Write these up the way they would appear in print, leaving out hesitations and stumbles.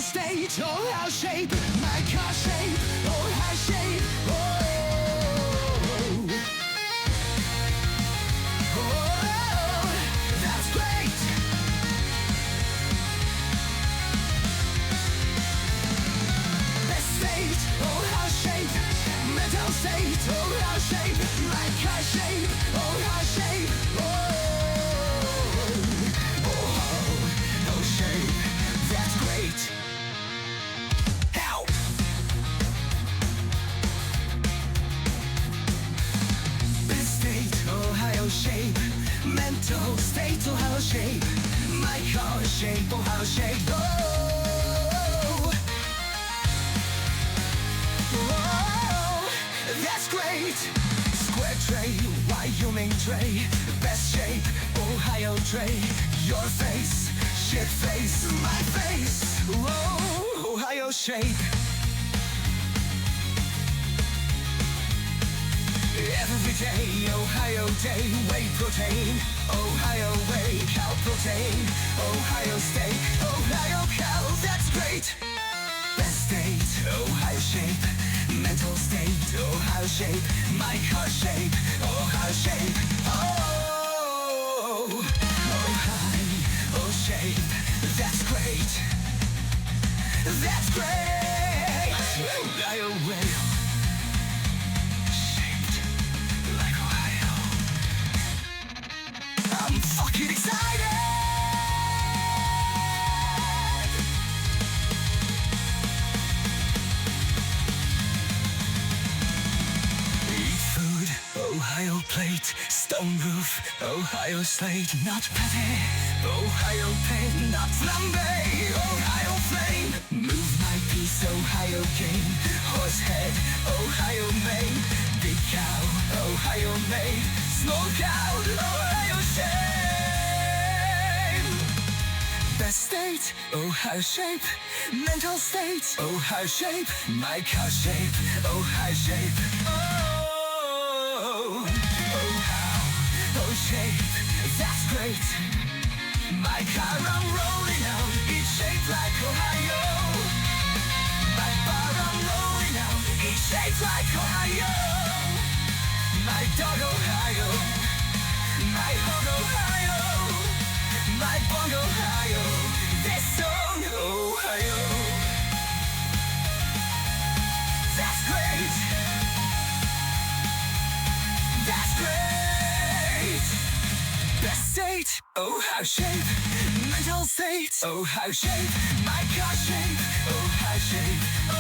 State, Ohio shape, my car shape, Ohio shape, oh, oh, that's great. Best state, Ohio shape, mental state, Ohio shape, my car shape, Ohio shape, oh, oh, shape, that's great. Ohio shape, mental state, Ohio shape, my car shape, Ohio shape, oh, oh, that's great. Square tray, Wyoming tray, best shape, Ohio tray, your face, shit face, my face, oh, Ohio shape. Every day, Ohio day, whey protein, Ohio whey, cow protein, Ohio steak, Ohio cow, that's great. Best state, Ohio shape, mental state, Ohio shape, my car shape, Ohio shape, oh, Ohio shape, that's great, that's great. Ohio way. I'm fucking excited! Eat food, Ohio plate, stone roof, Ohio slate, not patty, Ohio pain, not flambe, Ohio flame, move my piece, Ohio game, horse head, Ohio made, big cow, Ohio made, small cow, Ohio shape. Best state, Ohio shape, mental state, Ohio shape, my car shape, Ohio shape, oh, Ohio shape, that's great. My car I'm rolling out, it's shaped like Ohio. My car I'm rolling out, it's shaped like Ohio. My dog Ohio, my hog Ohio, my bong Ohio, this song Ohio. That's great. That's great. Best state, Ohio shape, mental state, Ohio shape, my car shape, Ohio shape, oh,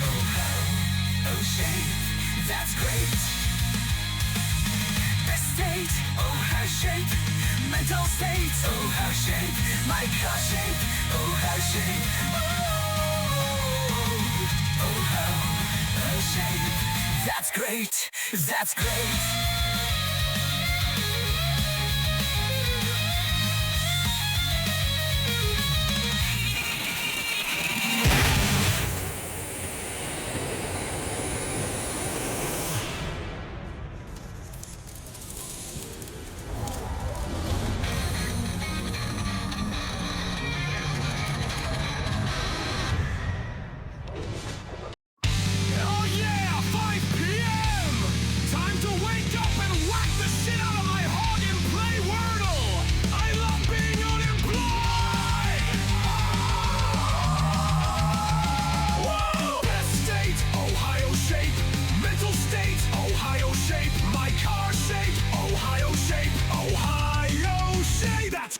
Ohio shape. That's great. Best state, Ohio shape, mental state, Ohio shape, my car shape, Ohio shape, oh, Ohio shape. That's great. That's great.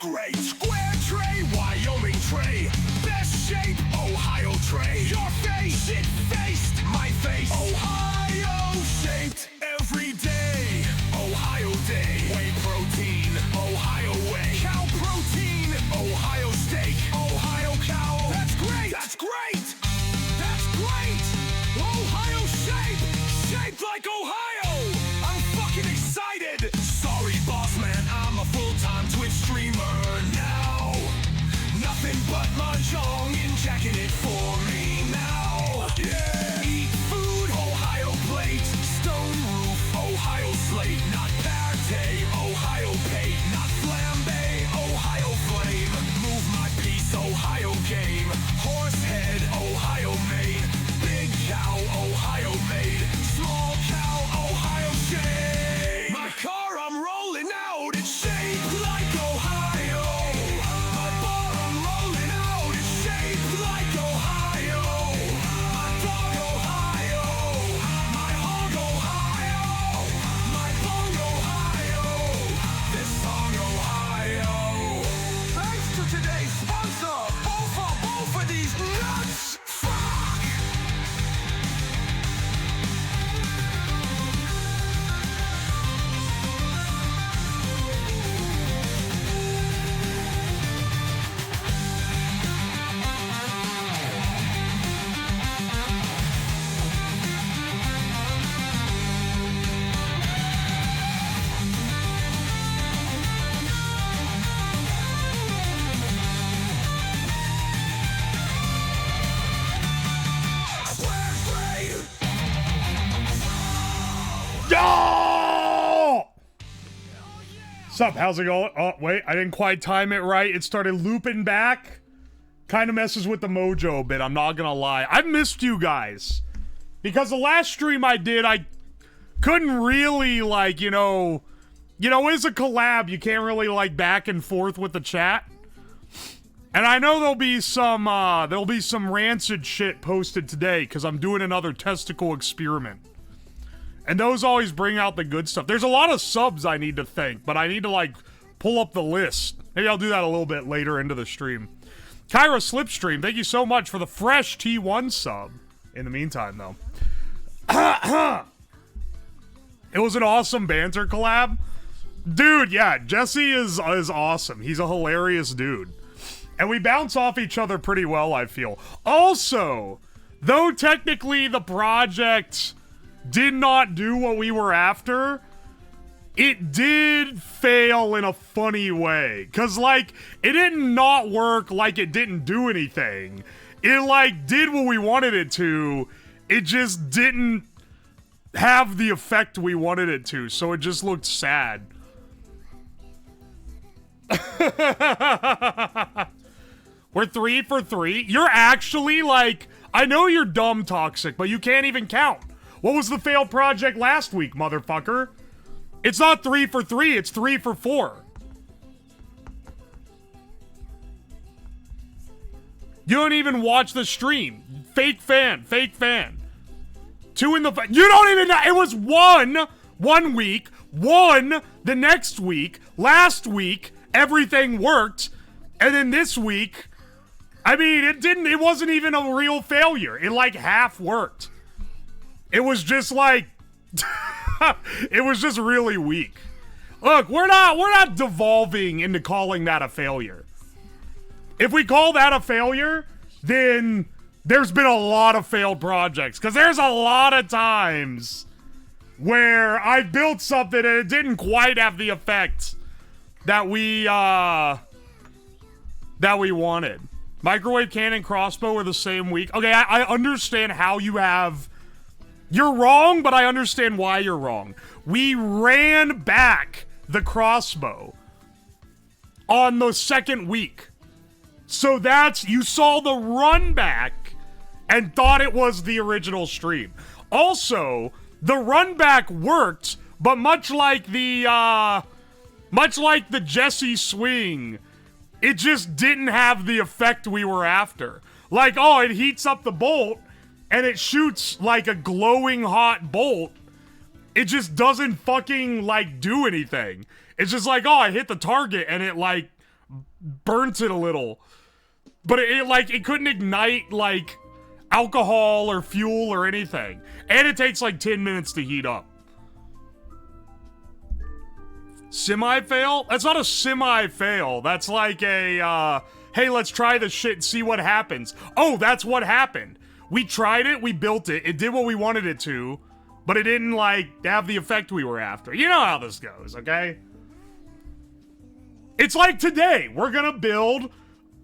Great. Square tray, Wyoming tray. Best shape, Ohio tray. Your face, shit faced, my face. Ohio shaped every day. Ohio day. Whey protein, Ohio whey. Cow protein, Ohio steak. Ohio cow. That's great. That's great. That's great. Ohio shape. Shaped like Ohio. I'm fucking excited. Sorry, boss man. I'm a full-time Twitch streamer. But mahjong in jacking it for me now. Yeah. Eat food, Ohio plate. Stone roof, Ohio slate. Not pate, Ohio pate. Not flambe, Ohio flame. Move my piece, Ohio today's sponsor. Both of these nuts. Fuck. Yo! Sup, how's it going? Oh, wait, I didn't quite time it right. It started looping back. Kind of messes with the mojo a bit, I'm not gonna lie. I missed you guys. Because the last stream I did, I couldn't really, like, you know, it's a collab. You can't really, like, back and forth with the chat. And I know there'll be some rancid shit posted today, because I'm doing another testicle experiment. And those always bring out the good stuff. There's a lot of subs I need to thank, but I need to, like, pull up the list. Maybe I'll do that a little bit later into the stream. Kyra Slipstream, thank you so much for the fresh T1 sub. In the meantime, though. It was an awesome banter collab. Dude, yeah, Jesse is awesome. He's a hilarious dude. And we bounce off each other pretty well, I feel. Also, though technically the project did not do what we were after, it did fail in a funny way. Cause, like, it didn't not work like it didn't do anything. It, like, did what we wanted it to. It just didn't have the effect we wanted it to, so it just looked sad. We're 3 for 3. You're actually, like, I know you're dumb toxic, but you can't even count. What was the failed project last week, motherfucker? It's not 3 for 3, it's 3 for 4. You don't even watch the stream. Fake fan, fake fan. 2 in the... You don't even know. It was 1 week, 1 the next week, last week, everything worked, and then this week, I mean, it wasn't even a real failure. It, like, half worked. It was just like, it was just really weak. Look, we're not devolving into calling that a failure. If we call that a failure, then there's been a lot of failed projects. Because there's a lot of times where I built something and it didn't quite have the effect that we wanted. Microwave cannon crossbow were the same week. Okay, I understand how you have... You're wrong, but I understand why you're wrong. We ran back the crossbow on the second week. So that's... You saw the run back and thought it was the original stream. Also, the run back worked, but much like the Jesse swing, it just didn't have the effect we were after. Like, oh, it heats up the bolt, and it shoots like a glowing hot bolt. It just doesn't fucking, like, do anything. It's just like, oh, I hit the target, and it, like, burnt it a little. But it couldn't ignite, like, alcohol or fuel or anything. And it takes, like, 10 minutes to heat up. Semi-fail? That's not a semi-fail. That's like a, hey, let's try this shit and see what happens. Oh, that's what happened. We tried it, we built it, it did what we wanted it to, but it didn't, like, have the effect we were after. You know how this goes, okay? It's like today, we're gonna build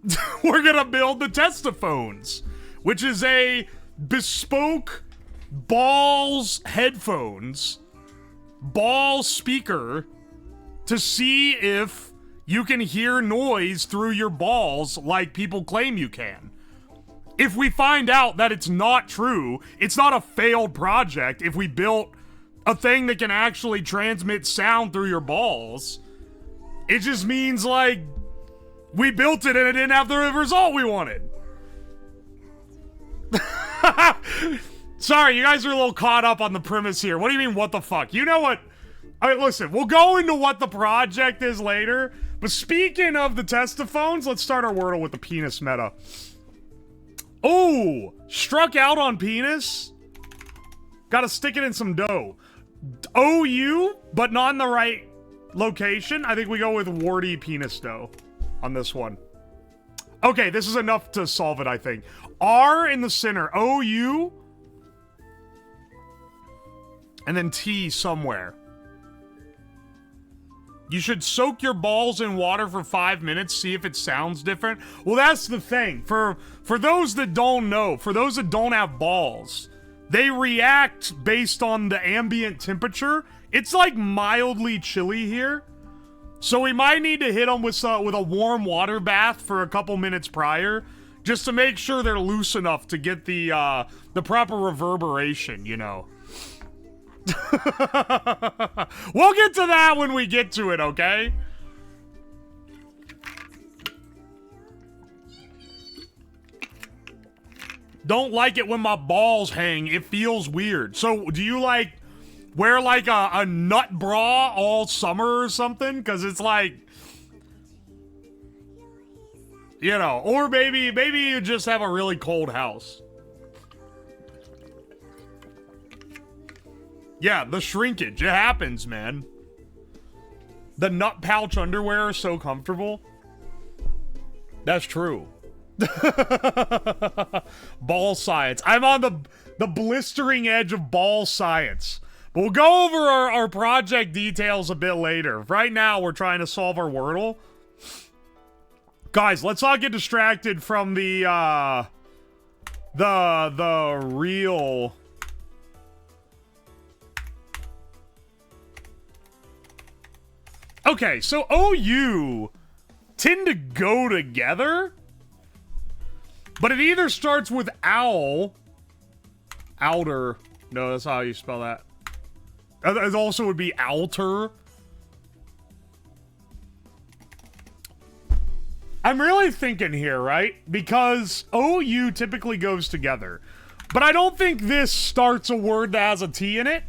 the TESTI-PHONES, which is a bespoke balls headphones, ball speaker, to see if you can hear noise through your balls like people claim you can. If we find out that it's not true, it's not a failed project if we built a thing that can actually transmit sound through your balls. It just means, like, we built it and it didn't have the result we wanted. Sorry, you guys are a little caught up on the premise here. What do you mean, what the fuck? You know what? All right, listen, we'll go into what the project is later, But speaking of the testaphones, let's start our Wordle with the penis meta. Oh, struck out on penis. Gotta stick it in some dough. OU, but not in the right location. I think we go with warty penis dough on this one. Okay, this is enough to solve it, I think. R in the center, OU, and then T somewhere. You should soak your balls in water for 5 minutes, see if it sounds different. Well, that's the thing. For those that don't know, for those that don't have balls, they react based on the ambient temperature. It's like mildly chilly here. So we might need to hit them with a warm water bath for a couple minutes prior, just to make sure they're loose enough to get the proper reverberation, you know. We'll get to that when we get to it, okay? Don't like it when my balls hang. It feels weird. So, do you, like, wear, like, a nut bra all summer or something? Because it's like, you know, or maybe you just have a really cold house. Yeah, the shrinkage. It happens, man. The nut pouch underwear are so comfortable. That's true. Ball science. I'm on the blistering edge of ball science. But we'll go over our project details a bit later. Right now, we're trying to solve our Wordle. Guys, let's not get distracted from the real... Okay, so OU tend to go together, but it either starts with owl, outer, no, that's not how you spell that. It also would be outer. I'm really thinking here, right? Because OU typically goes together, but I don't think this starts a word that has a T in it.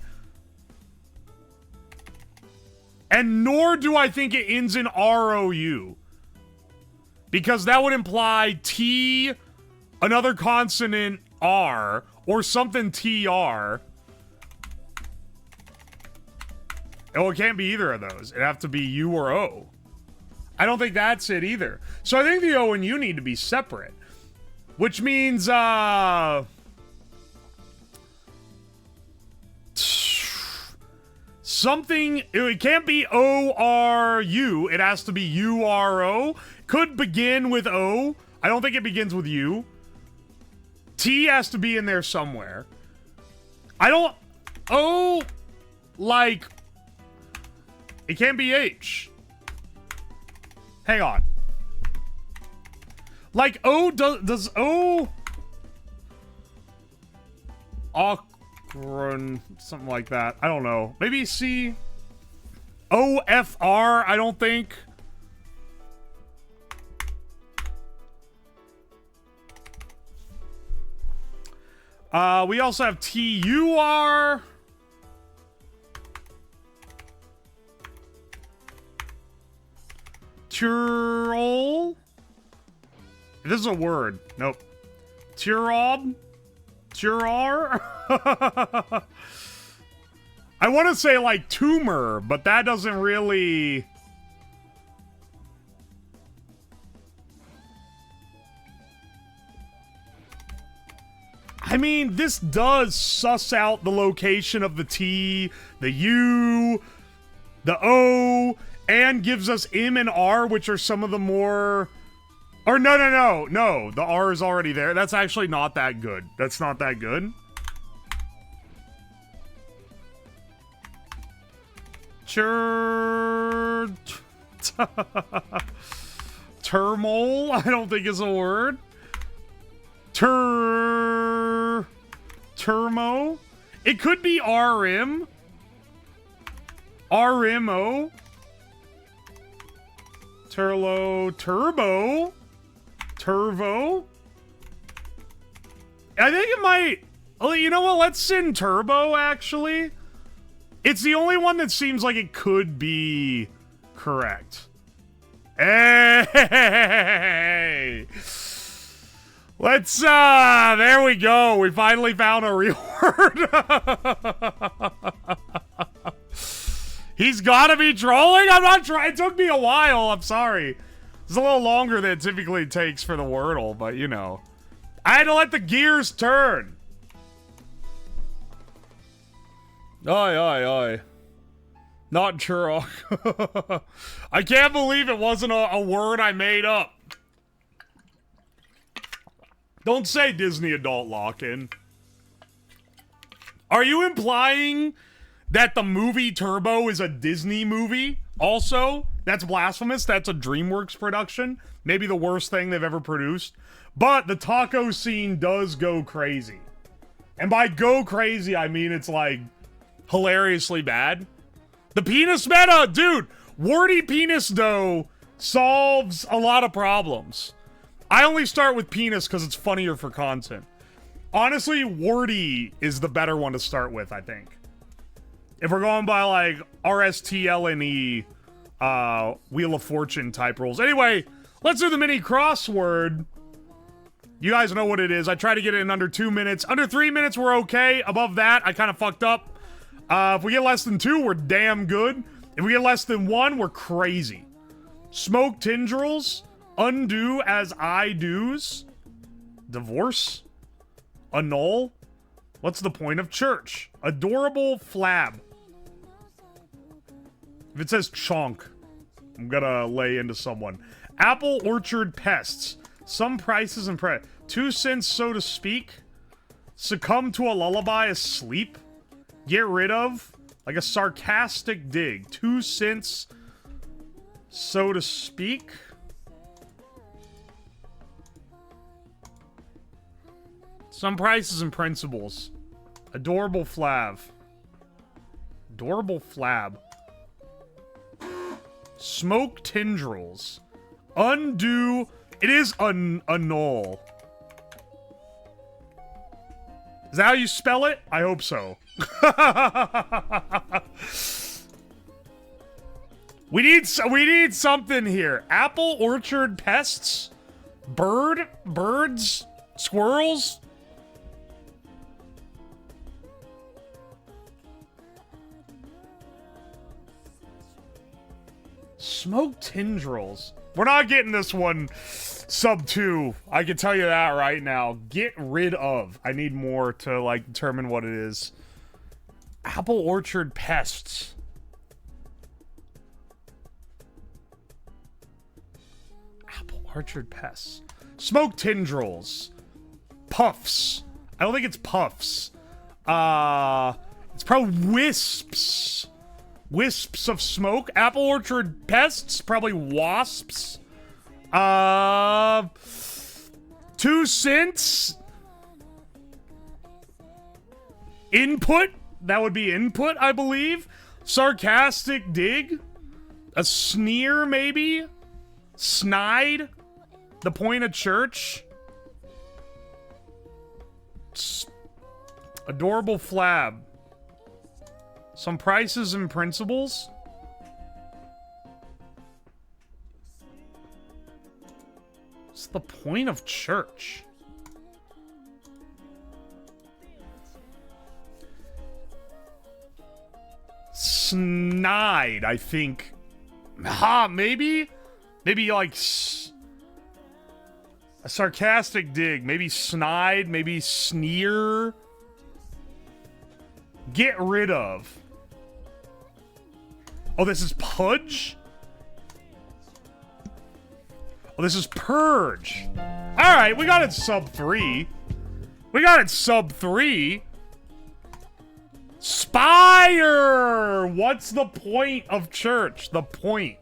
And nor do I think it ends in ROU. Because that would imply T, another consonant R, or something TR. Oh, it can't be either of those. It'd have to be U or O. I don't think that's it either. So I think the O and U need to be separate. Which means, something, it can't be O-R-U, it has to be U-R-O. Could begin with O. I don't think it begins with U. T has to be in there somewhere. I don't, O, like, it can't be H. Hang on. Like, O, does O, something like that. I don't know. Maybe C. O-F-R, I don't think. We also have T-U-R. Turol. This is a word. Nope. Turob. Turar? I want to say like tumor, but that doesn't really... I mean, this does suss out the location of the T, the U, the O, and gives us M and R, which are some of the more... Or no, the R is already there. That's actually not that good. That's not that good. Turmole, I don't think is a word. Turmo. It could be RM. RMO. Turbo. Turvo. I think it might... Oh, you know what? Let's send Turbo, actually. It's the only one that seems like it could be correct. Hey! Let's, there we go. We finally found a real word. He's gotta be trolling? I'm not trying. It took me a while. I'm sorry. It's a little longer than it typically takes for the Wordle, but you know. I had to let the gears turn. Oi, oi, oi. Not Churrock. I can't believe it wasn't a word I made up. Don't say Disney adult lock-in. Are you implying that the movie Turbo is a Disney movie? Also, that's blasphemous. That's a DreamWorks production. Maybe the worst thing they've ever produced. But the taco scene does go crazy. And by go crazy, I mean it's like hilariously bad. The penis meta, dude. Wordy penis dough solves a lot of problems. I only start with penis because it's funnier for content. Honestly, wordy is the better one to start with, I think. If we're going by like RSTLNE, Wheel of Fortune type rules. Anyway, let's do the mini crossword. You guys know what it is. I try to get it in under 2 minutes. Under 3 minutes, we're okay. Above that, I kind of fucked up. If we get less than 2, we're damn good. If we get less than 1, we're crazy. Smoke tendrils. Undo as I do's. Divorce. Annul. What's the point of church? Adorable flab. If it says chonk, I'm gonna lay into someone. Apple orchard pests. Some prices and 2 cents, so to speak. Succumb to a lullaby asleep. Get rid of. Like a sarcastic dig. 2 cents, so to speak. Some prices and principles. Adorable flab. Adorable flab. Smoke tendrils. Undo. It is annul. Is that how you spell it? I hope so. We need something here. Apple orchard pests. Birds. Squirrels. Smoke tendrils. We're not getting this one sub 2. I can tell you that right now. Get rid of. I need more to, like, determine what it is. Apple orchard pests. Apple orchard pests. Smoke tendrils. Puffs. I don't think it's puffs. It's probably wisps. Wisps of smoke. Apple orchard pests. Probably wasps. 2 cents. Input. That would be input, I believe. Sarcastic dig. A sneer, maybe. Snide. The point of church. Adorable flab. Some prices and principles. What's the point of church? Snide, I think. Maybe? Maybe like a sarcastic dig. Maybe snide, maybe sneer. Get rid of. Oh, this is pudge? Oh, this is purge. Alright, we got it sub 3. We got it sub 3. Spire! What's the point of church? The point.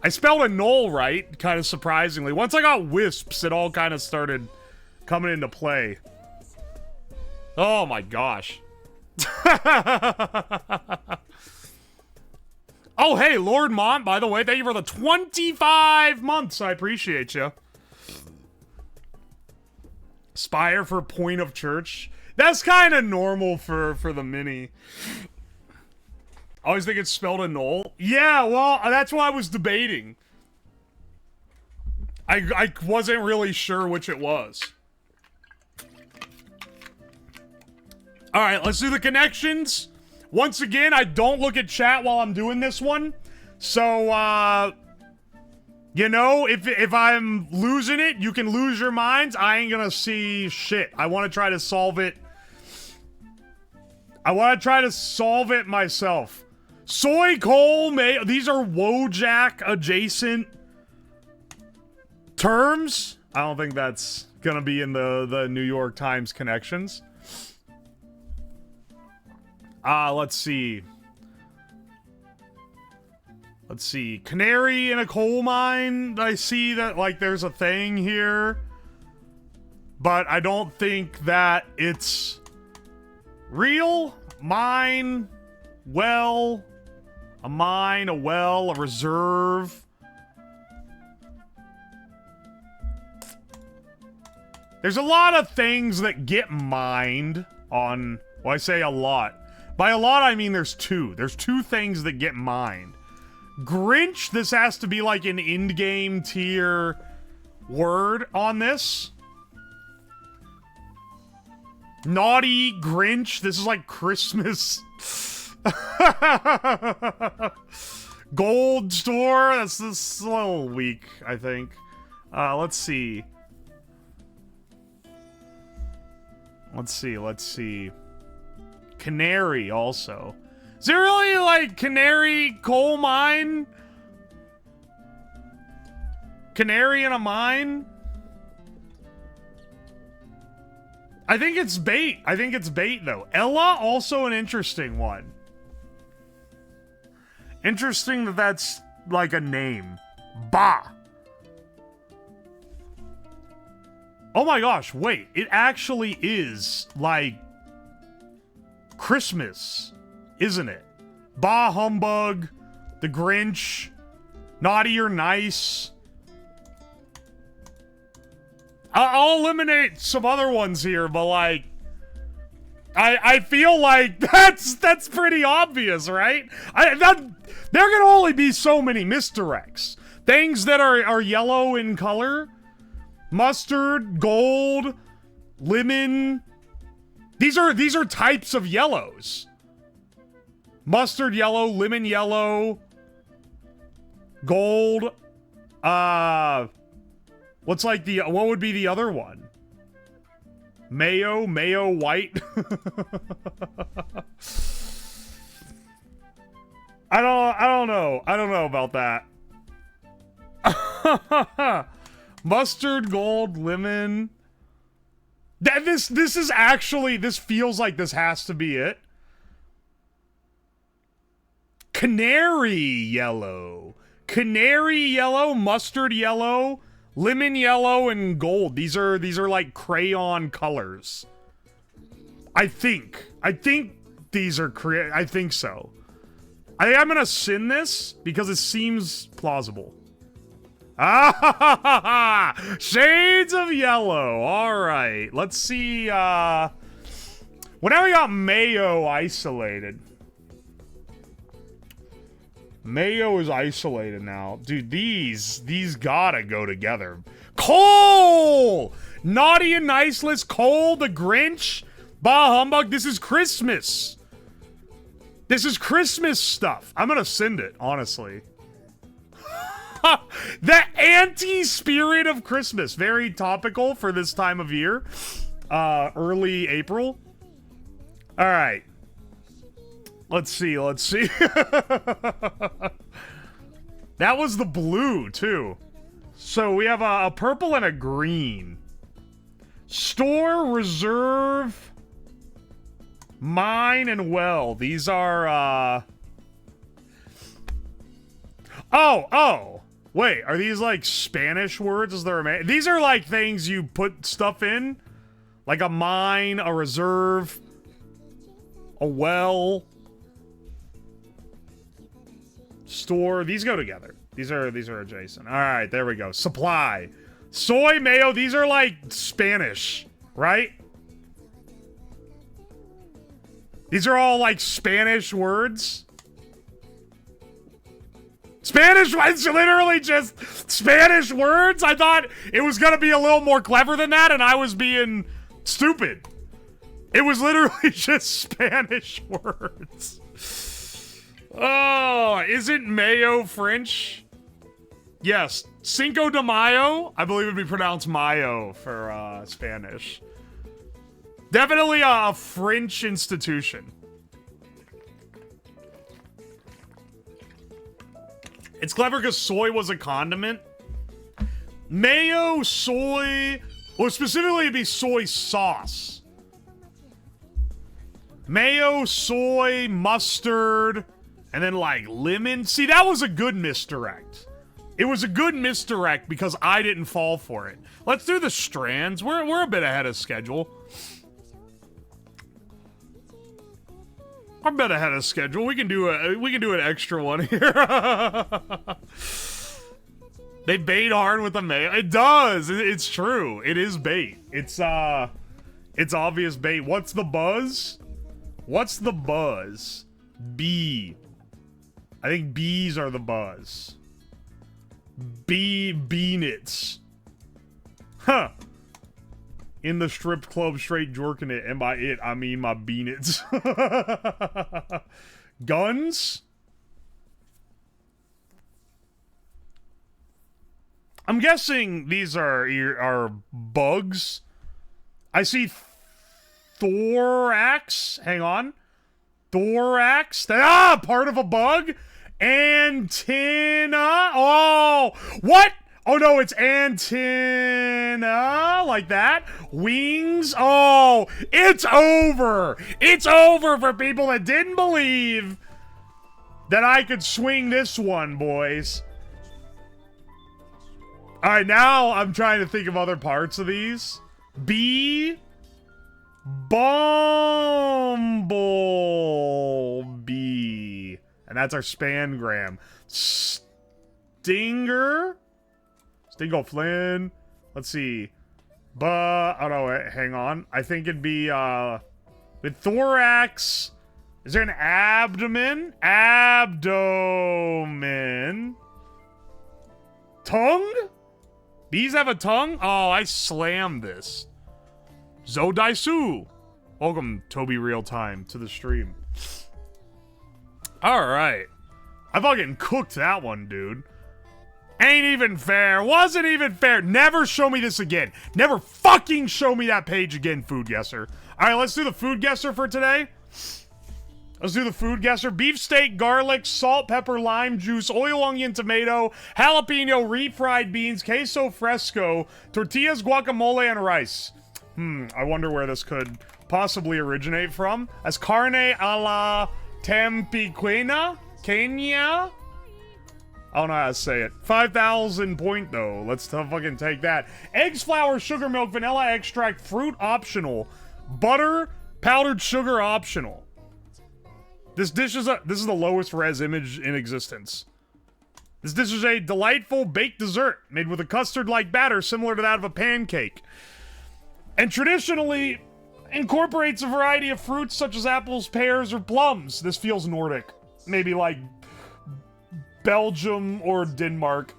I spelled annul right, kind of surprisingly. Once I got wisps, it all kind of started coming into play. Oh my gosh. Oh, hey, Lord Mont, by the way, thank you for the 25 months. I appreciate you. Spire for point of church. That's kind of normal for the mini. I always think it's spelled annul. Yeah, well, that's what I was debating. I wasn't really sure which it was. All right, let's do the connections. Once again, I don't look at chat while I'm doing this one. So, you know, if I'm losing it, you can lose your minds. I ain't gonna see shit. I want to try to solve it. I want to try to solve it myself. Soy, coal, mayo. These are Wojak adjacent terms. I don't think that's gonna be in the New York Times connections. Let's see. Let's see. Canary in a coal mine. I see that, like, there's a thing here. But I don't think that it's real. Mine. Well. A mine, a well, a reserve. There's a lot of things that get mined on... Well, I say a lot. By a lot, I mean there's two. There's two things that get mined. Grinch, this has to be like an in-game tier word on this. Naughty, Grinch, this is like Christmas. Gold store, that's a little weak, I think. Let's see. Let's see. Canary also. Is there really like canary coal mine? Canary in a mine? I think it's bait. I think it's bait though. Ella, also an interesting one. Interesting that that's like a name. Bah. Oh my gosh, wait. It actually is like Christmas, isn't it? Bah humbug, the Grinch, naughty or nice. I'll eliminate some other ones here, but like, I feel like that's pretty obvious, right? There can only be so many misdirects. Things that are yellow in color, mustard, gold, lemon. These are types of yellows. Mustard yellow, lemon yellow, gold. What's like what would be the other one? Mayo white. I don't know about that. Mustard, gold, lemon. This is actually, this feels like this has to be it. Canary yellow, mustard yellow, lemon yellow, and gold. These are like crayon colors. I think these are I think so. I'm gonna sin this because it seems plausible. Ah, shades of yellow. All right, let's see. Well, now we got mayo isolated. Mayo is isolated now. Dude, these gotta go together. Coal! Naughty and niceless, Coal, the Grinch, bah humbug. This is Christmas. This is Christmas stuff. I'm gonna send it, honestly. The anti-spirit of Christmas. Very topical for this time of year. Early April. All right. Let's see. That was the blue, too. So we have a purple and a green. Store, reserve, mine, and well. These are, Oh! Wait, are these like Spanish words? These are like things you put stuff in? Like a mine, a reserve, a well, store. These go together. These are adjacent. All right, there we go. Supply. Soy, mayo, these are like Spanish, right? These are all like Spanish words. Spanish, it's literally just Spanish words? I thought it was gonna be a little more clever than that, and I was being stupid. It was literally just Spanish words. Oh, isn't mayo French? Yes, Cinco de Mayo, I believe it would be pronounced mayo for Spanish. Definitely a French institution. It's clever because soy was a condiment. Mayo, soy, or specifically it'd be soy sauce. Mayo, soy, mustard, and then like lemon. See, that was a good misdirect. It was a good misdirect because I didn't fall for it. Let's do the strands. We're a bit ahead of schedule. I'm a bit ahead of schedule. We can do an extra one here. They bait hard with the mayo. It does. It's true. It is bait. It's obvious bait. What's the buzz? What's the buzz? B. I think bees are the buzz. Beanits. Huh. In the strip club, straight jorking it, and by it, I mean my beanits. Guns? I'm guessing these are bugs. I see thorax. Hang on. Thorax. Part of a bug. Antenna. Oh, what? Oh no, it's antenna, like that. Wings. Oh, it's over. It's over for people that didn't believe that I could swing this one, boys. All right, now I'm trying to think of other parts of these. Bee. Bumblebee. And that's our spangram. Stinger. Stingo Flynn. Let's see. Oh no, wait, hang on. I think it'd be with thorax. Is there an abdomen? Abdomen. Tongue? Bees have a tongue? Oh, I slammed this. Zodaisu. Welcome, Toby Real Time, to the stream. Alright. I fucking cooked that one, dude. Ain't even fair. Wasn't even fair. Never show me this again. Never fucking show me that page again, Food Guesser. Alright, let's do the Food Guesser for today. Let's do the Food Guesser. Beefsteak, garlic, salt, pepper, lime juice, oil, onion, tomato, jalapeno, refried beans, queso fresco, tortillas, guacamole, and rice. I wonder where this could possibly originate from. As carne a la tempiquena? Kenya? I don't know how to say it. 5,000 point, though. Let's fucking take that. Eggs, flour, sugar, milk, vanilla extract, fruit optional. Butter, powdered sugar optional. This dish is this is the lowest res image in existence. This dish is a delightful baked dessert made with a custard-like batter similar to that of a pancake. And traditionally incorporates a variety of fruits such as apples, pears, or plums. This feels Nordic. Maybe like Belgium or Denmark.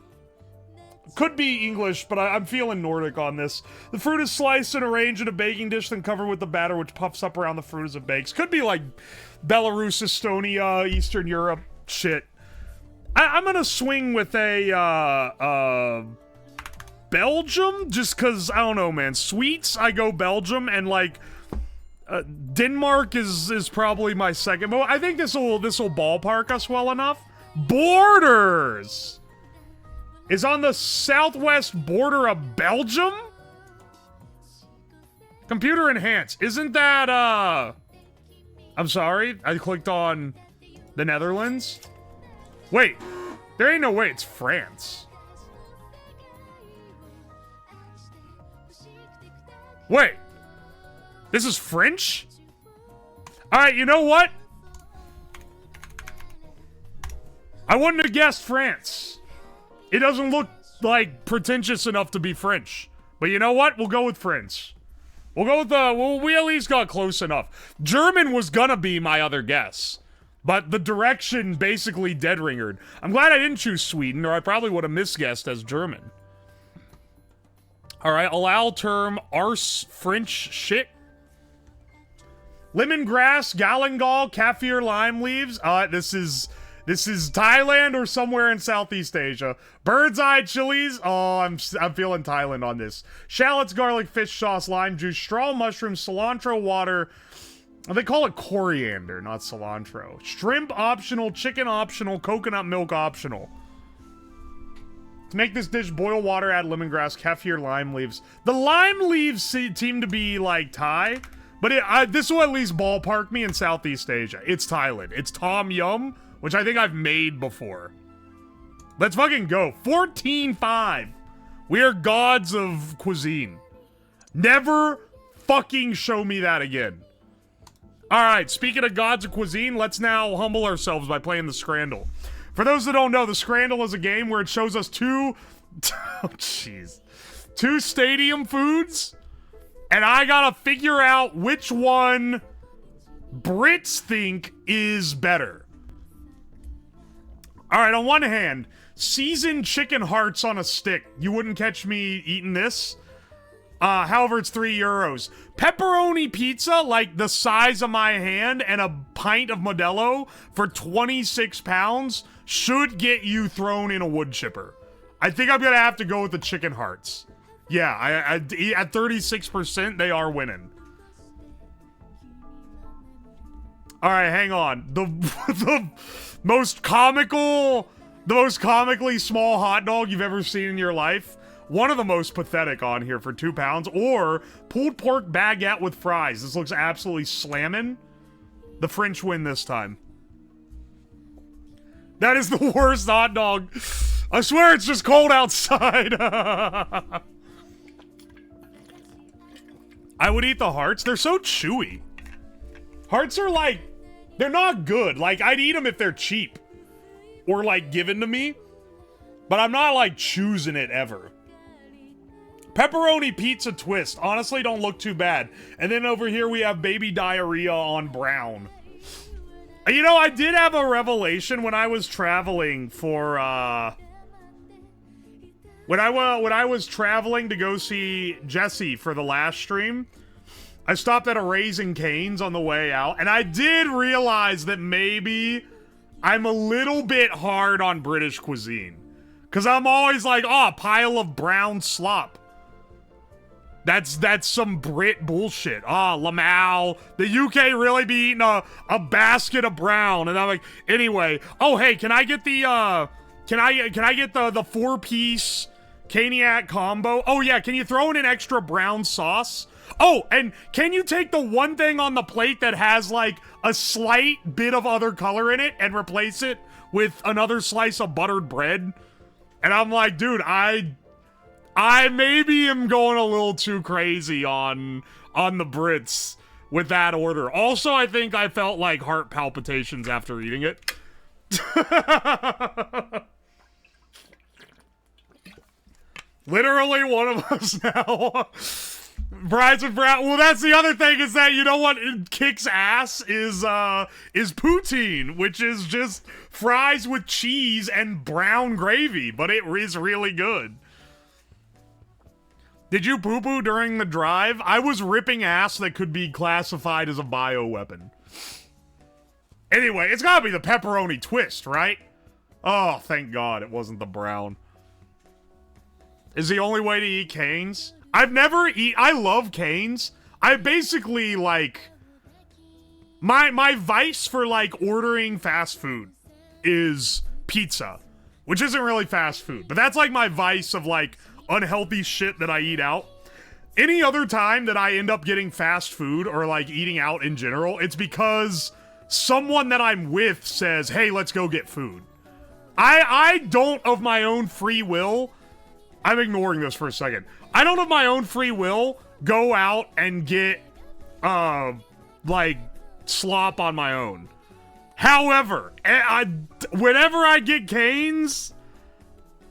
Could be English, but I'm feeling Nordic on this. The fruit is sliced and arranged in a baking dish, then covered with the batter, which puffs up around the fruit as it bakes. Could be like Belarus, Estonia, Eastern Europe shit. I'm gonna swing with a Belgium, just because, I don't know, man. Sweets, I go Belgium, and like Denmark is probably my second. But I think this will ballpark us well enough. Borders is on the southwest border of Belgium. Computer enhanced. Isn't that I'm sorry, I clicked on the Netherlands. Wait, there ain't no way it's France. Wait, this is French? Alright, you know what? I wouldn't have guessed France. It doesn't look like pretentious enough to be French. But you know what? We'll go with French. We'll go with we at least got close enough. German was gonna be my other guess. But the direction basically dead-ringered. I'm glad I didn't choose Sweden, or I probably would have misguessed as German. Alright, allow term arse French shit. Lemongrass, galangal, kaffir lime leaves. This is Thailand or somewhere in Southeast Asia. Bird's eye chilies. Oh, I'm feeling Thailand on this. Shallots, garlic, fish sauce, lime juice, straw mushroom, cilantro water. They call it coriander, not cilantro. Shrimp optional, chicken optional, coconut milk optional. To make this dish, boil water, add lemongrass, kaffir, lime leaves. The lime leaves seem to be like Thai, but this will at least ballpark me in Southeast Asia. It's Thailand. It's Tom Yum, which I think I've made before. Let's fucking go. 14-5. We are gods of cuisine. Never fucking show me that again. Alright, speaking of gods of cuisine, let's now humble ourselves by playing the Scrandle. For those that don't know, the Scrandle is a game where it shows us two stadium foods, and I gotta figure out which one Brits think is better. Alright, on one hand, seasoned chicken hearts on a stick. You wouldn't catch me eating this. However, it's €3. Pepperoni pizza, like the size of my hand, and a pint of Modelo for 26 pounds should get you thrown in a wood chipper. I think I'm gonna have to go with the chicken hearts. Yeah, at 36%, they are winning. Alright, hang on. The most comically small hot dog you've ever seen in your life. One of the most pathetic on here for 2 pounds. Or pulled pork baguette with fries. This looks absolutely slamming. The French win this time. That is the worst hot dog. I swear it's just cold outside. I would eat the hearts. They're so chewy. Hearts are like, they're not good. Like, I'd eat them if they're cheap. Or like given to me. But I'm not like choosing it ever. Pepperoni pizza twist. Honestly, don't look too bad. And then over here we have baby diarrhea on brown. You know, I did have a revelation when I was traveling for, when I was traveling to go see Jesse for the last stream, I stopped at a Raising Cane's on the way out, and I did realize that maybe I'm a little bit hard on British cuisine. Because I'm always like, oh, a pile of brown slop. That's some Brit bullshit. Oh, Lamau. The UK really be eating a basket of brown. And I'm like, anyway. Oh, hey, can I get the, can I get the 4-piece Caniac combo? Oh, yeah, can you throw in an extra brown sauce? Oh, and can you take the one thing on the plate that has, like, a slight bit of other color in it and replace it with another slice of buttered bread? And I'm like, dude, I maybe am going a little too crazy on the Brits with that order. Also, I think I felt like heart palpitations after eating it. Literally one of us now. Fries with brown. Well, that's the other thing, is that, you know what kicks ass is poutine, which is just fries with cheese and brown gravy, but it is really good. Did you poo-poo during the drive? I was ripping ass that could be classified as a bioweapon. Anyway, it's gotta be the pepperoni twist, right? Oh, thank God it wasn't the brown. Is the only way to eat Cane's? I love Cane's. I basically, like, my vice for, like, ordering fast food is pizza, which isn't really fast food, but that's, like, my vice of, like, unhealthy shit that I eat out. Any other time that I end up getting fast food or, like, eating out in general, it's because someone that I'm with says, hey, let's go get food. I don't, of my own free will, I'm ignoring this for a second. I don't, of my own free will, go out and get, like, slop on my own. However, whenever I get Cane's,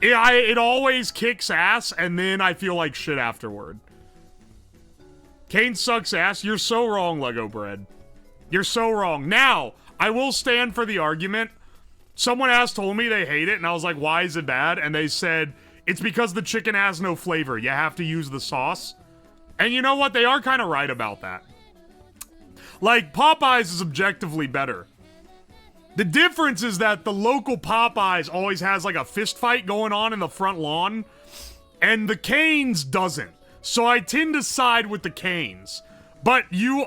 it always kicks ass, and then I feel like shit afterward. Cane's sucks ass. You're so wrong, Lego Bread. You're so wrong. Now, I will stand for the argument. Someone else told me they hate it, and I was like, why is it bad? And they said, it's because the chicken has no flavor. You have to use the sauce. And you know what? They are kind of right about that. Like, Popeyes is objectively better. The difference is that the local Popeyes always has like a fist fight going on in the front lawn, and the Cane's doesn't. So I tend to side with the Cane's. But you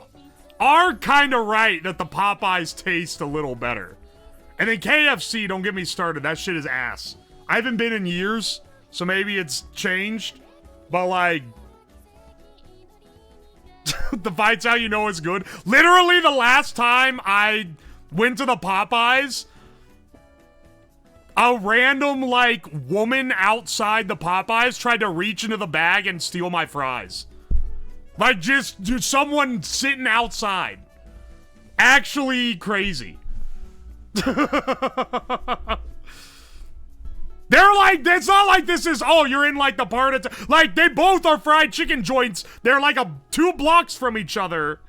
are kind of right that the Popeyes taste a little better. And then KFC, don't get me started. That shit is ass. I haven't been in years, so maybe it's changed. But like, the fight's how you know it's good. Literally the last time I went to the Popeyes, a random, like, woman outside the Popeyes tried to reach into the bag and steal my fries. Like, just someone sitting outside. Actually crazy. They're like, it's not like this is, oh, you're in, like, the part of, like, they both are fried chicken joints. They're, like, 2 blocks from each other.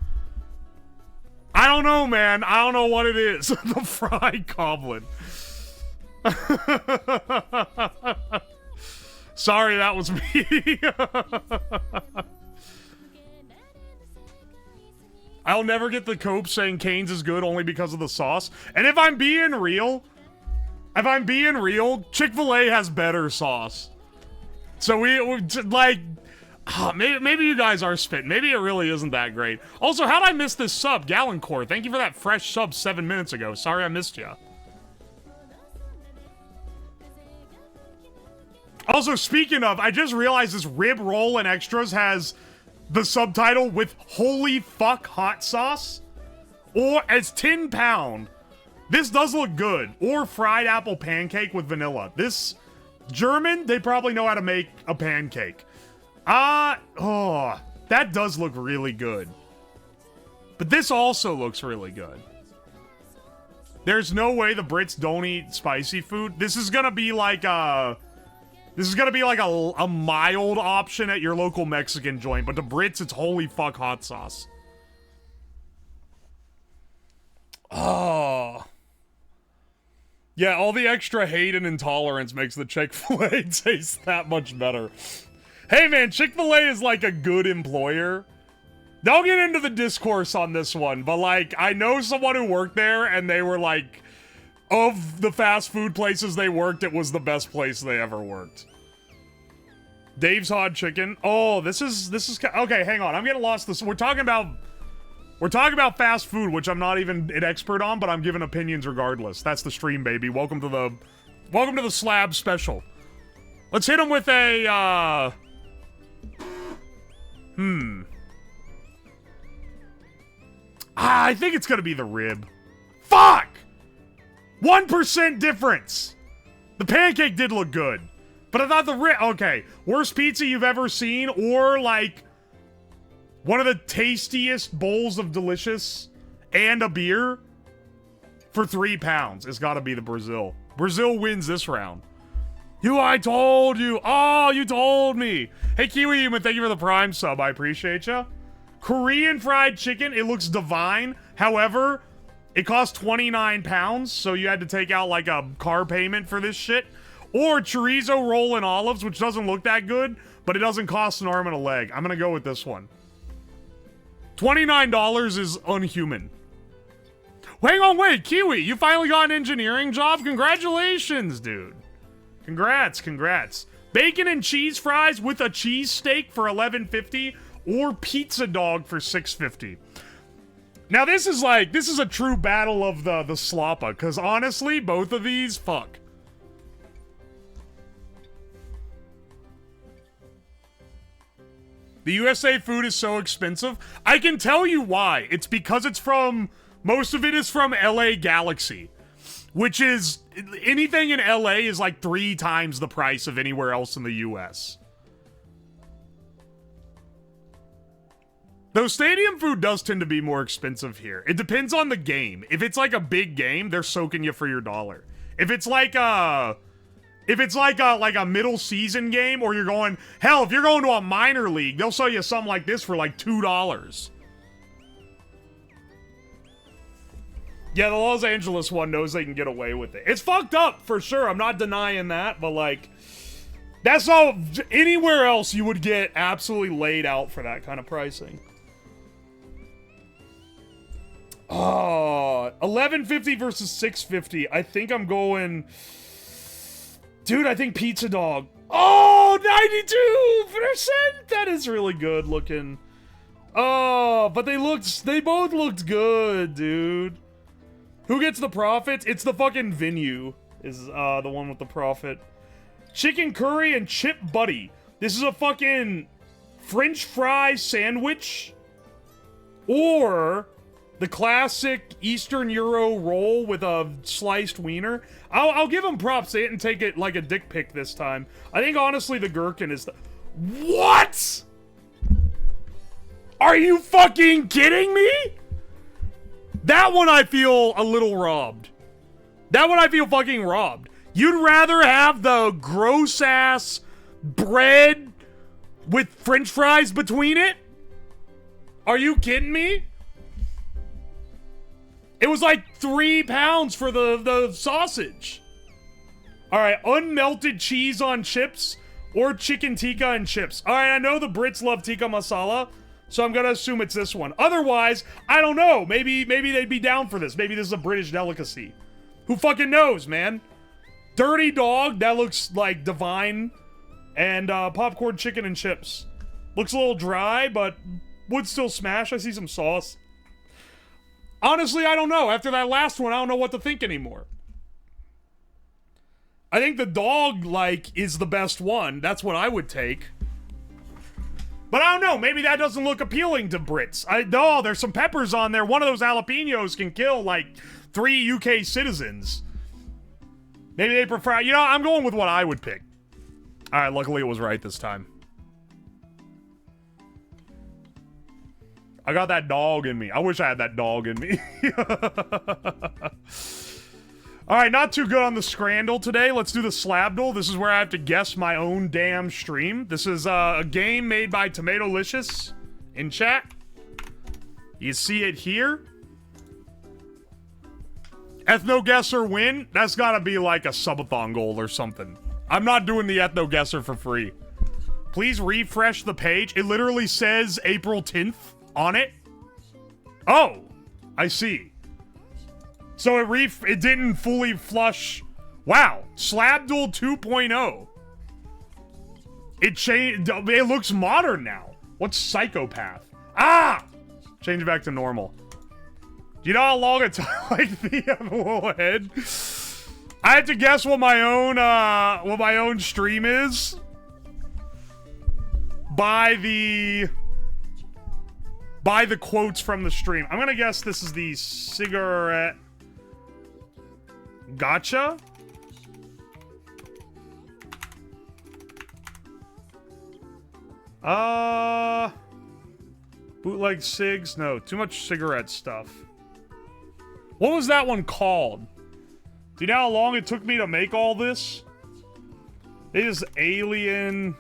I don't know, man. I don't know what it is. The fried goblin. Sorry, that was me. I'll never get the cope saying Cane's is good only because of the sauce. And if I'm being real, Chick-fil-A has better sauce. So we like, maybe you guys are spitting. Maybe it really isn't that great. Also, how'd I miss this sub? Galloncore, thank you for that fresh sub 7 minutes ago. Sorry I missed you. Also, speaking of, I just realized this rib roll and extras has the subtitle with holy fuck hot sauce. Or as 10 pound. This does look good. Or fried apple pancake with vanilla. This German, they probably know how to make a pancake. That does look really good. But this also looks really good. There's no way the Brits don't eat spicy food. This is gonna be like a mild option at your local Mexican joint, but the Brits, it's holy fuck hot sauce. Oh. Yeah, all the extra hate and intolerance makes the Chick-fil-A taste that much better. Hey man, Chick-fil-A is like a good employer. Don't get into the discourse on this one, but like, I know someone who worked there and they were like, of the fast food places they worked, it was the best place they ever worked. Dave's Hot Chicken. Oh, this is okay, hang on. I'm getting lost. We're talking about fast food, which I'm not even an expert on, but I'm giving opinions regardless. That's the stream, baby. Welcome to the slab special. Let's hit him with a I think it's gonna be the rib. Fuck! 1% difference! The pancake did look good. But I thought the rib... Okay. Worst pizza you've ever seen, or, like, one of the tastiest bowls of delicious and a beer for £3. It's gotta be the Brazil. Brazil wins this round. I told you! Oh, you told me! Hey, Kiwi Human, thank you for the Prime sub. I appreciate ya. Korean fried chicken, it looks divine. However, it costs £29, so you had to take out, like, a car payment for this shit. Or chorizo roll and olives, which doesn't look that good, but it doesn't cost an arm and a leg. I'm gonna go with this one. $29 is unhuman. Hang on, wait, Kiwi, you finally got an engineering job? Congratulations, dude. Congrats. Bacon and cheese fries with a cheese steak for $11.50, or pizza dog for $6.50. Now this is a true battle of the sloppa, because honestly, both of these, fuck. The USA food is so expensive. I can tell you why. It's because most of it is from LA Galaxy, which is, anything in LA is like 3 times the price of anywhere else in the US. Though stadium food does tend to be more expensive here. It depends on the game. If it's like a big game, they're soaking you for your dollar. If it's like a middle season game, or you're going, hell, if you're going to a minor league, they'll sell you something like this for like $2. Yeah, the Los Angeles one knows they can get away with it. It's fucked up, for sure. I'm not denying that, but, like, that's all. Anywhere else, you would get absolutely laid out for that kind of pricing. Oh, $11.50 versus $6.50. I think I'm going... Dude, I think Pizza Dog. Oh, 92%! That is really good looking. Oh, but they both looked good, dude. Who gets the profits? It's the fucking venue is the one with the profit. Chicken curry and chip buddy. This is a fucking French fry sandwich. Or the classic Eastern Euro roll with a sliced wiener. I'll give them props. They didn't take it like a dick pic this time. I think honestly the gherkin is the... What? Are you fucking kidding me? That one I feel a little robbed. That one I feel fucking robbed. You'd rather have the gross-ass bread with French fries between it? Are you kidding me? It was like 3 pounds for the sausage. Alright, unmelted cheese on chips or chicken tikka and chips. Alright, I know the Brits love tikka masala, so I'm gonna assume it's this one. Otherwise, I don't know. Maybe they'd be down for this. Maybe this is a British delicacy. Who fucking knows, man? Dirty dog, that looks like divine. And popcorn chicken and chips. Looks a little dry, but would still smash. I see some sauce. Honestly, I don't know. After that last one, I don't know what to think anymore. I think the dog, like, is the best one. That's what I would take. But I don't know. Maybe that doesn't look appealing to Brits. No, there's some peppers on there. One of those jalapenos can kill, like, 3 UK citizens. Maybe they prefer... You know, I'm going with what I would pick. Alright, luckily it was right this time. I got that dog in me. I wish I had that dog in me. Alright, not too good on the Scrandle today. Let's do the Slabdle. This is where I have to guess my own damn stream. This is a game made by Tomatolicious in chat. You see it here. Ethno-guesser win? That's gotta be like a subathon goal or something. I'm not doing the ethno-guesser for free. Please refresh the page. It literally says April 10th on it. Oh, I see. So it didn't fully flush. Wow, Slabdle 2.0. It changed. It looks modern now. What's psychopath? Ah! Change it back to normal. Do you know how long it took? Like the little head. I had to guess what my own stream is by the quotes from the stream. I'm gonna guess this is the cigarette gotcha. Bootleg cigs? No, too much cigarette stuff. What was that one called? Do you know how long it took me to make all this? It is alien.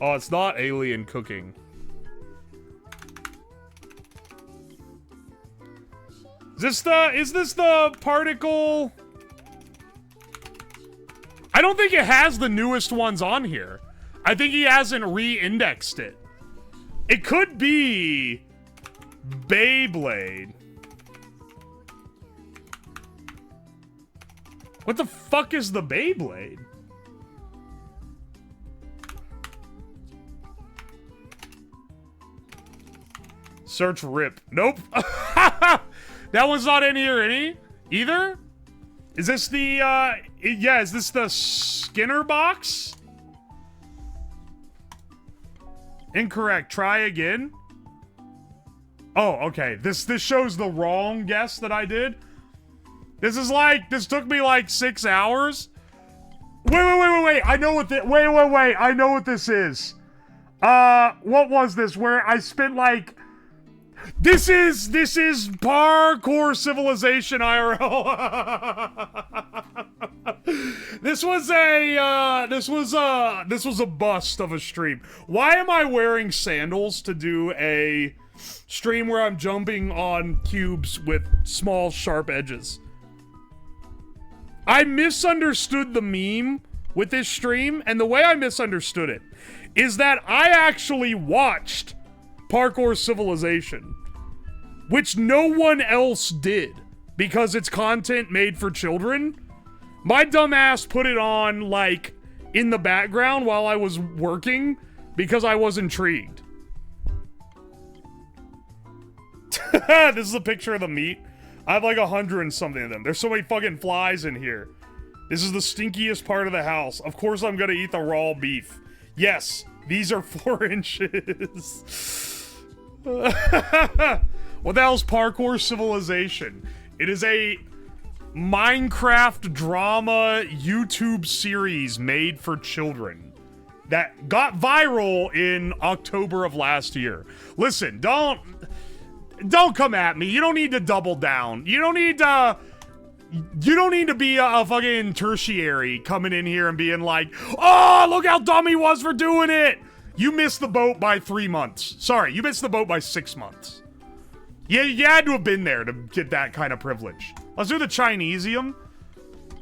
Oh, it's not alien cooking. Is this the particle? I don't think it has the newest ones on here. I think he hasn't re-indexed it. It could be Beyblade. What the fuck is the Beyblade? Search RIP. Nope. That one's not in here either? Is this the, yeah, is this the Skinner box? Incorrect. Try again. Oh, okay. This shows the wrong guess that I did. This took me like 6 hours. Wait. I know what wait. I know what this is. What was this? Where I spent like... This is parkour civilization IRL. This was a bust of a stream. Why am I wearing sandals to do a stream where I'm jumping on cubes with small, sharp edges. I misunderstood the meme with this stream, and the way I misunderstood it is that I actually watched Parkour Civilization, which no one else did because it's content made for children. My dumb ass put it on, like, in the background while I was working because I was intrigued. This is a picture of the meat. I have like 100 and something of them. There's so many fucking flies in here. This is the stinkiest part of the house. Of course I'm gonna eat the raw beef. Yes, these are 4 inches. What the hell's Parkour Civilization? It is a Minecraft drama YouTube series made for children that got viral in October of last year. Listen, don't come at me. You don't need to double down. You don't need to be a fucking tertiary coming in here and being like, oh, look how dumb he was for doing it. You missed the boat by 3 months. Sorry, you missed the boat by 6 months. Yeah, you had to have been there to get that kind of privilege. Let's do the Chinesium.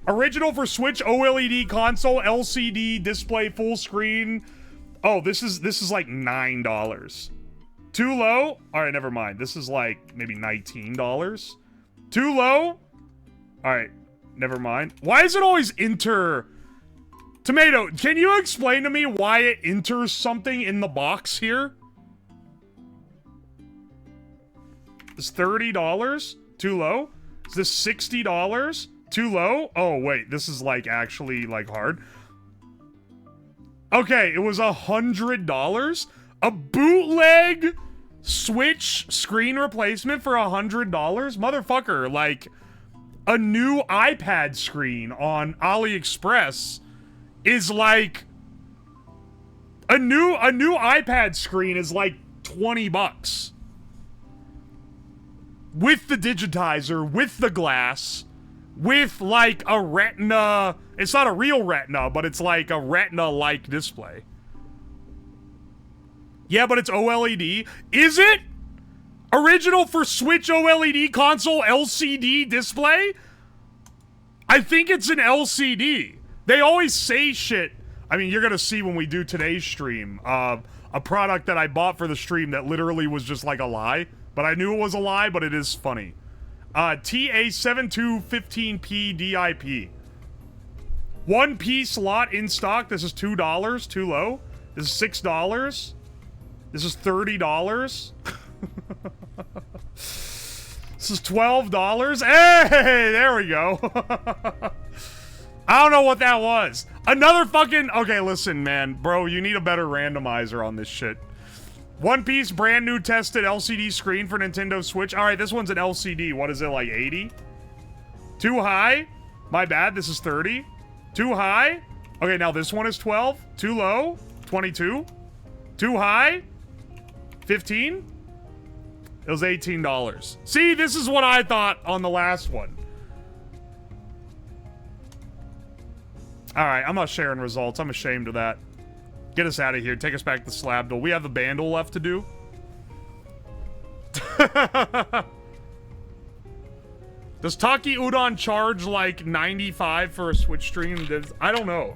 Original for Switch, OLED console, LCD display, full screen. Oh, this is like $9. Too low? Alright, never mind. This is like maybe $19. Too low? Alright, never mind. Why is it always Tomato, can you explain to me why it enters something in the box here? Is $30? Too low? Is this $60? Too low? Oh, wait. This is, like, actually, like, hard. Okay, it was $100? A bootleg Switch screen replacement for $100? Motherfucker, like, a new iPad screen on AliExpress is, like... A new iPad screen is, like, $20. With the digitizer, with the glass, with, like, a retina... It's not a real retina, but it's, like, a retina-like display. Yeah, but it's OLED. Is it? Original for Switch OLED console LCD display? I think it's an LCD. They always say shit. I mean, you're gonna see when we do today's stream, a product that I bought for the stream that literally was just like a lie. But I knew it was a lie, but it is funny. TA7215P DIP. 1 piece lot in stock. This is $2. Too low. This is $6. This is $30. This is $12. Hey, there we go. I don't know what that was. Another fucking... Okay, listen, man. Bro, you need a better randomizer on this shit. 1 piece, brand new tested LCD screen for Nintendo Switch. Alright, this one's an LCD. What is it, like 80? Too high? My bad, this is 30. Too high? Okay, now this one is 12. Too low? 22. Too high? 15? It was $18. See, this is what I thought on the last one. Alright, I'm not sharing results. I'm ashamed of that. Get us out of here. Take us back to Slab Duel. We have the Bandle left to do. Does Taki Udon charge like 95 for a Switch stream? I don't know.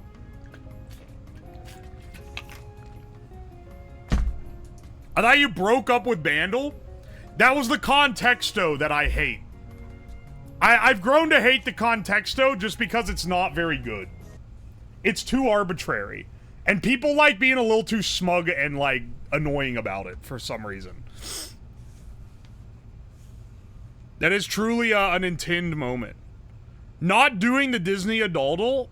I thought you broke up with Bandle? That was the contexto that I hate. I've grown to hate the contexto just because it's not very good. It's too arbitrary. And people like being a little too smug and, like, annoying about it for some reason. That is truly a Nintendo moment. Not doing the Disney Adultle?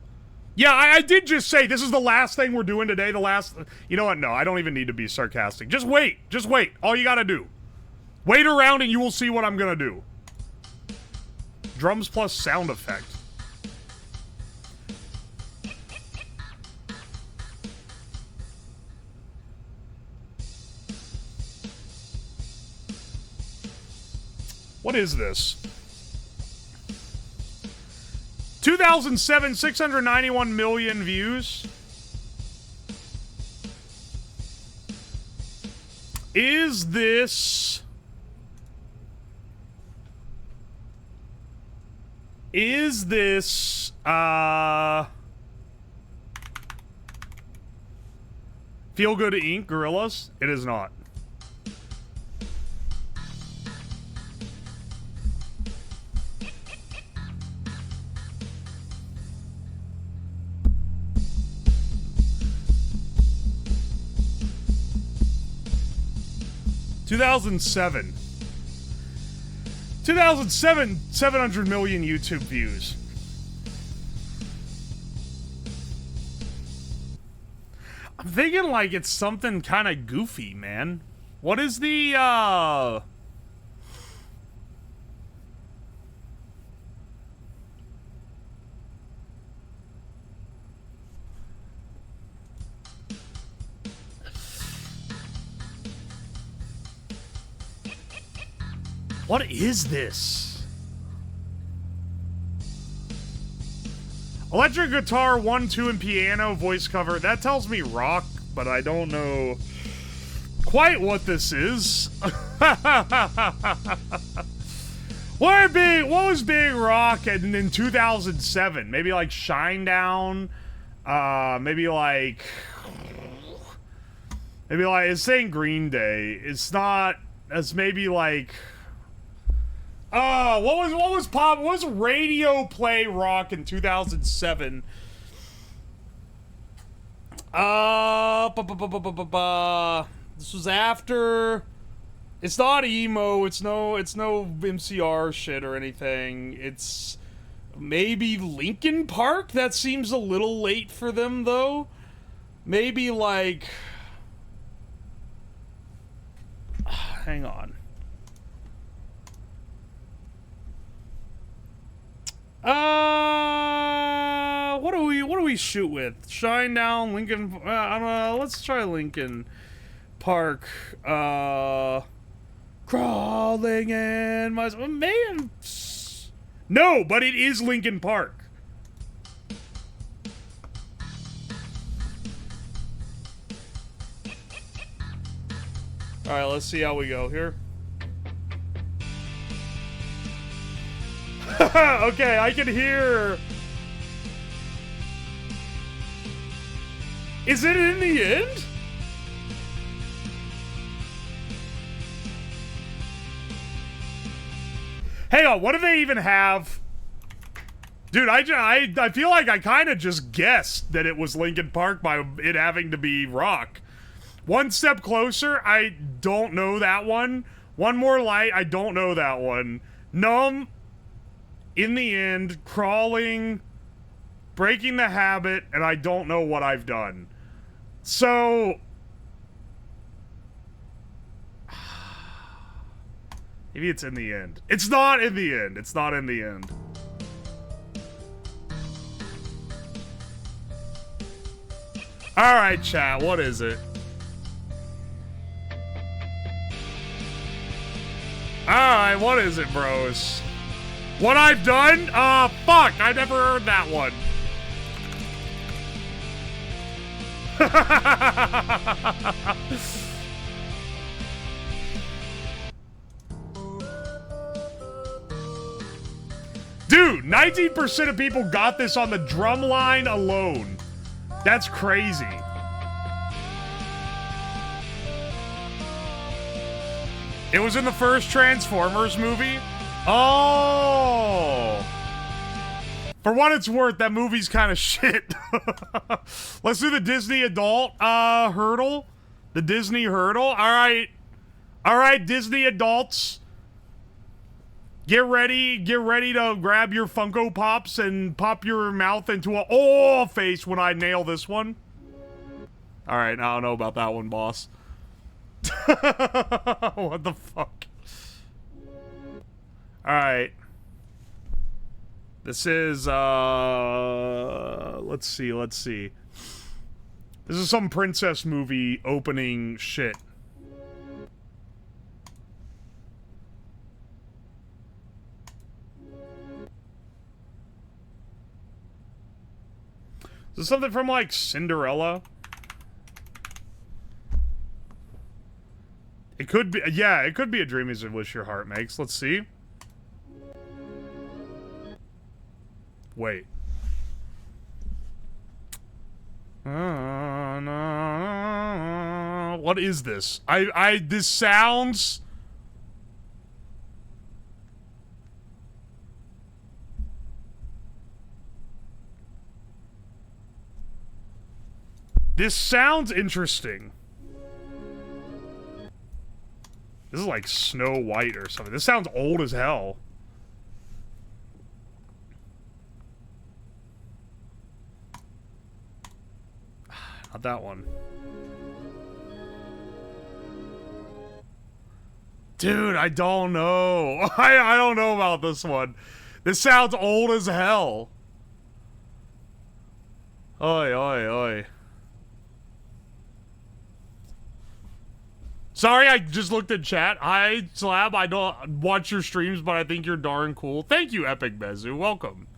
Yeah, I did just say this is the last thing we're doing today. The last... You know what? No, I don't even need to be sarcastic. Just wait. Just wait. All you gotta do. Wait around and you will see what I'm gonna do. Drums plus sound effect. What is this? 2007, 691 million views. Is this... Feel Good Inc. Gorillas? It is not. (2007). 2007, 700 million YouTube views. I'm thinking like it's something kind of goofy, man. What is the, What is this? Electric guitar, 1, 2, and piano voice cover. That tells me rock, but I don't know quite what this is. What was being rock in 2007? Maybe like Shinedown. Maybe like it's saying Green Day. It's not. It's maybe like. What was radio play rock in 2007? This was after. It's not emo. It's no MCR shit or anything. It's maybe Linkin Park. That seems a little late for them though. Maybe like. Hang on. What do we shoot with? Shinedown, Lincoln. Let's try Lincoln Park. Crawling in my man. No, but it is Lincoln Park. All right, let's see how we go here. Okay, I can hear. Is it in the end? Hang on, what do they even have? Dude, I feel like I kind of just guessed that it was Linkin Park by it having to be rock. One Step Closer, I don't know that one. One More Light, I don't know that one. Numb. In the End, Crawling, Breaking the Habit, and I don't know what I've done. So maybe it's In the End. It's not In the End. It's not In the End. All right, chat. What is it? All right, what is it, bros? What I've done? Fuck, I never heard that one. Dude, 19% of people got this on the drum line alone. That's crazy. It was in the first Transformers movie. Oh! For what it's worth, that movie's kind of shit. Let's do the Disney adult hurdle. The Disney hurdle. All right. All right, Disney adults. Get ready to grab your Funko Pops and pop your mouth into a face when I nail this one. All right, I don't know about that one, boss. What the fuck? All right. This is let's see. This is some princess movie opening shit. Is this something from like Cinderella? It could be, yeah, it could be a dream is a wish your heart makes. Let's see. Wait. What is this? This sounds... This sounds interesting. This is like Snow White or something. This sounds old as hell. Not that one. Dude, I don't know. I don't know about this one. This sounds old as hell. Oi, oi, oi. Sorry, I just looked at chat. Hi, Slab. I don't watch your streams, but I think you're darn cool. Thank you, Epic Bezu. Welcome.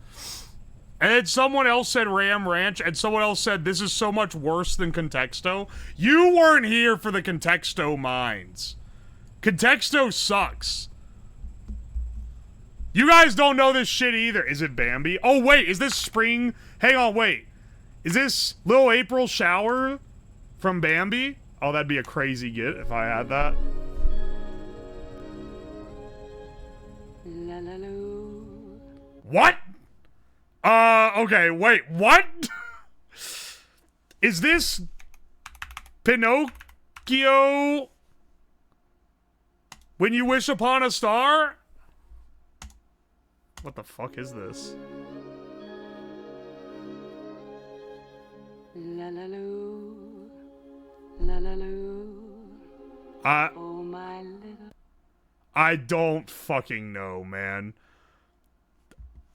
And then someone else said Ram Ranch, and someone else said this is so much worse than Contexto. You weren't here for the Contexto mines. Contexto sucks. You guys don't know this shit either. Is it Bambi? Oh, wait. Is this Spring? Hang on, wait. Is this Lil April Shower from Bambi? Oh, that'd be a crazy get if I had that. What? Okay, wait, what? Is this Pinocchio When You Wish Upon a Star? What the fuck is this? I don't fucking know, man.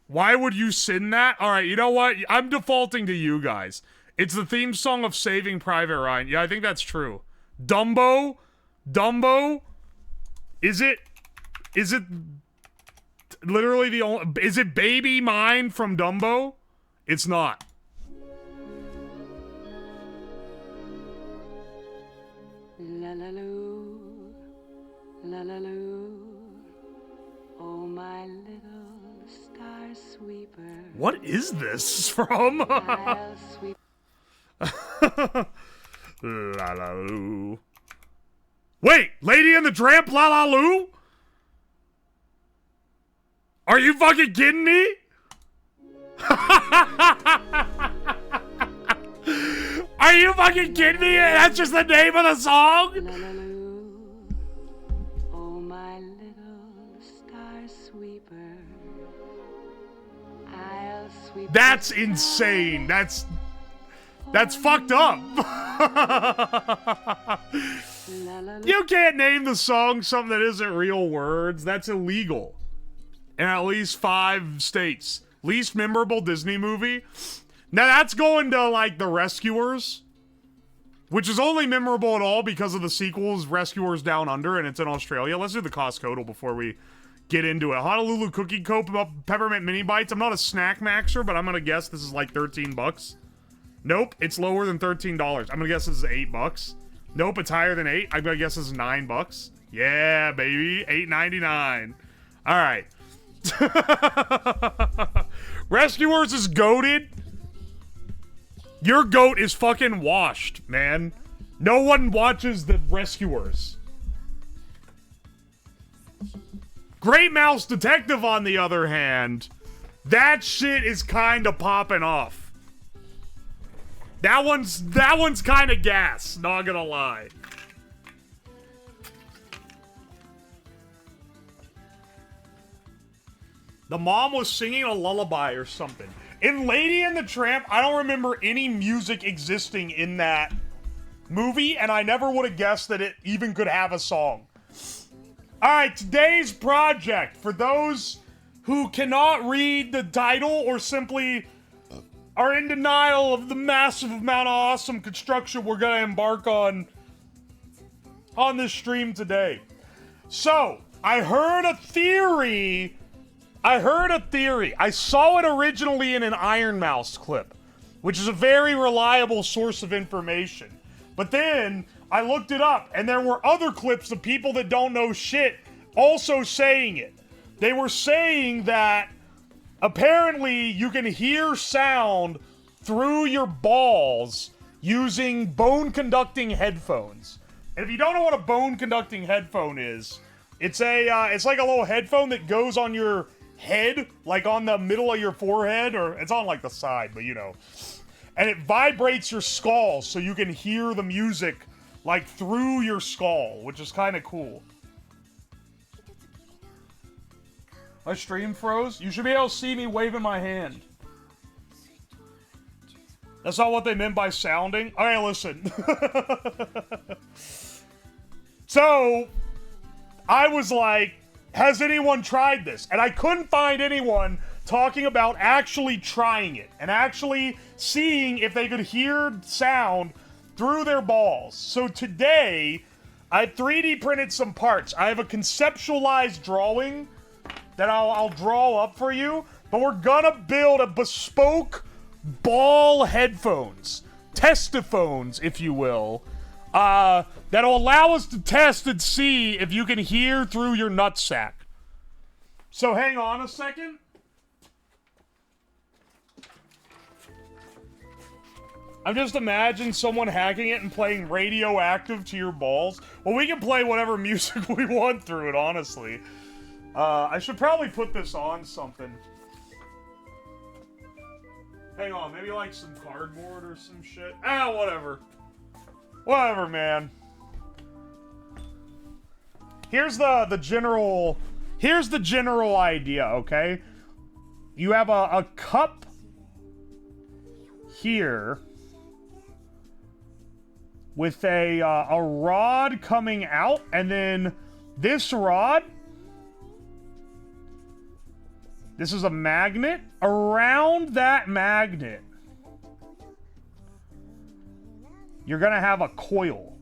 Why would you sing that? Alright, you know what? I'm defaulting to you guys. It's the theme song of Saving Private Ryan. Yeah, I think that's true. Dumbo? Dumbo? Is it literally the only... Is it Baby Mine from Dumbo? It's not. Oh, my little star sweeper. What is this from? La la loo. Wait, Lady and the Tramp, la la loo? Are you fucking kidding me? Are you fucking kidding me? That's just the name of the song? Oh, my little star sweeper. I'll sweep. That's insane. That's fucked up. You can't name the song something that isn't real words. That's illegal. In at least 5 states. Least memorable Disney movie. Now that's going to, like, The Rescuers. Which is only memorable at all because of the sequels, Rescuers Down Under, and it's in Australia. Let's do the cost total before we get into it. Honolulu Cookie Cope Peppermint Mini Bites. I'm not a snack maxer, but I'm going to guess this is like 13 bucks. Nope, it's lower than $13. I'm going to guess this is 8 bucks. Nope, it's higher than 8. I'm going to guess this is 9 bucks. Yeah, baby. $8.99. All right. Rescuers is goated. Your goat is fucking washed, man. No one watches the Rescuers. Great Mouse Detective, on the other hand, that shit is kind of popping off. That one's kind of gas, not gonna lie. The mom was singing a lullaby or something. In Lady and the Tramp, I don't remember any music existing in that movie, and I never would have guessed that it even could have a song. Alright, today's project, for those who cannot read the title or simply are in denial of the massive amount of awesome construction we're gonna embark on this stream today. So, I heard a theory. I saw it originally in an Iron Mouse clip, which is a very reliable source of information. But then I looked it up, and there were other clips of people that don't know shit also saying it. They were saying that apparently you can hear sound through your balls using bone-conducting headphones. And if you don't know what a bone-conducting headphone is, it's like a little headphone that goes on your head, like on the middle of your forehead, or it's on like the side, but you know. And it vibrates your skull so you can hear the music like through your skull, which is kind of cool. My stream froze? You should be able to see me waving my hand. That's not what they meant by sounding? Okay, listen. So, I was like, has anyone tried this? And I couldn't find anyone talking about actually trying it and actually seeing if they could hear sound through their balls. So today, I 3D printed some parts. I have a conceptualized drawing that I'll draw up for you, but we're gonna build a bespoke ball headphones, TESTI-PHONES, if you will, that'll allow us to test and see if you can hear through your nutsack. So hang on a second. I'm just imagining someone hacking it and playing Radioactive to your balls. Well, we can play whatever music we want through it, honestly. I should probably put this on something. Hang on, maybe like some cardboard or some shit. Ah, whatever. Whatever, man. Here's the general idea, okay? You have a cup here with a rod coming out, and then this rod, this is a magnet. Around that magnet, you're gonna have a coil.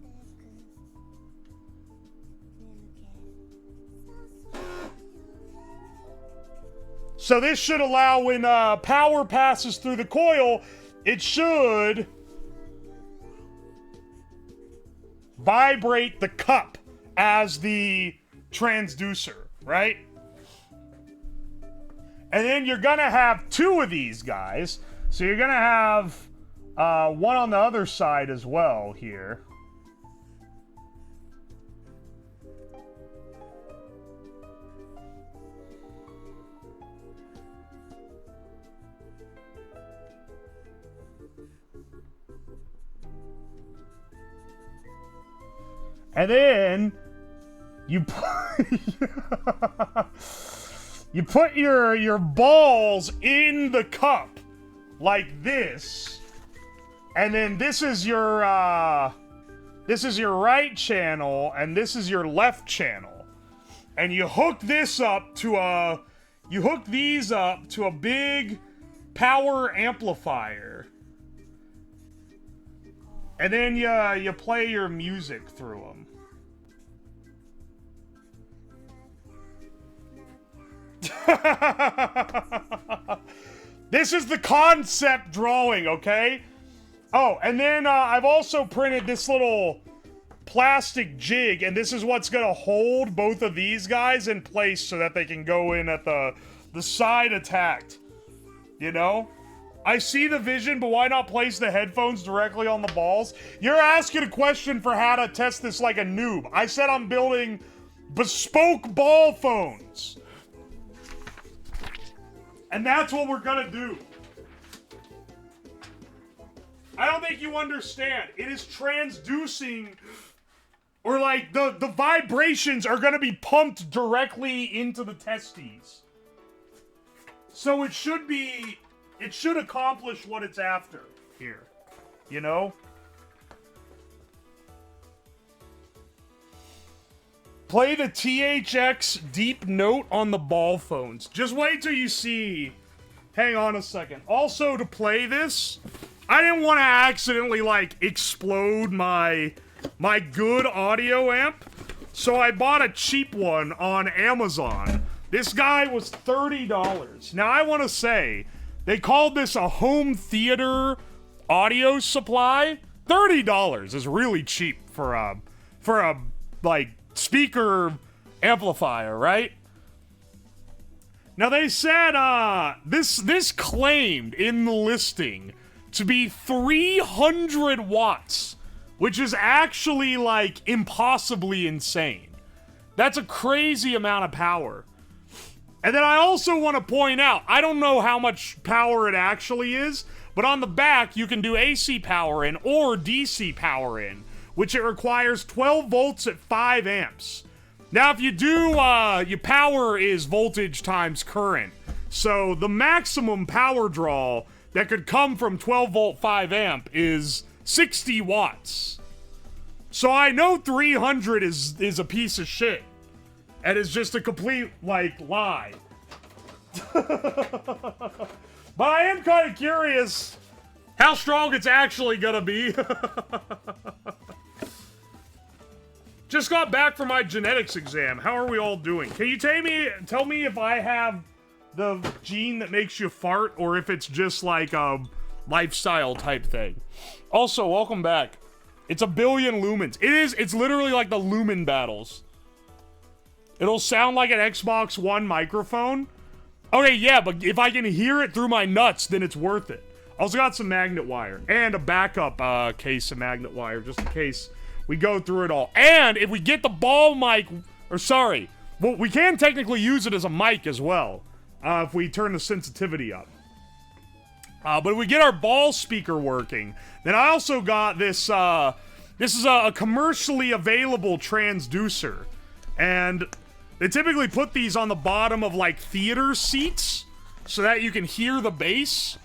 So this should allow, when power passes through the coil, it should vibrate the cup as the transducer, right? And then you're gonna have two of these guys. So you're gonna have one on the other side as well here. And then you put your balls in the cup like this, and then this is your right channel, and this is your left channel, and you hook this up to these up to a big power amplifier, and then you play your music through them. This is the concept drawing, okay? Oh, and then I've also printed this little plastic jig, and this is what's gonna hold both of these guys in place so that they can go in at the side attacked. You know? I see the vision, but why not place the headphones directly on the balls? You're asking a question for how to test this like a noob. I said I'm building bespoke ball phones. And that's what we're gonna do. I don't think you understand. It is transducing, or like the vibrations are gonna be pumped directly into the testes. So it should accomplish what it's after here, you know? Play the THX deep note on the ball phones. Just wait till you see. Hang on a second. Also, to play this, I didn't want to accidentally, like, explode my good audio amp, so I bought a cheap one on Amazon. This guy was $30. Now, I want to say, they called this a home theater audio supply, $30 is really cheap for a like speaker amplifier, right? Now they said this claimed in the listing to be 300 watts, which is actually like impossibly insane. That's a crazy amount of power. And then I also want to point out, I don't know how much power it actually is, but on the back you can do AC power in or DC power in, which it requires 12 volts at 5 amps. Now if you do, your power is voltage times current. So the maximum power draw that could come from 12 volt 5 amp is 60 watts. So I know 300 is a piece of shit. And is just a complete, like, lie. But I am kind of curious how strong it's actually gonna be. Just got back from my genetics exam. How are we all doing? Can you tell me if I have the gene that makes you fart or if it's just like a lifestyle type thing? Also, welcome back. It's a billion lumens. It's literally like the lumen battles. It'll sound like an Xbox One microphone. Okay, yeah, but if I can hear it through my nuts, then it's worth it. Also got some magnet wire and a backup case of magnet wire just in case we go through it all. And if we get the ball mic, or sorry, well, we can technically use it as a mic as well if we turn the sensitivity up. But if we get our ball speaker working, then I also got this, this is a commercially available transducer. And they typically put these on the bottom of, like, theater seats so that you can hear the bass.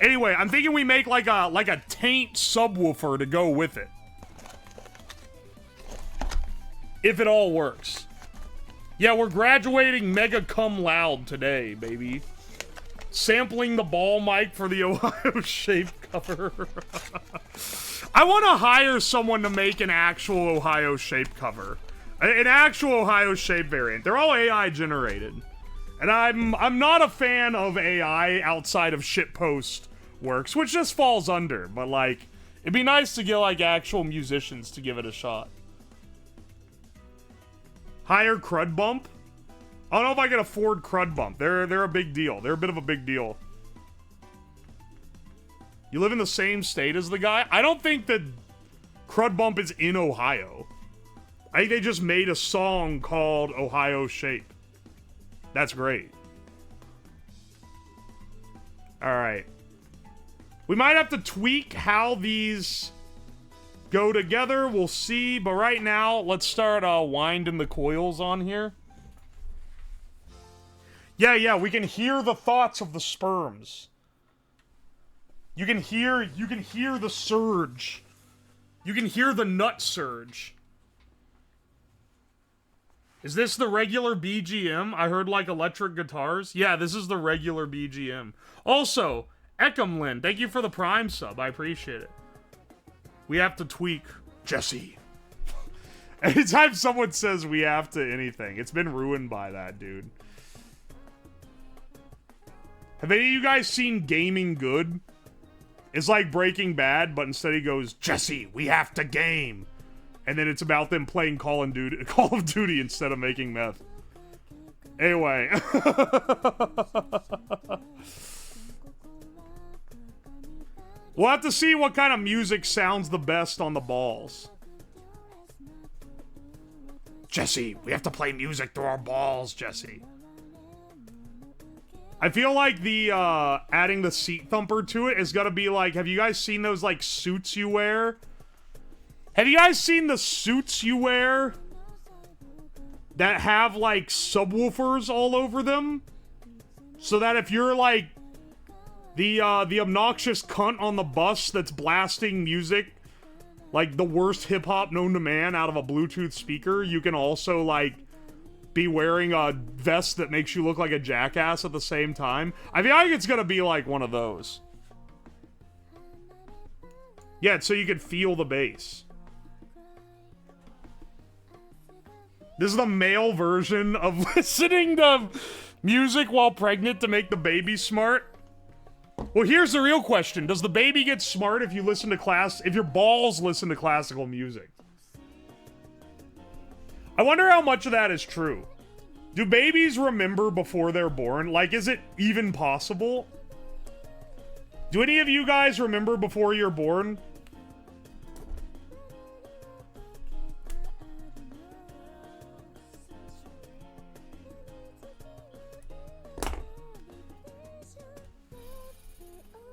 Anyway, I'm thinking we make, like a taint subwoofer to go with it. If it all works. Yeah, we're graduating mega cum loud today, baby. Sampling the ball mic for the Ohio shape cover. I want to hire someone to make an actual Ohio shape cover. An actual Ohio shape variant. They're all AI generated. And I'm not a fan of AI outside of shitpost works, which just falls under, but like, it'd be nice to get like actual musicians to give it a shot. Hire Crud Bump? I don't know if I can afford Crud Bump. They're a big deal. They're a bit of a big deal. You live in the same state as the guy? I don't think that Crud Bump is in Ohio. I think they just made a song called Ohio Shape. That's great. Alright. We might have to tweak how these go together. We'll see. But right now, let's start winding the coils on here. Yeah, we can hear the thoughts of the sperms. You can hear the surge. You can hear the nut surge. Is this the regular BGM? I heard like electric guitars. Yeah, this is the regular BGM. Also, Ekamlin, thank you for the Prime sub. I appreciate it. We have to tweak Jesse. Anytime someone says we have to anything, it's been ruined by that, dude. Have any of you guys seen Gaming Good? It's like Breaking Bad, but instead he goes, Jesse, we have to game. And then it's about them playing Call of Duty instead of making meth. Anyway. We'll have to see what kind of music sounds the best on the balls. Jesse, we have to play music through our balls, Jesse. I feel like the, adding the seat thumper to it is gonna be like, have you guys seen those, like, suits you wear? Have you guys seen the suits you wear that have, like, subwoofers all over them? So that if you're, like, the obnoxious cunt on the bus that's blasting music, like, the worst hip-hop known to man out of a Bluetooth speaker, you can also, like, be wearing a vest that makes you look like a jackass at the same time. I feel like it's gonna be like one of those. Yeah, so you can feel the bass. This is the male version of listening to music while pregnant to make the baby smart. Well, here's the real question. Does the baby get smart if you listen to if your balls listen to classical music? I wonder how much of that is true. Do babies remember before they're born? Like, is it even possible? Do any of you guys remember before you're born?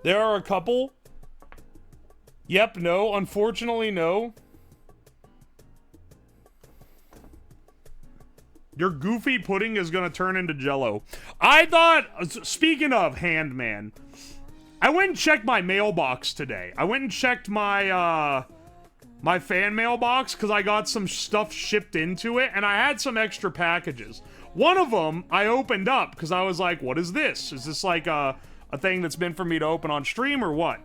There are a couple. Yep, no. Unfortunately, no. Your goofy pudding is gonna turn into Jello. I thought, speaking of Handman, I went and checked my mailbox today. I went and checked my, my fan mailbox because I got some stuff shipped into it and I had some extra packages. One of them I opened up because I was like, what is this? Is this like a thing that's meant for me to open on stream or what?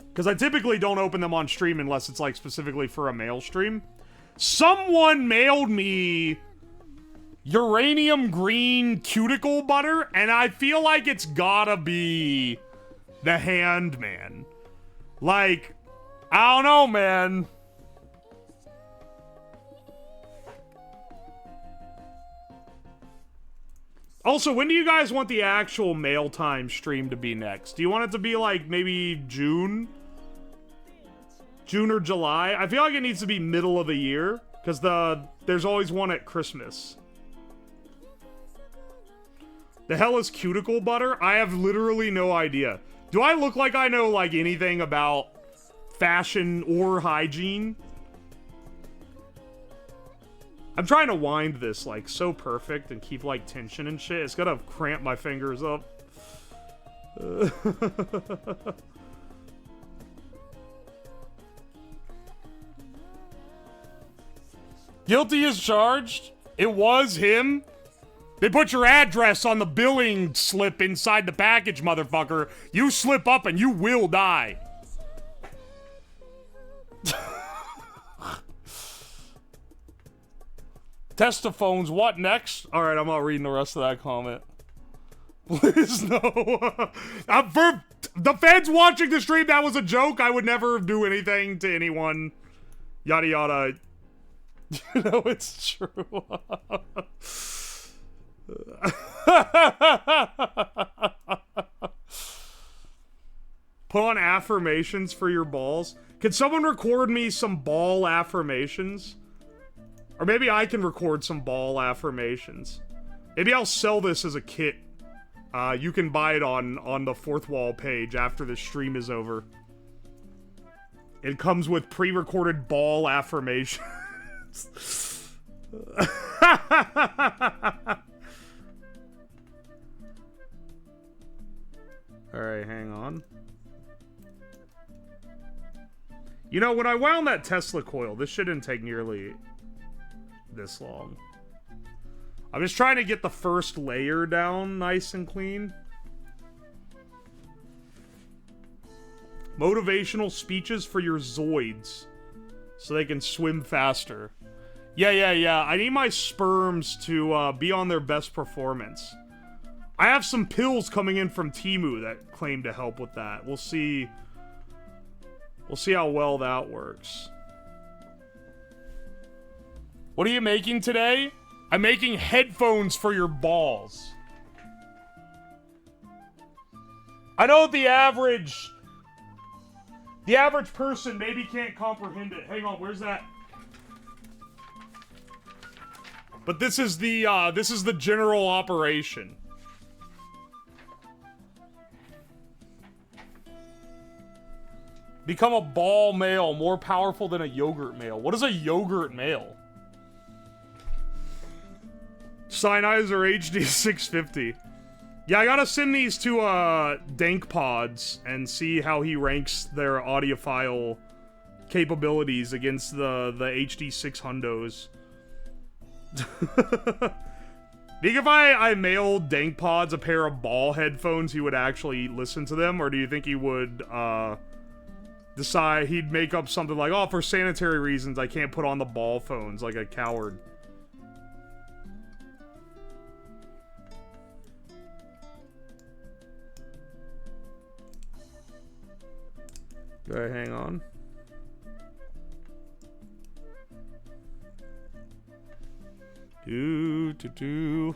Because I typically don't open them on stream unless it's like specifically for a mail stream. Someone mailed me uranium green cuticle butter, and I feel like it's gotta be the Handman. Like, I don't know, man. Also, when do you guys want the actual mail time stream to be next? Do you want it to be like maybe June? June or July? I feel like it needs to be middle of the year, because there's always one at Christmas. The hell is cuticle butter? I have literally no idea. Do I look like I know like anything about fashion or hygiene? I'm trying to wind this like so perfect and keep like tension and shit. It's gonna cramp my fingers up. Guilty as charged? It was him? They put your address on the billing slip inside the package, motherfucker. You slip up and you will die. TESTI-PHONES, what next? Alright, I'm not reading the rest of that comment. Please, no. For the fans watching the stream, that was a joke. I would never do anything to anyone. Yada yada. You know, it's true. Put on affirmations for your balls. Can someone record me some ball affirmations? Or maybe I can record some ball affirmations. Maybe I'll sell this as a kit. You can buy it on the Fourth Wall page after the stream is over. It comes with pre-recorded ball affirmations. Alright, hang on. You know, when I wound that Tesla coil, this shouldn't take nearly this long. I'm just trying to get the first layer down nice and clean. Motivational speeches for your Zoids so they can swim faster. Yeah. I need my sperms to be on their best performance. I have some pills coming in from Temu that claim to help with that. We'll see. We'll see how well that works. What are you making today? I'm making headphones for your balls. I know the average person maybe can't comprehend it. Hang on, where's that? But this is the general operation. Become a ball male, more powerful than a yogurt male. What is a yogurt male? Sennheiser HD 650. Yeah, I gotta send these to Dank Pods and see how he ranks their audiophile capabilities against the HD 600s. Think if I mailed Dank Pods a pair of ball headphones, he would actually listen to them, or do you think he would decide he'd make up something like, oh, for sanitary reasons, I can't put on the ball phones like a coward? Okay, hang on. Do.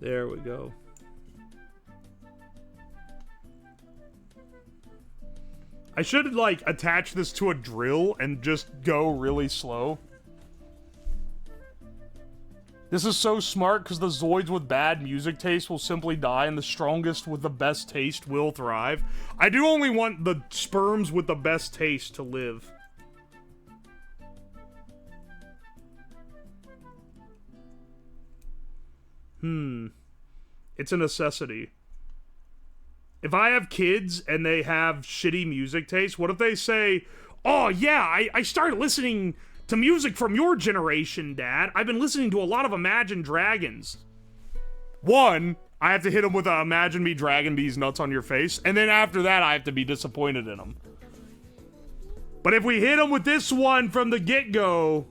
There we go. I should, like, attach this to a drill and just go really slow. This is so smart because the Zoids with bad music taste will simply die and the strongest with the best taste will thrive. I do only want the sperms with the best taste to live. It's a necessity. If I have kids and they have shitty music taste, what if they say, oh yeah, I started listening to music from your generation, Dad. I've been listening to a lot of Imagine Dragons. One, I have to hit them with a Imagine Me dragging these nuts on your face, and then after that, I have to be disappointed in them. But if we hit them with this one from the get-go,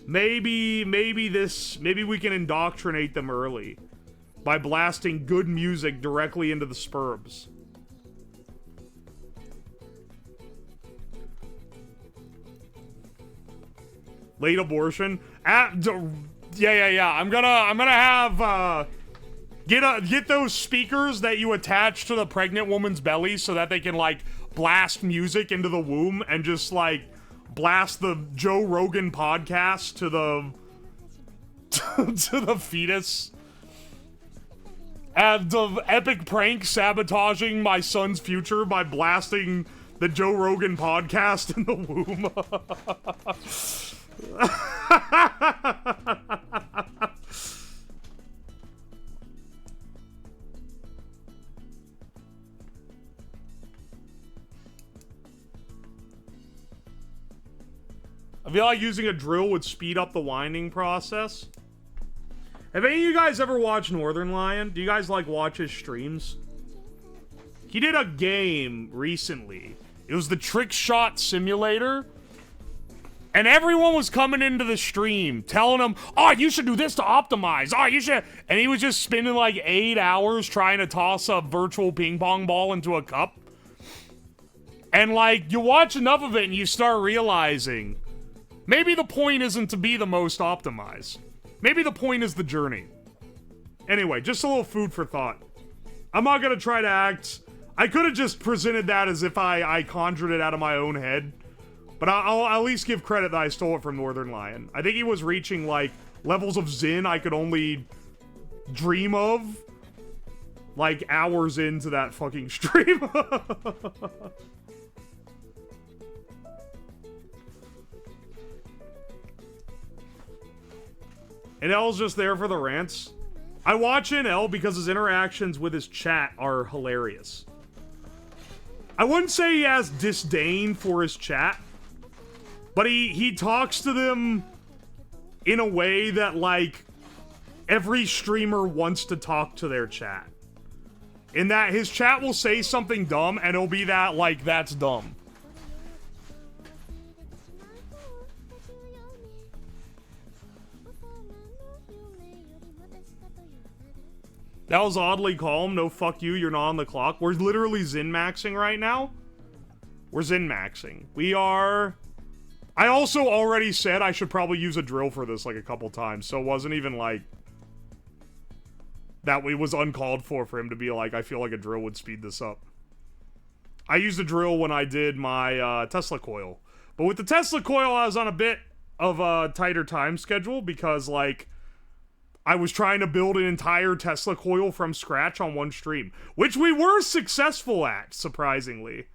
maybe we can indoctrinate them early by blasting good music directly into the sperms. Late abortion. Yeah. I'm gonna have get those speakers that you attach to the pregnant woman's belly so that they can like blast music into the womb and just like blast the Joe Rogan podcast to the to the fetus. And the epic prank sabotaging my son's future by blasting the Joe Rogan podcast in the womb. I feel like using a drill would speed up the winding process. Have any of you guys ever watched Northern Lion? Do you guys like watch his streams? He did a game recently. It was the Trick Shot Simulator. And everyone was coming into the stream telling him, oh, you should do this to optimize. Oh, you should. And he was just spending like 8 hours trying to toss a virtual ping pong ball into a cup. And like, you watch enough of it and you start realizing maybe the point isn't to be the most optimized. Maybe the point is the journey. Anyway, just a little food for thought. I'm not gonna try to act... I could have just presented that as if I conjured it out of my own head. But I'll at least give credit that I stole it from Northern Lion. I think he was reaching, like, levels of Zen I could only dream of. Like, hours into that fucking stream. And L's just there for the rants. I watch NL because his interactions with his chat are hilarious. I wouldn't say he has disdain for his chat, but he talks to them in a way that, like, every streamer wants to talk to their chat. In that his chat will say something dumb, and it'll be that, like, that's dumb. That was oddly calm. No, fuck you. You're not on the clock. We're literally Zen-maxing right now. We're Zen-maxing. We are... I also already said I should probably use a drill for this, like, a couple times. So it wasn't even, like... that it was uncalled for him to be like, I feel like a drill would speed this up. I used a drill when I did my Tesla coil. But with the Tesla coil, I was on a bit of a tighter time schedule because, like... I was trying to build an entire Tesla coil from scratch on one stream, which we were successful at, surprisingly.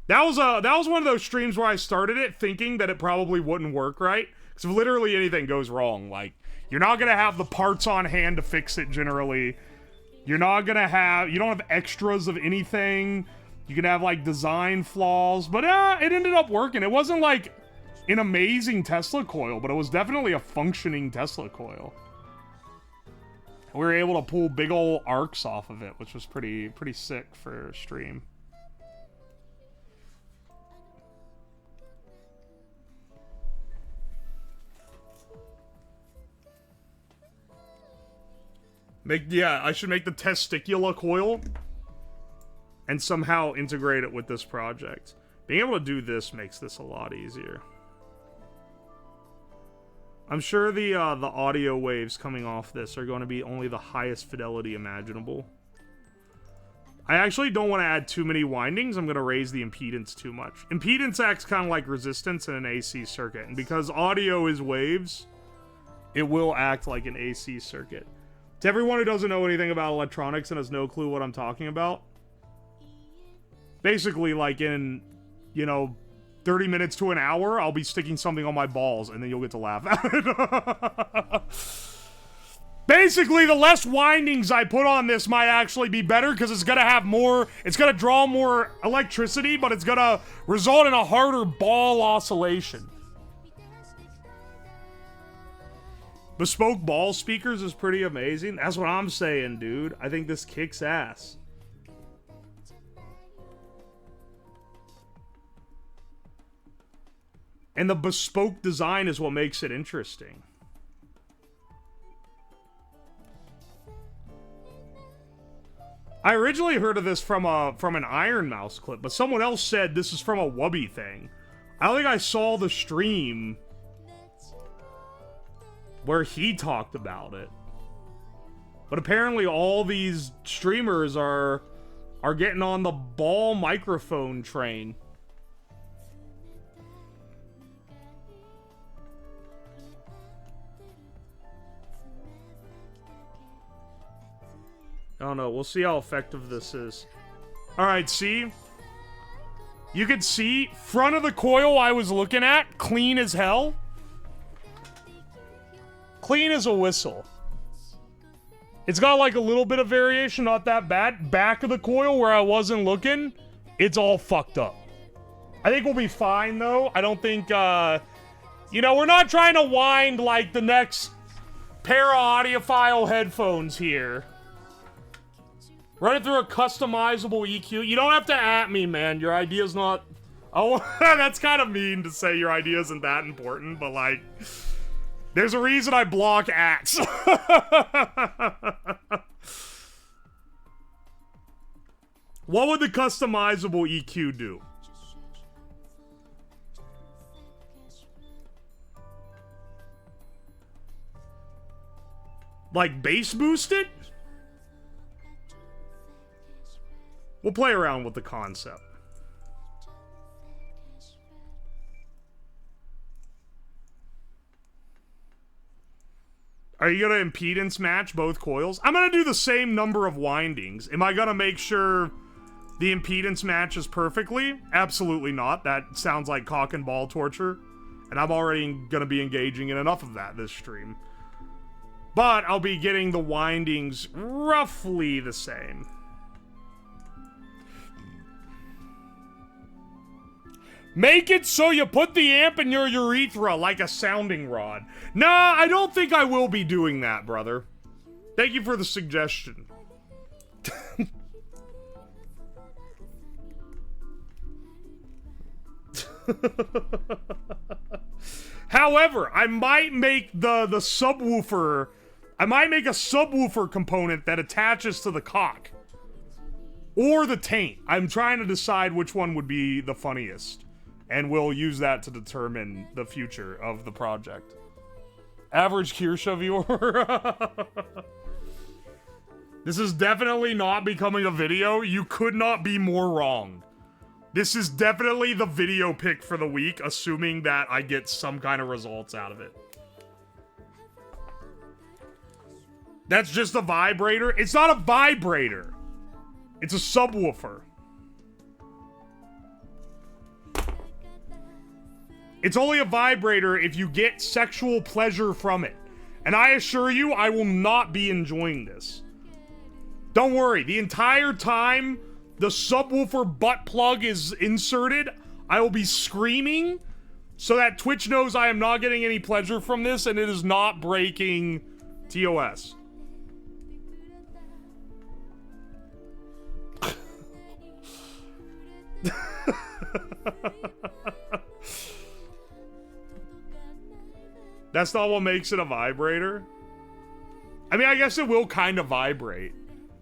That was one of those streams where I started it thinking that it probably wouldn't work right, because if literally anything goes wrong, like, you're not gonna have the parts on hand to fix it generally. You don't have extras of anything. You can have, like, design flaws, but it ended up working. It wasn't, like, an amazing Tesla coil, but it was definitely a functioning Tesla coil. We were able to pull big ol' arcs off of it, which was pretty sick for stream. Yeah, I should make the testicular coil and somehow integrate it with this project. Being able to do this makes this a lot easier. I'm sure the audio waves coming off this are going to be only the highest fidelity imaginable. I actually don't want to add too many windings. I'm going to raise the impedance too much. Impedance acts kind of like resistance in an AC circuit. And because audio is waves, it will act like an AC circuit. To everyone who doesn't know anything about electronics and has no clue what I'm talking about, basically, like in, you know, 30 minutes to an hour, I'll be sticking something on my balls, and then you'll get to laugh at it. Basically, the less windings I put on this might actually be better, because it's gonna have more, it's gonna draw more electricity, but it's gonna result in a harder ball oscillation. Bespoke ball speakers is pretty amazing. That's what I'm saying, dude. I think this kicks ass. And the bespoke design is what makes it interesting. I originally heard of this from an Iron Mouse clip, but someone else said this is from a Wubby thing. I don't think I saw the stream where he talked about it. But apparently all these streamers are getting on the ball microphone train. I don't know. We'll see how effective this is. Alright, see? You can see, front of the coil I was looking at, clean as hell. Clean as a whistle. It's got like a little bit of variation, not that bad. Back of the coil where I wasn't looking, it's all fucked up. I think we'll be fine though. I don't think, you know, we're not trying to wind like the next pair of audiophile headphones here. Run it through a customizable EQ. You don't have to at me, man. Your idea's not... Oh, that's kind of mean to say your idea isn't that important, but like... There's a reason I block ats. What would the customizable EQ do? Like bass boost it? We'll play around with the concept. Are you gonna impedance match both coils? I'm gonna do the same number of windings. Am I gonna make sure the impedance matches perfectly? Absolutely not. That sounds like cock and ball torture. And I'm already gonna be engaging in enough of that this stream. But I'll be getting the windings roughly the same. Make it so you put the amp in your urethra like a sounding rod. Nah, I don't think I will be doing that, brother. Thank you for the suggestion. However, I might make the subwoofer... I might make a subwoofer component that attaches to the cock. Or the taint. I'm trying to decide which one would be the funniest. And we'll use that to determine the future of the project. Average Kirsha viewer. This is definitely not becoming a video. You could not be more wrong. This is definitely the video pick for the week, assuming that I get some kind of results out of it. That's just a vibrator. It's not a vibrator. It's a subwoofer. It's only a vibrator if you get sexual pleasure from it. And I assure you, I will not be enjoying this. Don't worry, the entire time the subwoofer butt plug is inserted, I will be screaming so that Twitch knows I am not getting any pleasure from this and it is not breaking TOS. That's not what makes it a vibrator. I mean, I guess it will kind of vibrate.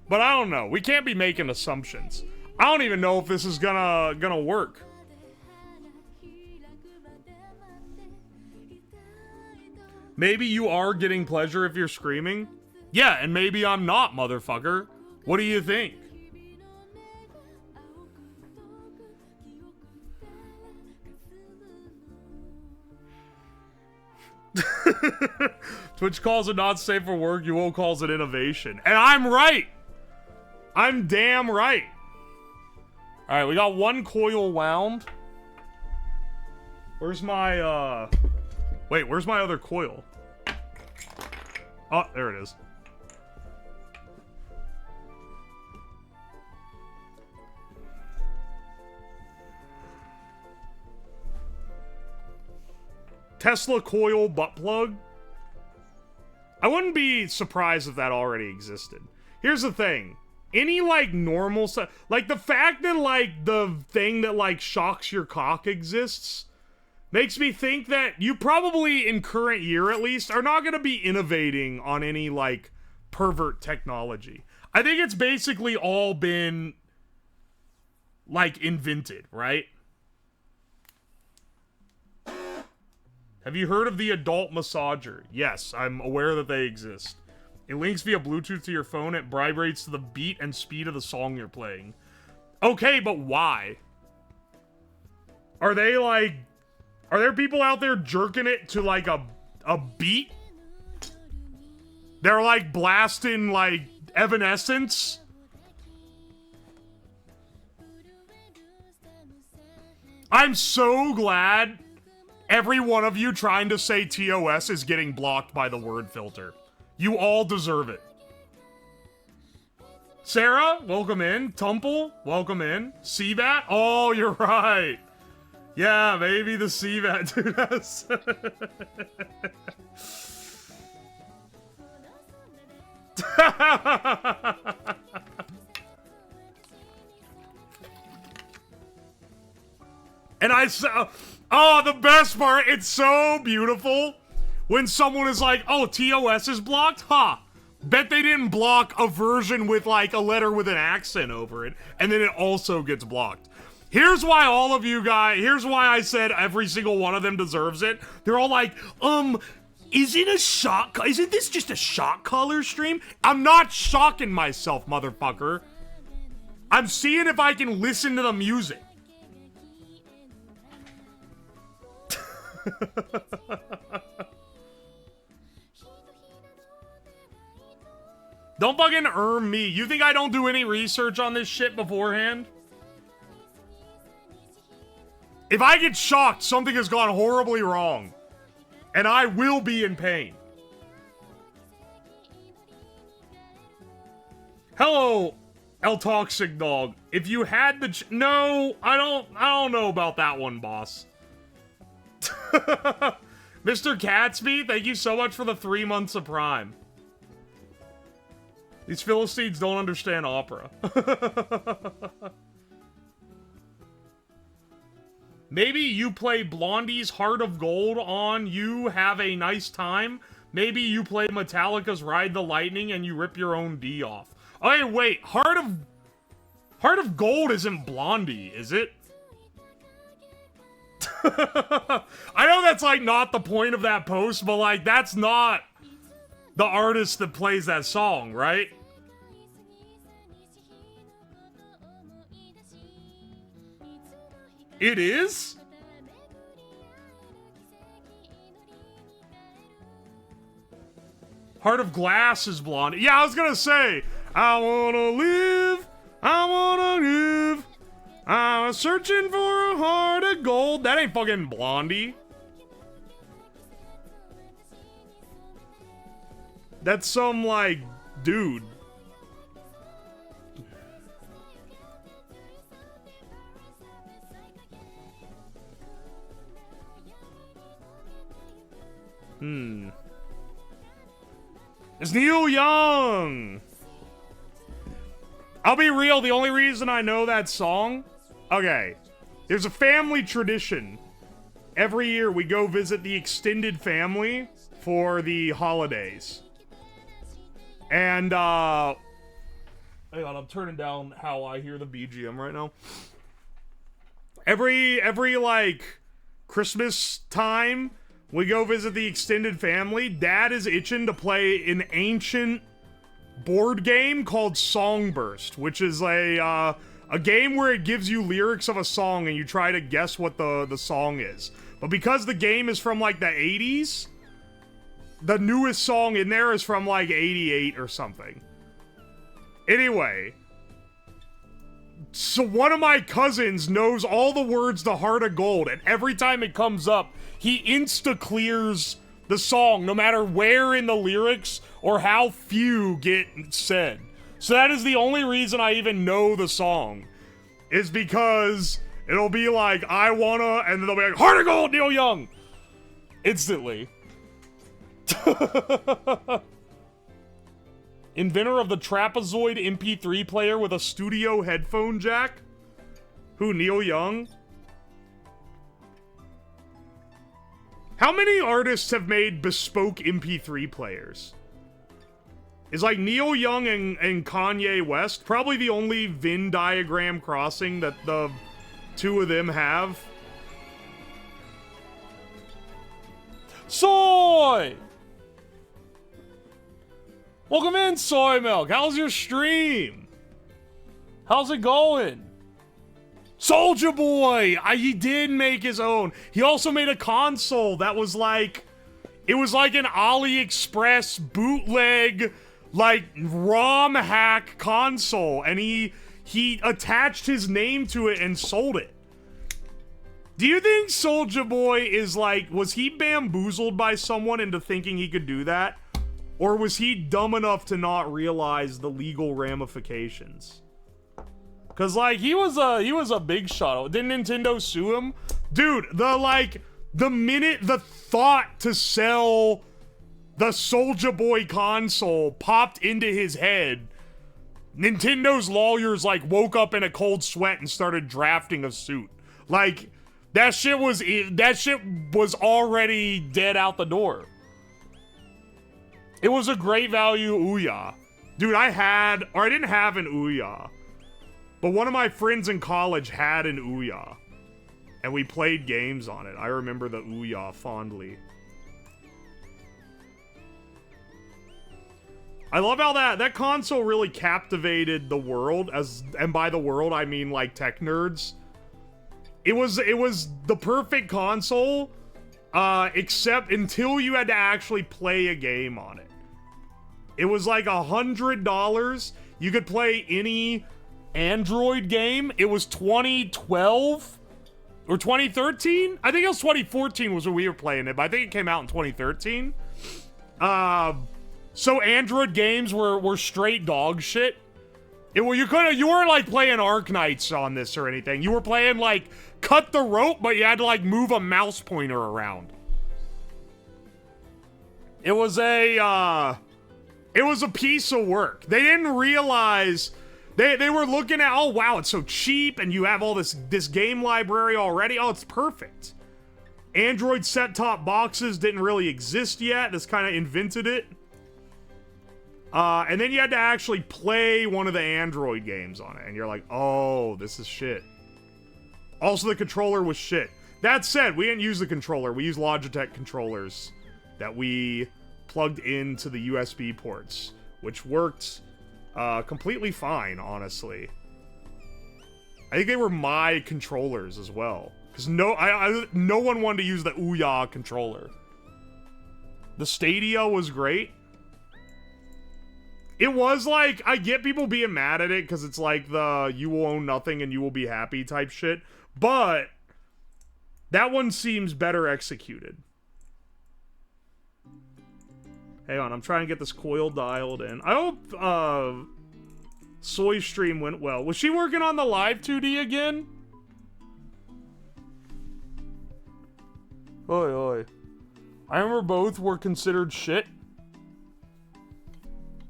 But I don't know. We can't be making assumptions. I don't even know if this is gonna work. Maybe you are getting pleasure if you're screaming. Yeah, and maybe I'm not, motherfucker. What do you think? Twitch calls it not safe for work. UO calls it innovation. And I'm right. I'm damn right. All right, we got one coil wound. Where's my, Wait, where's my other coil? Oh, there it is. Tesla coil butt plug? I wouldn't be surprised if that already existed. Here's the thing. Any, like, normal stuff... Like, the fact that, like, the thing that, like, shocks your cock exists... makes me think that you probably, in current year at least, are not going to be innovating on any, like, pervert technology. I think it's basically all been, like, invented, right? Have you heard of the adult massager? Yes, I'm aware that they exist. It links via Bluetooth to your phone. It vibrates to the beat and speed of the song you're playing. Okay, but why? Are they, like... Are there people out there jerking it to, like, a beat? They're, like, blasting, like, Evanescence? I'm so glad every one of you trying to say TOS is getting blocked by the word filter. You all deserve it. Sarah, welcome in. Tumple, welcome in. Seabat? Oh, you're right. Yeah, maybe the Seabat dude has. And I saw, oh, the best part, it's so beautiful when someone is like, oh, TOS is blocked? Huh. Bet they didn't block a version with, like, a letter with an accent over it, and then it also gets blocked. Here's why all of you guys, here's why I said every single one of them deserves it. They're all like, isn't this just a shock color stream? I'm not shocking myself, motherfucker. I'm seeing if I can listen to the music. Don't fucking me. You think I don't do any research on this shit beforehand? If I get shocked, something has gone horribly wrong. And I will be in pain. Hello, El Toxic Dog. If you had the no, I don't know about that one, boss. Mr. Catsby, thank you so much for the 3 months of Prime. These Philistines don't understand opera. Maybe you play Blondie's Heart of Gold on You Have a Nice Time. Maybe you play Metallica's Ride the Lightning and you rip your own D off. Oh, hey, wait. Heart of Gold isn't Blondie, is it? I know that's, like, not the point of that post, but, like, that's not the artist that plays that song, right? It is? Heart of Glass is Blondie. Yeah, I was gonna say, I wanna live, I wanna live. I was searching for a heart of gold. That ain't fucking Blondie. That's some, like, dude. It's Neil Young. I'll be real, the only reason I know that song... Okay, there's a family tradition. Every year we go visit the extended family for the holidays. And, hang on, I'm turning down how I hear the BGM right now. Every like, Christmas time, we go visit the extended family. Dad is itching to play an ancient board game called Songburst, which is a game where it gives you lyrics of a song and you try to guess what the song is. But because the game is from, like, the 80s, the newest song in there is from, like, 88 or something. Anyway, so one of my cousins knows all the words to Heart of Gold, and every time it comes up, he insta-clears the song, no matter where in the lyrics or how few get said. So that is the only reason I even know the song, is because it'll be like, I wanna, and then they'll be like, Heart of Gold, Neil Young! Instantly. Inventor of the trapezoid MP3 player with a studio headphone jack? Who, Neil Young? How many artists have made bespoke MP3 players? Is like Neil Young and Kanye West probably the only Venn diagram crossing that the two of them have? Soy! Welcome in, Soy Milk. How's your stream? How's it going? Soldier Boy! He did make his own. He also made a console that was like... It was like an AliExpress bootleg, like, ROM hack console. And he attached his name to it and sold it. Do you think Soldier Boy is like... Was he bamboozled by someone into thinking he could do that? Or was he dumb enough to not realize the legal ramifications? Cause like he was a big shot. Didn't Nintendo sue him? Dude, the minute the thought to sell the Soldier Boy console popped into his head, Nintendo's lawyers like woke up in a cold sweat and started drafting a suit. Like that shit was already dead out the door. It was a great value Ouya. Dude, I didn't have an Ouya. But one of my friends in college had an Ouya. And we played games on it. I remember the Ouya fondly. I love how that console really captivated the world, and by the world I mean like tech nerds. It was the perfect console, except until you had to actually play a game on it. It was like $100. You could play any Android game. It was 2012 or 2013. I think it was 2014 was when we were playing it, but I think it came out in 2013. So Android games were straight dog shit. You weren't like playing Arknights on this or anything. You were playing like Cut the Rope, but you had to like move a mouse pointer around. It was a piece of work. They didn't realize they were looking at, oh wow, it's so cheap and you have all this game library already. Oh, it's perfect. Android set-top boxes didn't really exist yet. This kind of invented it. And then you had to actually play one of the Android games on it. And you're like, oh, this is shit. Also, the controller was shit. That said, we didn't use the controller. We used Logitech controllers that we plugged into the USB ports, which worked completely fine, honestly. I think they were my controllers as well. Because no one wanted to use the Ouya controller. The Stadia was great. It was like, I get people being mad at it because it's like the you will own nothing and you will be happy type shit. But that one seems better executed. Hang on, I'm trying to get this coil dialed in. I hope Soy's stream went well. Was she working on the live 2D again? Oi, oi. I remember both were considered shit.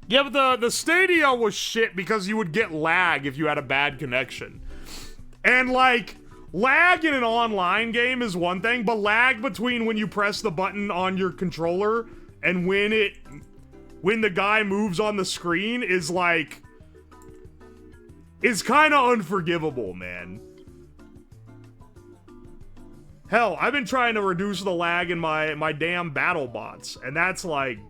Yeah, but the Stadia was shit because you would get lag if you had a bad connection. And, like, lag in an online game is one thing, but lag between when you press the button on your controller and when when the guy moves on the screen is like, is kind of unforgivable, man. Hell, I've been trying to reduce the lag in my damn battle bots, and that's like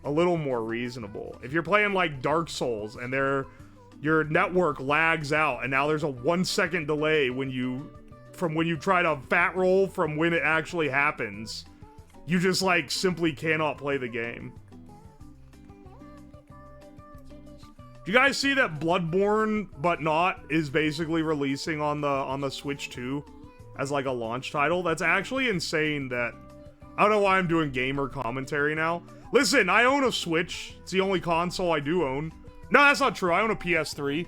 a little more reasonable. If you're playing like Dark Souls and your network lags out, and now there's a 1 second delay from when you try to fat roll from when it actually happens, you just like simply cannot play the game. Do you guys see that Bloodborne But Not is basically releasing on the Switch 2 as like a launch title? That's actually insane. That I don't know why I'm doing gamer commentary now. Listen, I own a Switch. It's the only console I do own. No, that's not true. I own a PS3.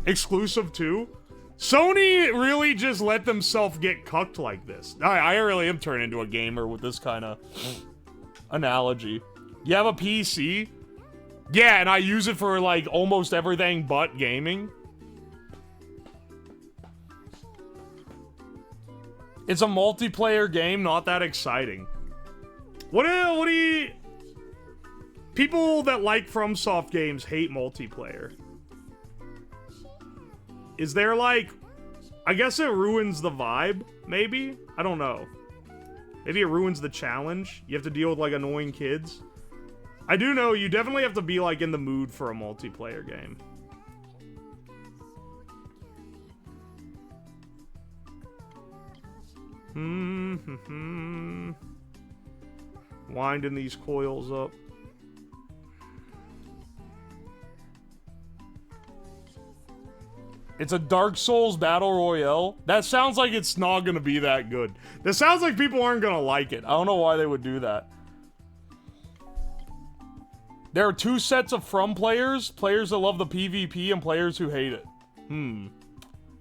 Exclusive too. Sony really just let themselves get cucked like this. I really am turning into a gamer with this kind of analogy. You have a PC? Yeah, and I use it for like almost everything but gaming. It's a multiplayer game, not that exciting. What do you... People that like FromSoft games hate multiplayer. Is there like... I guess it ruins the vibe, maybe? I don't know. Maybe it ruins the challenge. You have to deal with like annoying kids. I do know you definitely have to be like in the mood for a multiplayer game. Winding these coils up. It's a Dark Souls Battle Royale. That sounds like it's not gonna be that good. This sounds like people aren't gonna like it. I don't know why they would do that. There are two sets of From players. Players that love the PvP and players who hate it.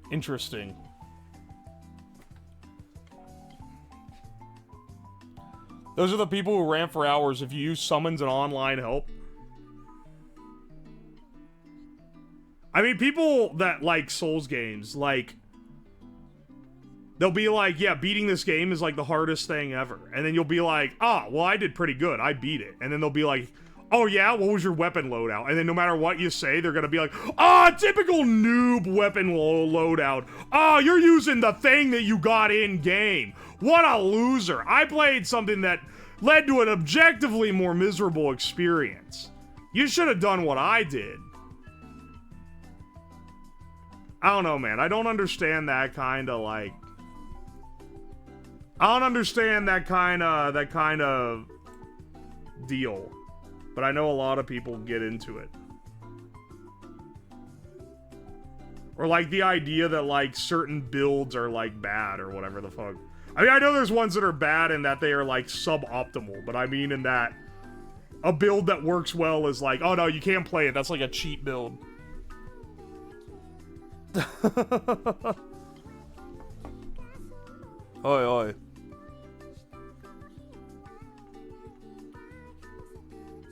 Interesting. Those are the people who rant for hours if you use summons and online help. I mean, people that like Souls games, like, they'll be like, yeah, beating this game is like the hardest thing ever. And then you'll be like, ah, well, I did pretty good. I beat it. And then they'll be like, oh yeah, what was your weapon loadout? And then no matter what you say, they're gonna be like, ah, typical noob weapon loadout. Oh, you're using the thing that you got in game. What a loser. I played something that led to an objectively more miserable experience. You should have done what I did. I don't know, man. I don't understand that kind of like... I don't understand that kind of deal. But I know a lot of people get into it. Or like the idea that like certain builds are like bad or whatever the fuck. I mean, I know there's ones that are bad and that they are like suboptimal, but I mean in that a build that works well is like, oh no, you can't play it. That's like a cheat build. Oi, oi.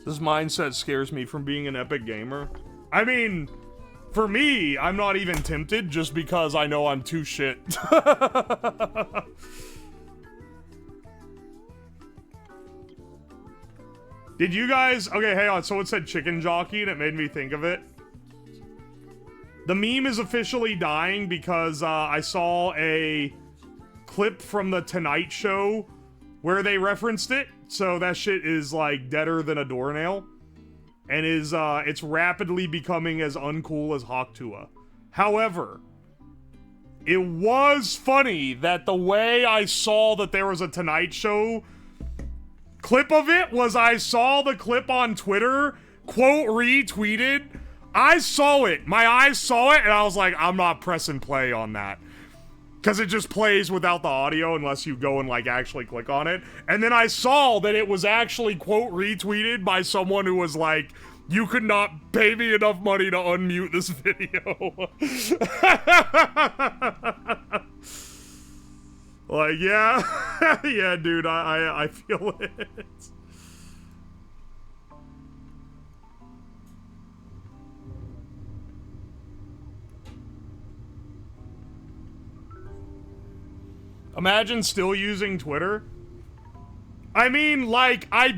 This mindset scares me from being an epic gamer. I mean, for me, I'm not even tempted just because I know I'm too shit. Did you guys... Okay, hang on. Someone said chicken jockey and it made me think of it. The meme is officially dying because I saw a clip from the Tonight Show where they referenced it. So that shit is like deader than a doornail. And is it's rapidly becoming as uncool as Hawktua. However, it was funny that the way I saw that there was a Tonight Show clip of it was I saw the clip on Twitter, quote retweeted. I saw it. My eyes saw it, and I was like, I'm not pressing play on that. Because it just plays without the audio unless you go and, like, actually click on it. And then I saw that it was actually, quote, retweeted by someone who was like, you could not pay me enough money to unmute this video. Like, yeah. Yeah, dude, I feel it. Imagine still using Twitter. I mean, like, I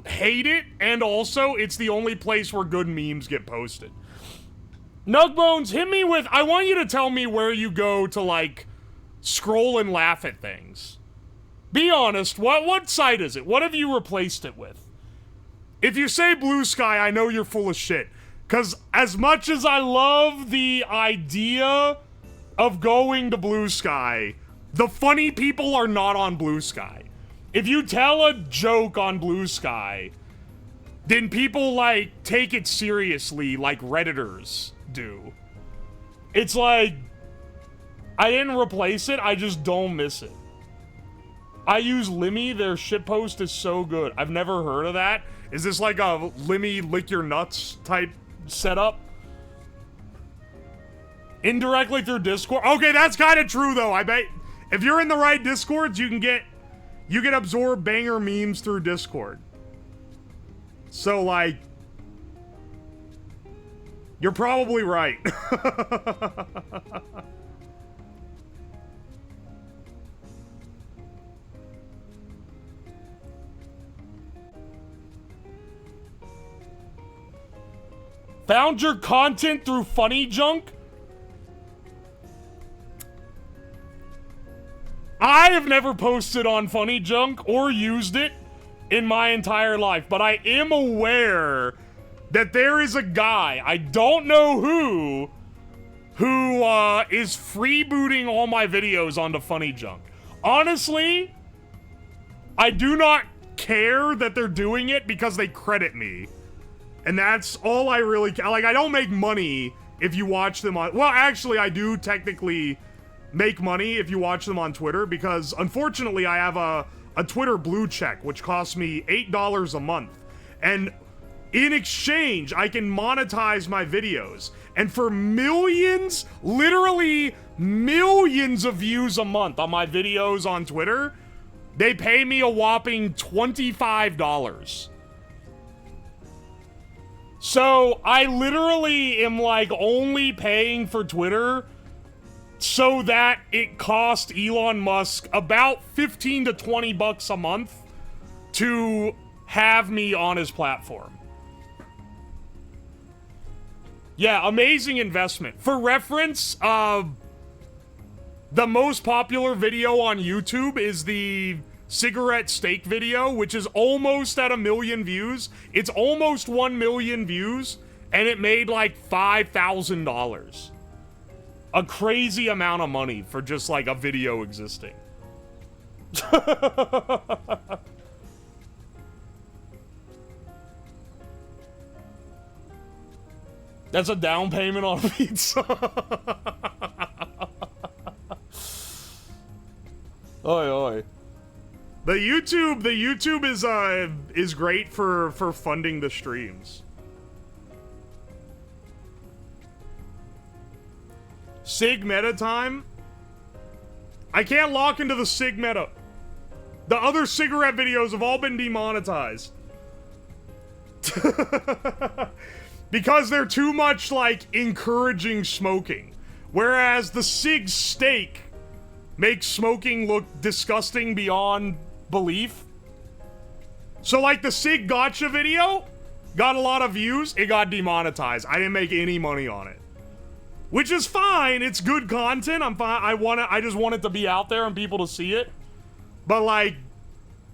hate it, and also it's the only place where good memes get posted. Nugbones, hit me with, I want you to tell me where you go to, like, scroll and laugh at things. Be honest, what site is it? What have you replaced it with? If you say Blue Sky, I know you're full of shit. Because as much as I love the idea of going to Blue Sky, the funny people are not on Blue Sky. If you tell a joke on Blue Sky, then people, like, take it seriously like Redditors do. It's like, I didn't replace it, I just don't miss it. I use Limmy, their shitpost is so good. I've never heard of that. Is this like a Limmy lick your nuts type setup? Indirectly through Discord? Okay, that's kind of true though. I bet if you're in the right Discords, you can absorb banger memes through Discord. So like, you're probably right. Found your content through Funny Junk? I have never posted on Funny Junk or used it in my entire life, but I am aware that there is a guy, I don't know who is freebooting all my videos onto Funny Junk. Honestly, I do not care that they're doing it because they credit me. And that's all I really care. Like, I don't make money if you watch them on... Well, actually, I do technically make money if you watch them on Twitter because, unfortunately, I have a Twitter blue check, which costs me $8 a month. And in exchange, I can monetize my videos. And for millions, literally millions of views a month on my videos on Twitter, they pay me a whopping $25. So, I literally am, like, only paying for Twitter so that it cost Elon Musk about 15 to 20 bucks a month to have me on his platform. Yeah, amazing investment. For reference, the most popular video on YouTube is the cigarette steak video, which is almost at 1 million views. It's almost 1 million views, and it made like $5,000. A crazy amount of money for just like a video existing. That's a down payment on pizza. Oi, oi. The YouTube is great for funding the streams. Sig meta time? I can't lock into the Sig meta. The other cigarette videos have all been demonetized. Because they're too much, like, encouraging smoking. Whereas the Sig steak makes smoking look disgusting beyond belief. So, like, the Sig Gotcha video got a lot of views. It got demonetized. I didn't make any money on it. Which is fine. It's good content. I'm fine. I just want it to be out there and people to see it. But, like,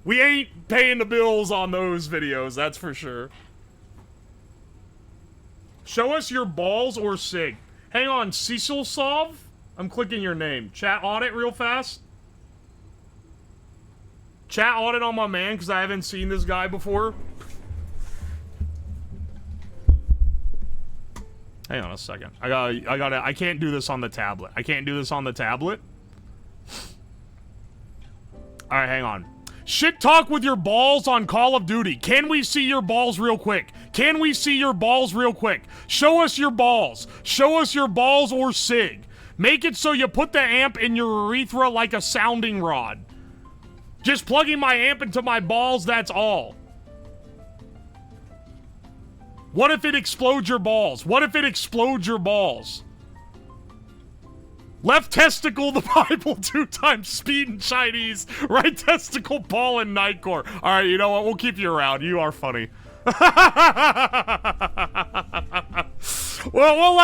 we ain't paying the bills on those videos. That's for sure. Show us your balls or Sig. Hang on, Cecil Sov? I'm clicking your name. Chat audit real fast. Chat audit on my man, because I haven't seen this guy before. Hang on a second. I can't do this on the tablet. I can't do this on the tablet. Alright, hang on. Shit talk with your balls on Call of Duty. Can we see your balls real quick? Can we see your balls real quick? Show us your balls. Show us your balls or Sig. Make it so you put the amp in your urethra like a sounding rod. Just plugging my amp into my balls, that's all. What if it explodes your balls? What if it explodes your balls? Left testicle, the Bible, 2 times speed in Chinese. Right testicle, ball in Nightcore. All right, you know what? We'll keep you around. You are funny. Well, we'll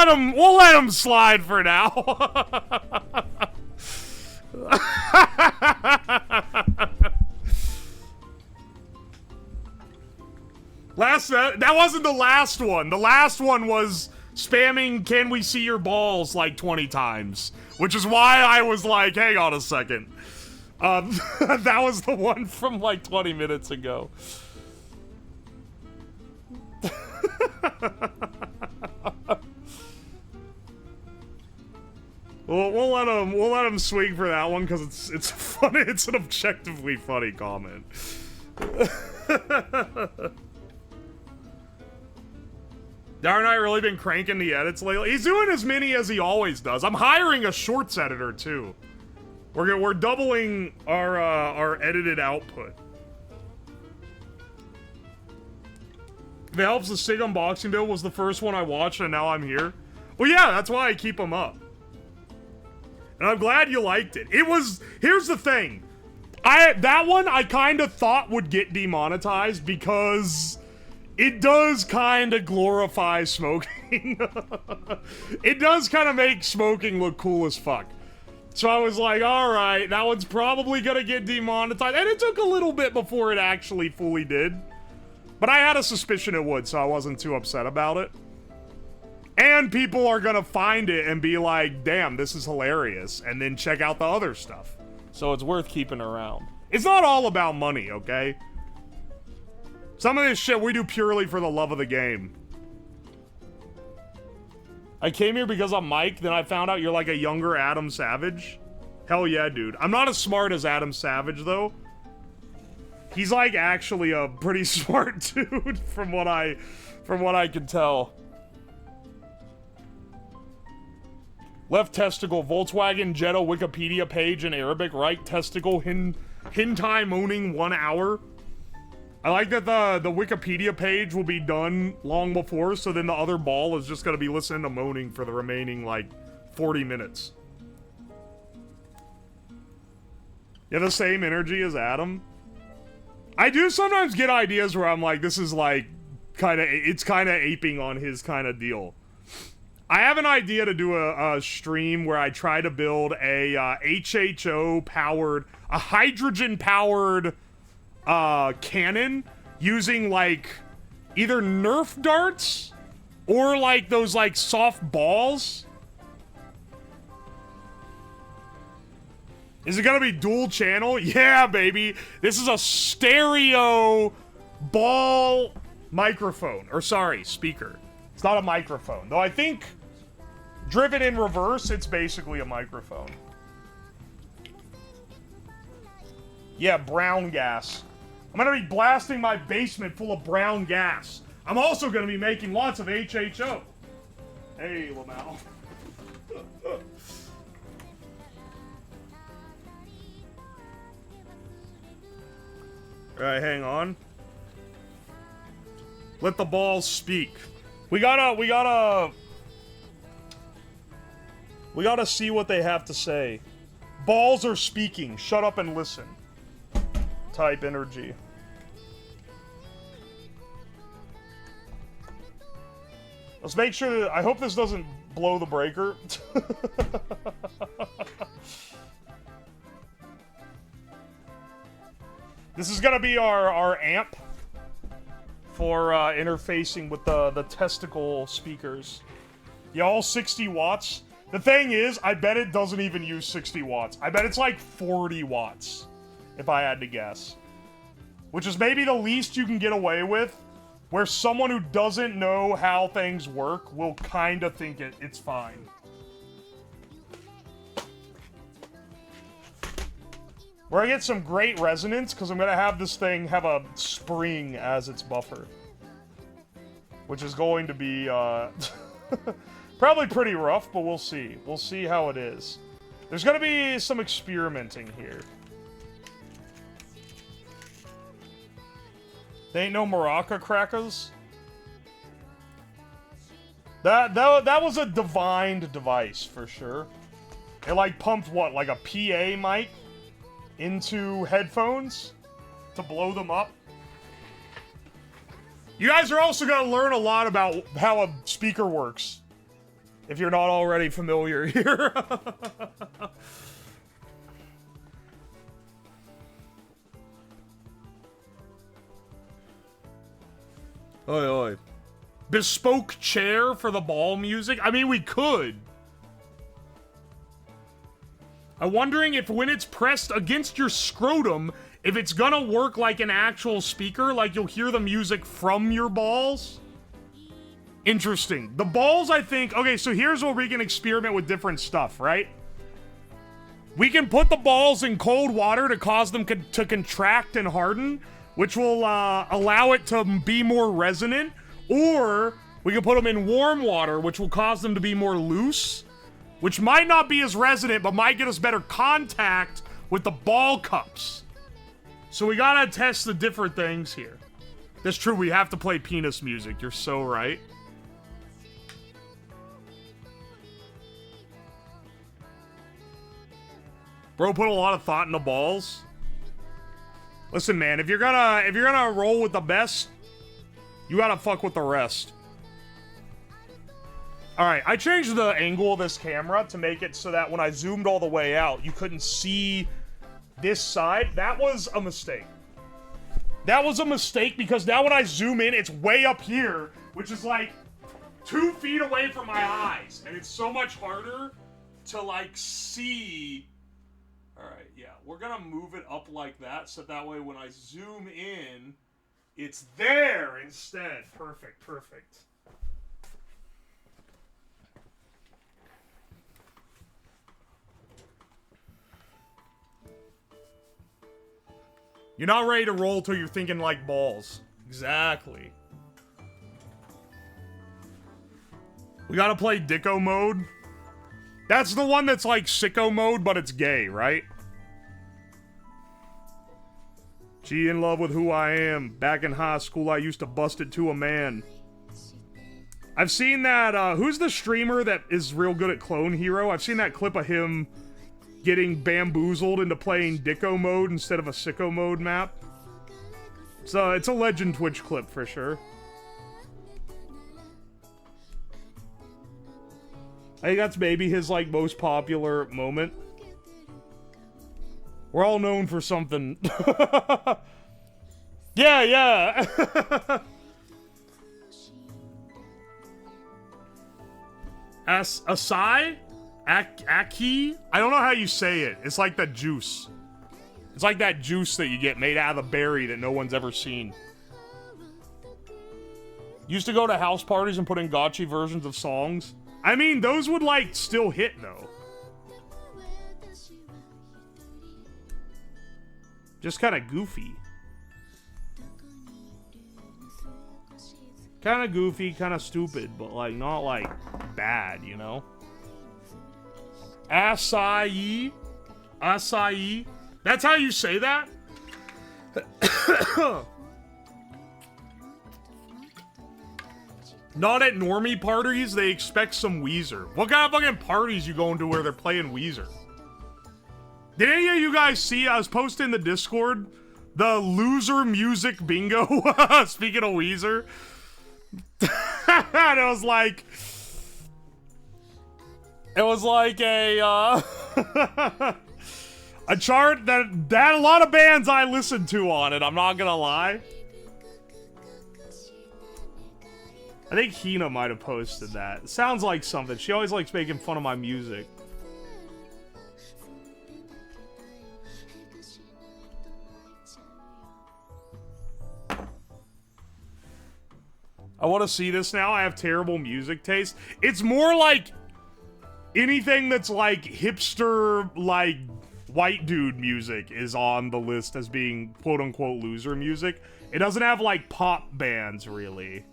let him slide for now. That wasn't the last one. The last one was spamming "Can we see your balls" like 20 times, which is why I was like, hang on a second. That was the one from like 20 minutes ago. We'll let him swing for that one because it's funny. It's an objectively funny comment. Darn, I really been cranking the edits lately. He's doing as many as he always does. I'm hiring a shorts editor too. We're doubling our edited output. If it helps, the Sig unboxing build was the first one I watched, and now I'm here. Well, yeah, that's why I keep them up. And I'm glad you liked it. Here's the thing. That one I kind of thought would get demonetized because it does kind of glorify smoking. It does kind of make smoking look cool as fuck. So I was like, alright, that one's probably gonna get demonetized. And it took a little bit before it actually fully did. But I had a suspicion it would, so I wasn't too upset about it. And people are gonna find it and be like, damn, this is hilarious. And then check out the other stuff. So it's worth keeping around. It's not all about money, okay? Some of this shit we do purely for the love of the game. I came here because I'm Mike, then I found out you're like a younger Adam Savage. Hell yeah, dude. I'm not as smart as Adam Savage, though. He's like actually a pretty smart dude from what I can tell. Left testicle, Volkswagen Jetta Wikipedia page in Arabic. Right testicle, hentai moaning 1 hour. I like that the Wikipedia page will be done long before, so then the other ball is just gonna be listening to moaning for the remaining, like, 40 minutes. You have the same energy as Adam? I do sometimes get ideas where I'm like, this is like, it's kinda aping on his kind of deal. I have an idea to do a stream where I try to build a HHO-powered, a hydrogen-powered cannon using like either Nerf darts or like those like soft balls. Is it gonna be dual channel? Yeah, baby. This is a stereo ball microphone, or sorry, speaker. It's not a microphone, though I think driven in reverse, it's basically a microphone. Yeah, brown gas. I'm gonna be blasting my basement full of brown gas. I'm also gonna be making lots of HHO. Hey, Lamau. Alright, hang on. Let the balls speak. We gotta see what they have to say. Balls are speaking. Shut up and listen. Type energy. Let's make sure that, I hope this doesn't blow the breaker. This is gonna be our amp for interfacing with the testicle speakers. Yeah, all 60 watts. The thing is, I bet it doesn't even use 60 watts. I bet it's like 40 watts, if I had to guess. Which is maybe the least you can get away with, where someone who doesn't know how things work will kind of think it's fine. Where I get some great resonance, because I'm going to have this thing have a spring as its buffer. Which is going to be, probably pretty rough, but we'll see. We'll see how it is. There's going to be some experimenting here. They ain't no maraca crackers. That was a divined device, for sure. It like pumped what, like a PA mic into headphones to blow them up. You guys are also going to learn a lot about how a speaker works, if you're not already familiar here. Oi, oi. Bespoke chair for the ball music? I mean, we could. I'm wondering if when it's pressed against your scrotum, if it's gonna work like an actual speaker, like you'll hear the music from your balls. Interesting. The balls, I think... Okay, so here's where we can experiment with different stuff, right? We can put the balls in cold water to cause them to contract and harden, which will allow it to be more resonant. Or we can put them in warm water, which will cause them to be more loose, which might not be as resonant, but might get us better contact with the ball cups. So we gotta test the different things here. That's true, we have to play penis music. You're so right. Bro put a lot of thought into balls. Listen, man, if you're gonna roll with the best, you gotta fuck with the rest. Alright, I changed the angle of this camera to make it so that when I zoomed all the way out, you couldn't see this side. That was a mistake. That was a mistake because now when I zoom in, it's way up here, which is like 2 feet away from my eyes. And it's so much harder to like see. Alright, yeah, we're gonna move it up like that so that way when I zoom in, it's there instead. Perfect, perfect. You're not ready to roll till you're thinking like balls. Exactly. We gotta play Dicko mode. That's the one that's like sicko mode, but it's gay, right? She in love with who I am. Back in high school, I used to bust it to a man. I've seen that, who's the streamer that is real good at Clone Hero? I've seen that clip of him getting bamboozled into playing Dicko mode instead of a sicko mode map. So it's a legend Twitch clip for sure. I think that's maybe his like most popular moment. We're all known for something. Yeah, yeah. Asai? Aki? I don't know how you say it. It's like that juice. It's like that juice that you get made out of a berry that no one's ever seen. Used to go to house parties and put in gotchi versions of songs. I mean, those would, like, still hit, though. Just kind of goofy. Kind of goofy, kind of stupid, but, like, not, like, bad, you know? Acai? Acai? That's how you say that? Not at normie parties, they expect some Weezer. What kind of fucking parties you going to where they're playing Weezer? Did any of you guys see, I was posting in the Discord, the loser music bingo? Speaking of Weezer. And it was like a, a chart that had a lot of bands I listened to on it, I'm not gonna lie. I think Hina might have posted that. It sounds like something. She always likes making fun of my music. I want to see this now. I have terrible music taste. It's more like anything that's like hipster, like white dude music is on the list as being quote unquote loser music. It doesn't have like pop bands really.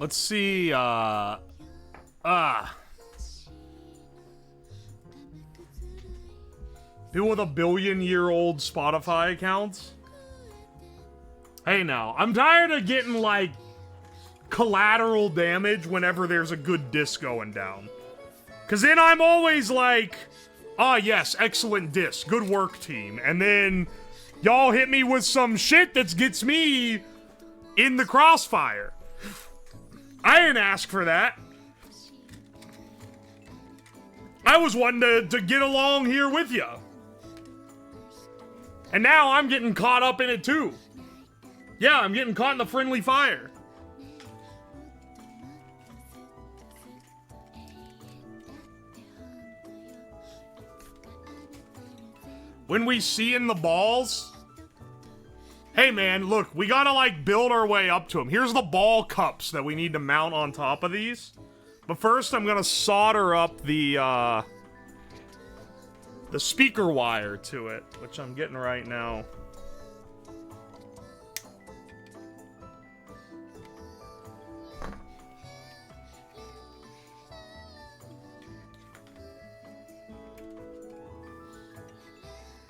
Let's see, people with a billion-year-old Spotify accounts? Hey now, I'm tired of getting, like, collateral damage whenever there's a good disc going down. Cause then I'm always like, ah yes, excellent disc, good work team. And then y'all hit me with some shit that gets me in the crossfire. I didn't ask for that. I was wanting to get along here with you. And now I'm getting caught up in it too. Yeah, I'm getting caught in the friendly fire. When we see in the balls, hey man, look, we gotta like build our way up to them. Here's the ball cups that we need to mount on top of these. But first I'm gonna solder up the speaker wire to it, which I'm getting right now.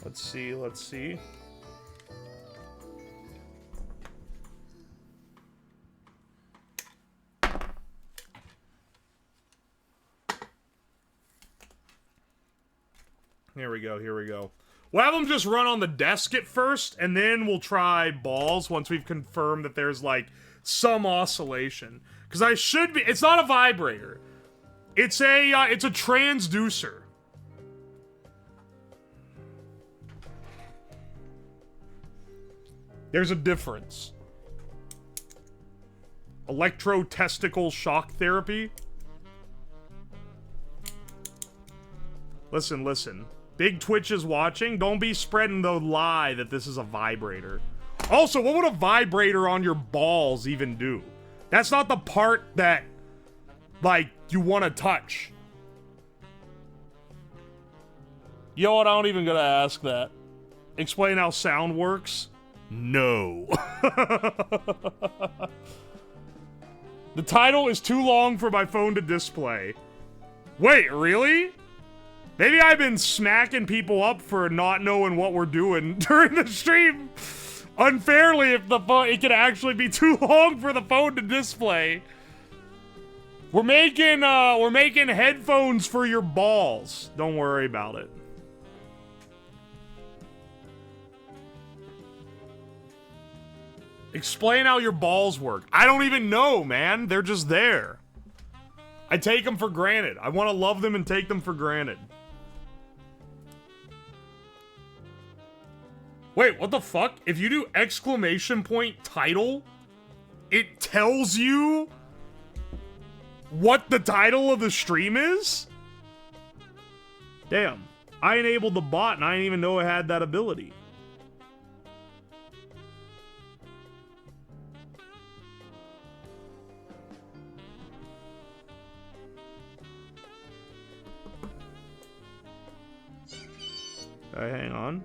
Let's see. Here we go. We'll have them just run on the desk at first, and then we'll try balls once we've confirmed that there's, like, some oscillation. Because it's not a vibrator. It's a transducer. There's a difference. Electro-testicle shock therapy. Listen. Big Twitch is watching. Don't be spreading the lie that this is a vibrator. Also, what would a vibrator on your balls even do? That's not the part that, like, you want to touch. You know what? I'm not even gonna ask that. Explain how sound works? No. The title is too long for my phone to display. Wait, really? Maybe I've been smacking people up for not knowing what we're doing during the stream unfairly if it could actually be too long for the phone to display. We're making headphones for your balls. Don't worry about it. Explain how your balls work. I don't even know, man. They're just there. I take them for granted. I want to love them and take them for granted. Wait, what the fuck? If you do exclamation point title, it tells you what the title of the stream is? Damn. I enabled the bot and I didn't even know it had that ability. Alright, hang on.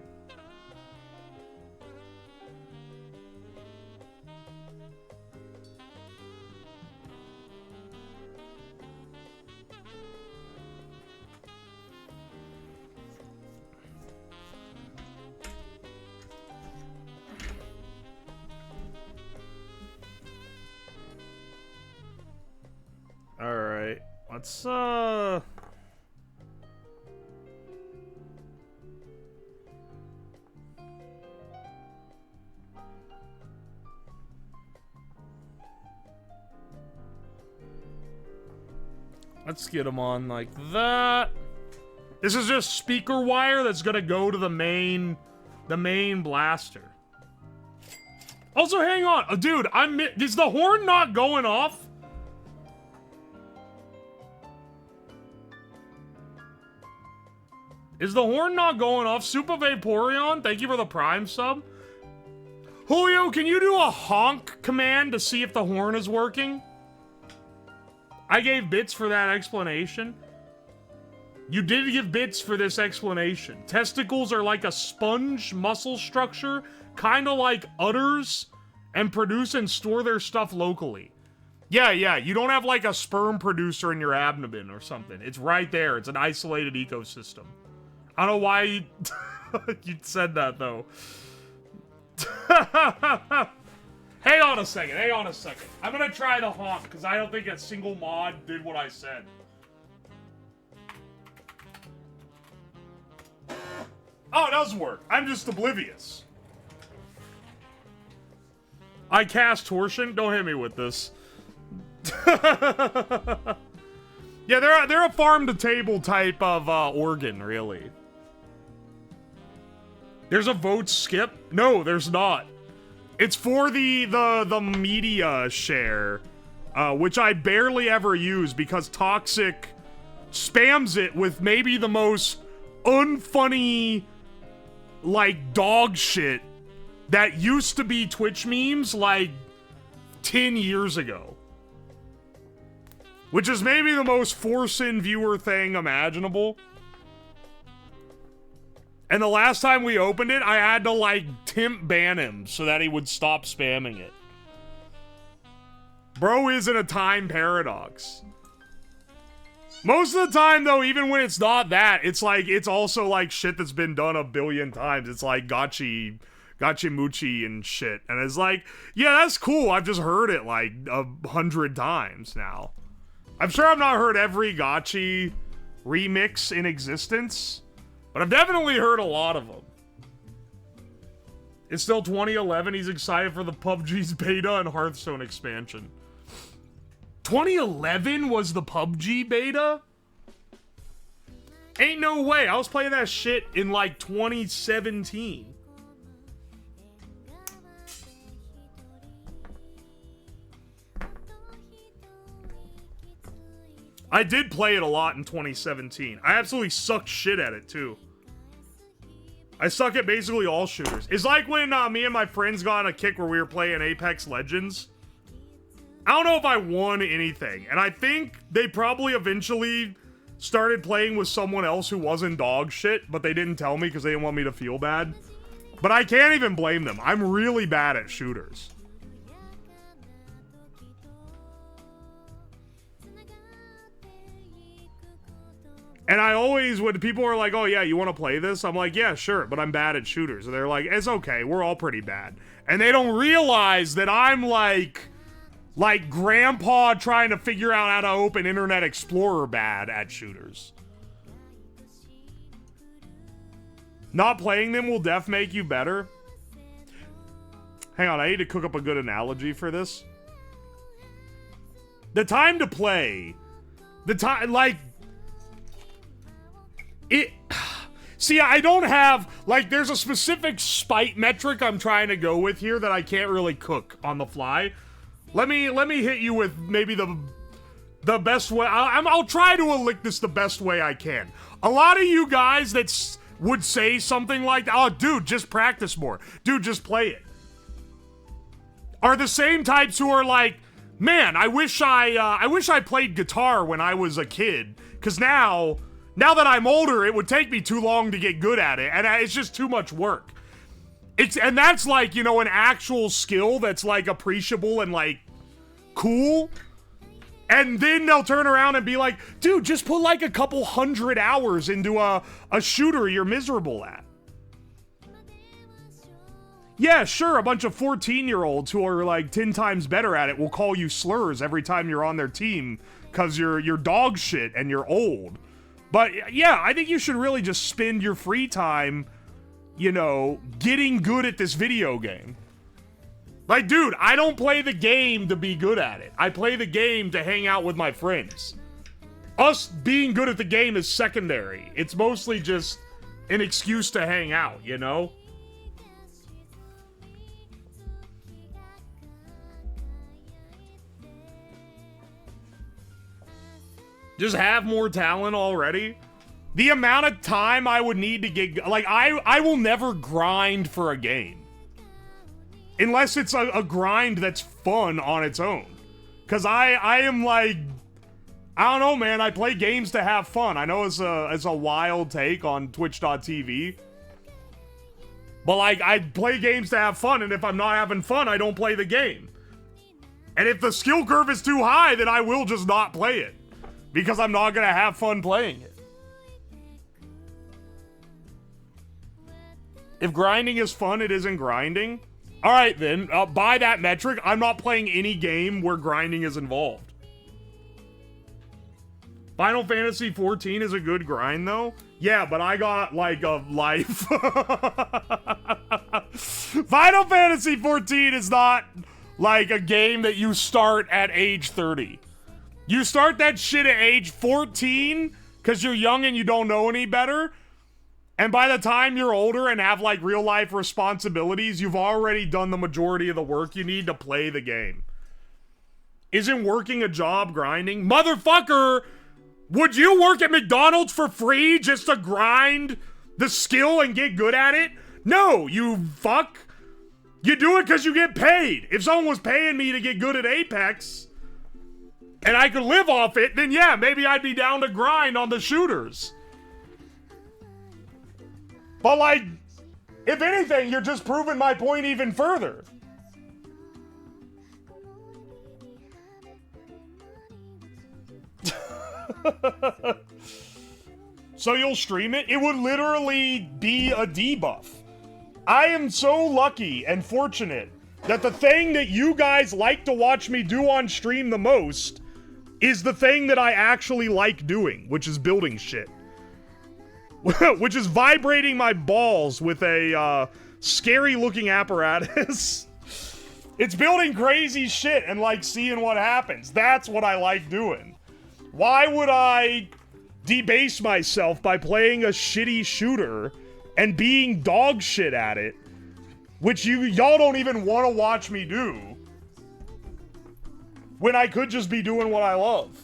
Alright, let's get them on like that. This is just speaker wire that's gonna go to the main blaster. Also, hang on, dude. Is the horn not going off? Is the horn not going off? Super Vaporeon, thank you for the Prime sub. Julio, can you do a honk command to see if the horn is working? I gave bits for that explanation. You did give bits for this explanation. Testicles are like a sponge muscle structure, kind of like udders, and produce and store their stuff locally. Yeah, you don't have like a sperm producer in your abdomen or something. It's right there. It's an isolated ecosystem. I don't know why you, you said that, though. Hang on a second. I'm gonna try the honk, because I don't think a single mod did what I said. Oh, it does work. I'm just oblivious. I cast torsion? Don't hit me with this. Yeah, they're a farm-to-table type of organ, really. There's a vote skip? No, there's not. It's for the media share, which I barely ever use because Toxic spams it with maybe the most unfunny, like, dog shit that used to be Twitch memes, like, 10 years ago. Which is maybe the most force-in viewer thing imaginable. And the last time we opened it, I had to, like, temp ban him so that he would stop spamming it. Bro is in a time paradox. Most of the time, though, even when it's not that, it's like, it's also, like, shit that's been done a billion times. It's like Gotchi Muchi and shit. And it's like, yeah, that's cool. I've just heard it, like, 100 times now. I'm sure I've not heard every Gotchi remix in existence, but I've definitely heard a lot of them. It's still 2011. He's excited for the PUBG's beta and Hearthstone expansion. 2011 was the PUBG beta? Ain't no way. I was playing that shit in like 2017. I did play it a lot in 2017. I absolutely sucked shit at it, too. I suck at basically all shooters. It's like when me and my friends got on a kick where we were playing Apex Legends. I don't know if I won anything. And I think they probably eventually started playing with someone else who wasn't dog shit, but they didn't tell me because they didn't want me to feel bad. But I can't even blame them. I'm really bad at shooters. And I always, when people are like, oh yeah, you want to play this? I'm like, yeah, sure, but I'm bad at shooters. And they're like, it's okay, we're all pretty bad. And they don't realize that I'm like grandpa trying to figure out how to open Internet Explorer bad at shooters. Not playing them will def make you better. Hang on, I need to cook up a good analogy for this. The time to play, the time, like, see, I don't have, like, there's a specific spite metric I'm trying to go with here that I can't really cook on the fly. Let me hit you with maybe the best way. I'll try to elicit this the best way I can. A lot of you guys that would say something like, oh, dude, just practice more. Dude, just play it. Are the same types who are like, man, I wish I played guitar when I was a kid, because now that I'm older, it would take me too long to get good at it, and it's just too much work. And that's like, you know, an actual skill that's like appreciable and like cool. And then they'll turn around and be like, dude, just put like a couple 100 hours into a shooter you're miserable at. Yeah, sure, a bunch of 14-year-olds who are like 10 times better at it will call you slurs every time you're on their team because you're dog shit and you're old. But yeah, I think you should really just spend your free time, you know, getting good at this video game. Like, dude, I don't play the game to be good at it. I play the game to hang out with my friends. Us being good at the game is secondary. It's mostly just an excuse to hang out, you know? Just have more talent already. The amount of time I would need to get, like, I will never grind for a game. Unless it's a grind that's fun on its own. Because I am like, I don't know, man, I play games to have fun. I know it's a wild take on twitch.tv. But like, I play games to have fun, and if I'm not having fun, I don't play the game. And if the skill curve is too high, then I will just not play it. Because I'm not gonna have fun playing it. If grinding is fun, it isn't grinding. Alright then, by that metric, I'm not playing any game where grinding is involved. Final Fantasy 14 is a good grind though. Yeah, but I got like a life. Final Fantasy 14 is not like a game that you start at age 30. You start that shit at age 14 because you're young and you don't know any better. And by the time you're older and have like real life responsibilities, you've already done the majority of the work you need to play the game. Isn't working a job grinding? Motherfucker! Would you work at McDonald's for free just to grind the skill and get good at it? No, you fuck. You do it because you get paid. If someone was paying me to get good at Apex and I could live off it, then yeah, maybe I'd be down to grind on the shooters. But like, if anything, you're just proving my point even further. So you'll stream it? It would literally be a debuff. I am so lucky and fortunate that the thing that you guys like to watch me do on stream the most is the thing that I actually like doing, which is building shit. Which is vibrating my balls with a scary looking apparatus. It's building crazy shit and like seeing what happens. That's what I like doing. Why would I debase myself by playing a shitty shooter and being dog shit at it, which y'all don't even want to watch me do, when I could just be doing what I love?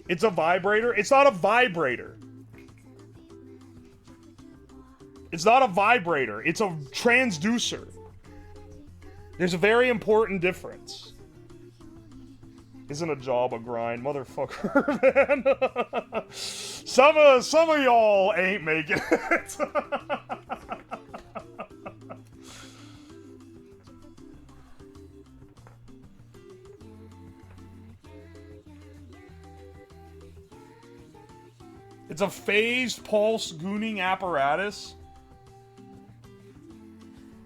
It's a vibrator? It's not a vibrator. It's not a vibrator. It's a transducer. There's a very important difference. Isn't a job a grind, motherfucker, man? Some of y'all ain't making it. It's a phased pulse gooning apparatus.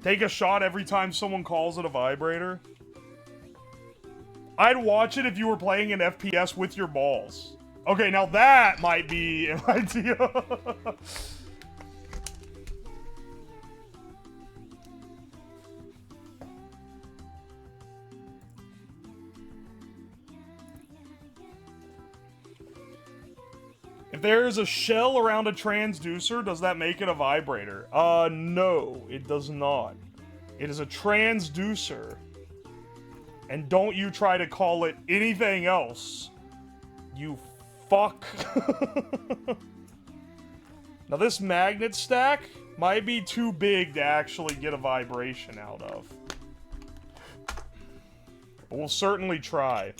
Take a shot every time someone calls it a vibrator. I'd watch it if you were playing an FPS with your balls. Okay, now that might be an idea. If there's a shell around a transducer, does that make it a vibrator? No, it does not. It is a transducer. And don't you try to call it anything else. You fuck. Now this magnet stack might be too big to actually get a vibration out of. But we'll certainly try.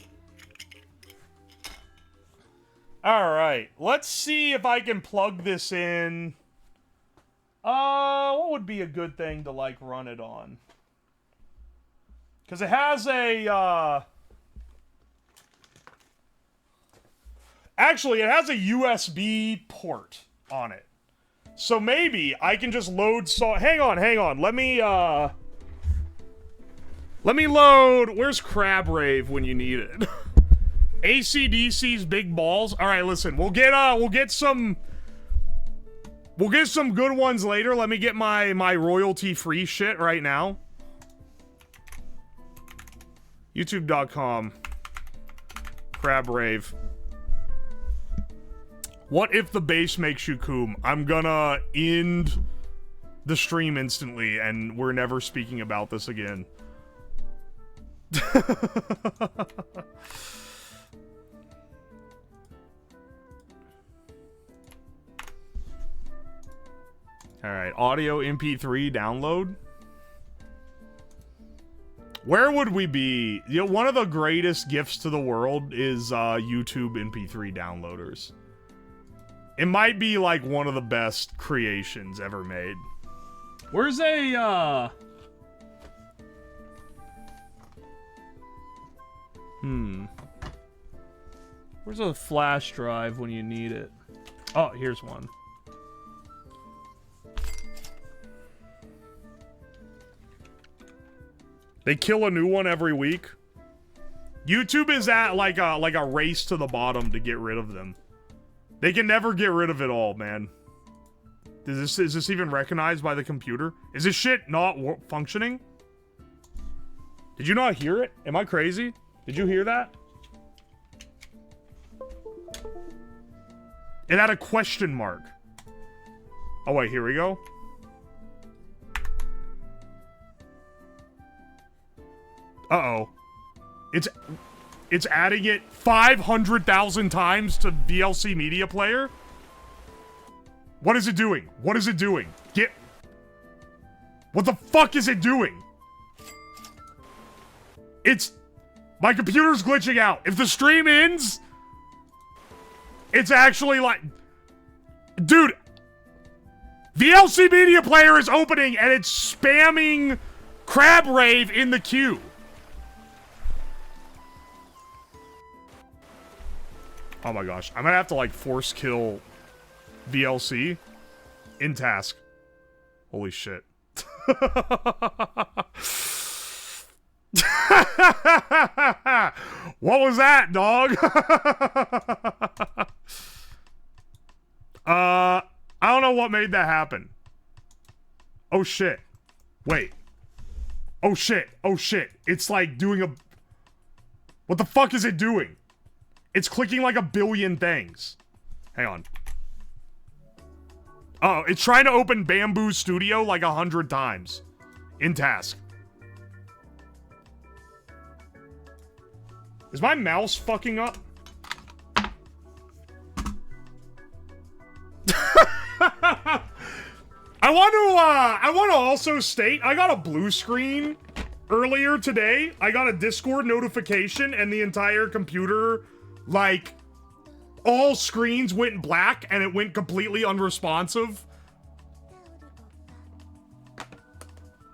Alright, let's see if I can plug this in. What would be a good thing to, like, run it on? Because it has a, actually, it has a USB port on it. So maybe I can just load hang on. Let me load... Where's Crab Rave when you need it? AC/DC's big balls. All right, listen. We'll get some good ones later. Let me get my royalty-free shit right now. YouTube.com. Crab Rave. What if the bass makes you coom? I'm gonna end the stream instantly, and we're never speaking about this again. Alright, audio MP3 download. Where would we be? You know, one of the greatest gifts to the world is YouTube MP3 downloaders. It might be like one of the best creations ever made. Where's a, Where's a flash drive when you need it? Oh, here's one. They kill a new one every week. YouTube is at like a race to the bottom to get rid of them. They can never get rid of it all, man. Is this even recognized by the computer? Is this shit not functioning? Did you not hear it? Am I crazy? Did you hear that? It had a question mark. Oh wait, here we go. Uh-oh. It's adding it 500,000 times to VLC Media Player? What is it doing? What is it doing? What the fuck is it doing? My computer's glitching out. If the stream ends, it's actually like... Dude, VLC Media Player is opening and it's spamming Crab Rave in the queue. Oh my gosh. I'm gonna have to like force kill VLC in task. Holy shit. What was that, dog? I don't know what made that happen. Oh shit. Wait. Oh shit. Oh shit. It's like doing a... What the fuck is it doing? It's clicking like a billion things. Hang on. Oh, it's trying to open Bamboo Studio like 100 times. In task. Is my mouse fucking up? I want to also state, I got a blue screen earlier today. I got a Discord notification and the entire computer, like, all screens went black and it went completely unresponsive.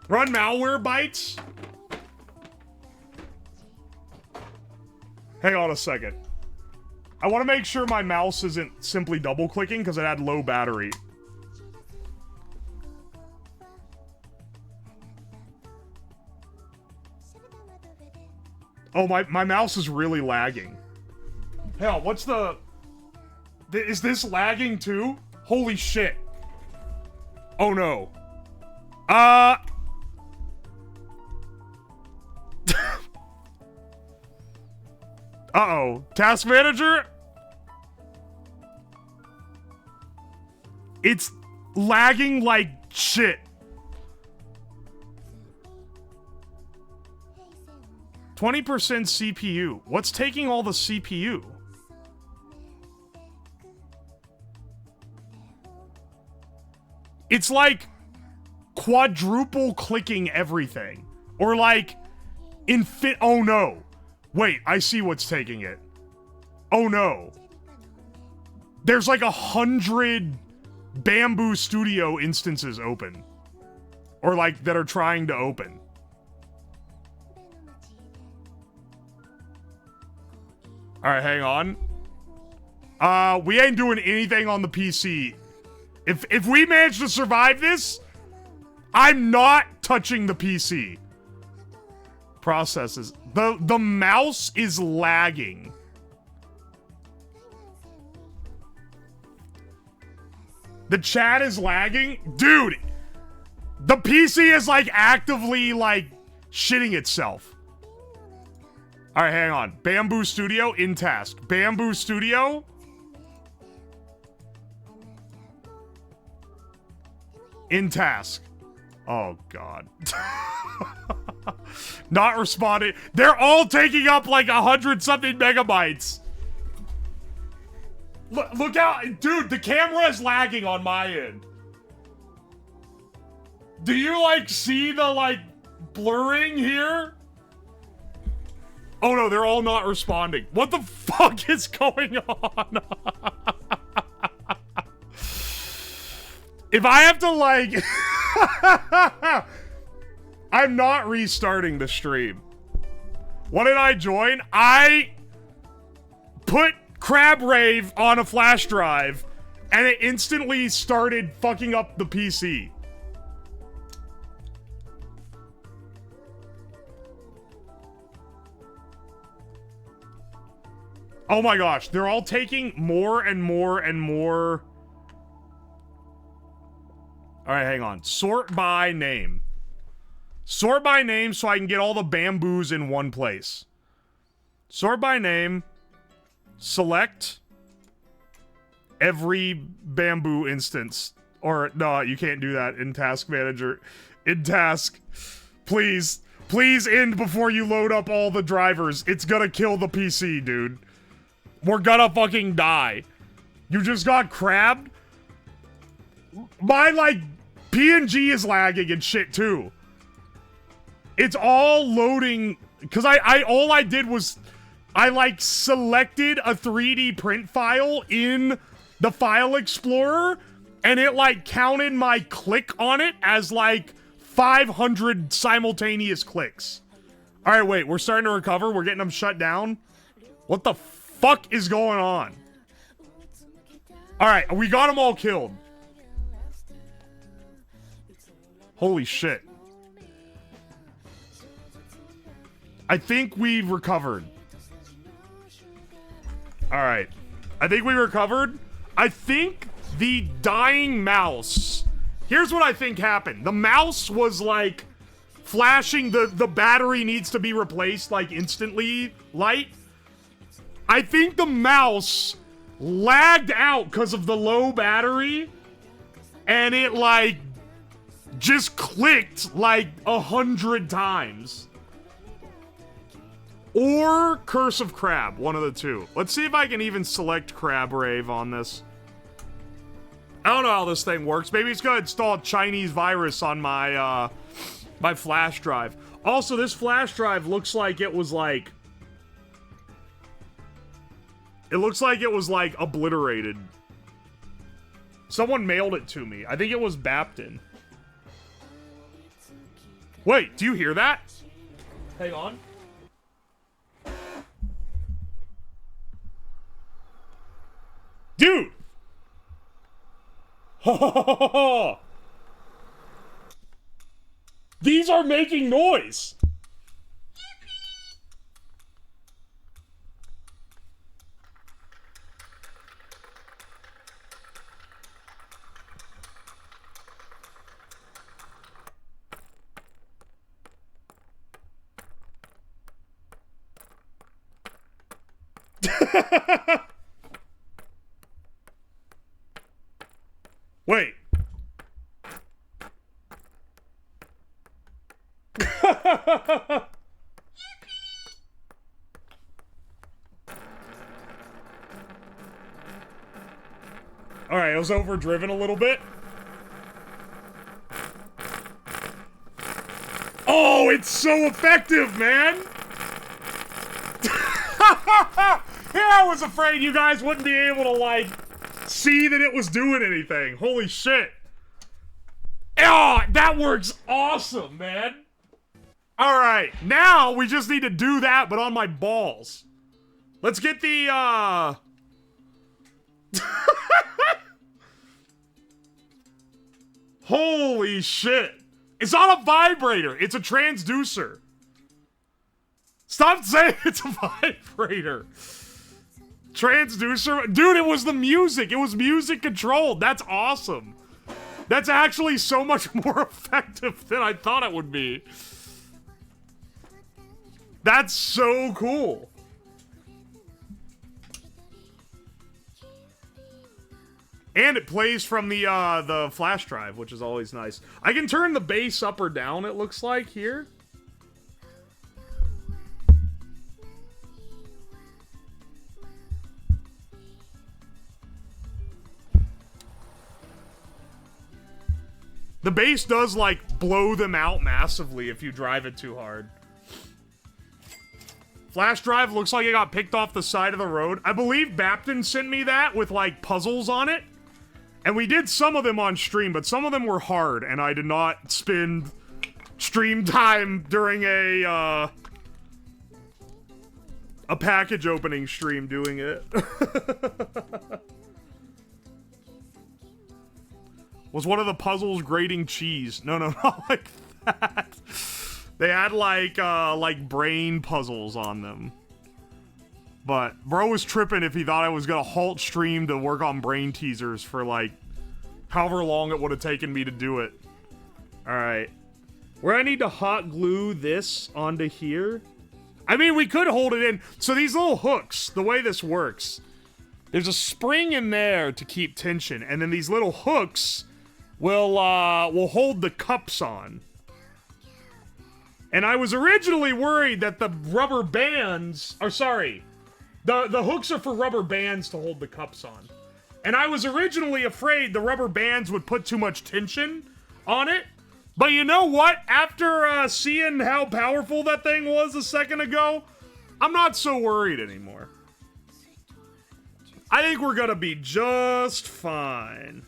Run malware bites. Hang on a second. I want to make sure my mouse isn't simply double clicking because it had low battery. Oh, my mouse is really lagging. Hell, what's the... Is this lagging too? Holy shit. Oh no. Uh-oh. Task manager? It's lagging like shit. 20% CPU. What's taking all the CPU? It's like quadruple clicking everything. Or like oh no. Wait, I see what's taking it. Oh no. There's like 100 Bamboo Studio instances open. Or like that are trying to open. Alright, hang on. We ain't doing anything on the PC. If we manage to survive this, I'm not touching the PC. Processes. The mouse is lagging. The chat is lagging? Dude, the PC is like actively like shitting itself. Alright, hang on. Bamboo Studio in task. Bamboo Studio. In task. Oh, God. Not responding. They're all taking up like 100-something megabytes. Look out. Dude, the camera is lagging on my end. Do you, like, see the, like, blurring here? Oh, no, they're all not responding. What the fuck is going on? If I have to, like... I'm not restarting the stream. What did I join? I put Crab Rave on a flash drive, and it instantly started fucking up the PC. Oh my gosh, they're all taking more and more and more. All right, hang on. Sort by name. Sort by name so I can get all the bamboos in one place. Sort by name. Select every bamboo instance. Or, no, you can't do that in Task Manager. In Task. Please. Please end before you load up all the drivers. It's gonna kill the PC, dude. We're gonna fucking die. You just got crabbed? My, like, PNG is lagging and shit, too. It's all loading, because all I did was, I, like, selected a 3D print file in the file explorer, and it, like, counted my click on it as, like, 500 simultaneous clicks. Alright, wait, we're starting to recover? We're getting them shut down? What the fuck is going on? Alright, we got them all killed. Holy shit. I think we've recovered. Alright. I think we recovered. I think the dying mouse... Here's what I think happened. The mouse was, like, flashing the battery needs to be replaced, like, instantly light. I think the mouse lagged out because of the low battery, and it, like, just clicked, like, 100 times. Or Curse of Crab, one of the two. Let's see if I can even select Crab Rave on this. I don't know how this thing works. Maybe it's gonna install a Chinese virus on my, my flash drive. Also, this flash drive looks like it was, like... It looks like it was, like, obliterated. Someone mailed it to me. I think it was Baptin. Wait, do you hear that? Hang on. Dude! These are making noise! Wait. Alright, it was overdriven a little bit. Oh, it's so effective, man! Yeah, I was afraid you guys wouldn't be able to, like, see that it was doing anything. Holy shit. Oh, that works awesome, man. Alright, now we just need to do that, but on my balls. Let's get the, Holy shit. It's not a vibrator, it's a transducer. Stop saying it's a vibrator. Transducer? Dude, it was the music. It was music controlled. That's awesome. That's actually so much more effective than I thought it would be. That's so cool. And it plays from the flash drive, which is always nice. I can turn the bass up or down, it looks like, here. The bass does, like, blow them out massively if you drive it too hard. Flash drive looks like it got picked off the side of the road. I believe Baptin sent me that with, like, puzzles on it. And we did some of them on stream, but some of them were hard, and I did not spend stream time during a package opening stream doing it. Was one of the puzzles grating cheese? No, not like that. They had like brain puzzles on them. But bro was tripping if he thought I was gonna halt stream to work on brain teasers for like however long it would have taken me to do it. Alright. Where I need to hot glue this onto here. I mean, we could hold it in. So these little hooks, the way this works, there's a spring in there to keep tension, and then these little hooks will hold the cups on. And I was originally worried that the rubber bands, or sorry, the hooks are for rubber bands to hold the cups on. And I was originally afraid the rubber bands would put too much tension on it. But you know what? After seeing how powerful that thing was a second ago, I'm not so worried anymore. I think we're gonna be just fine.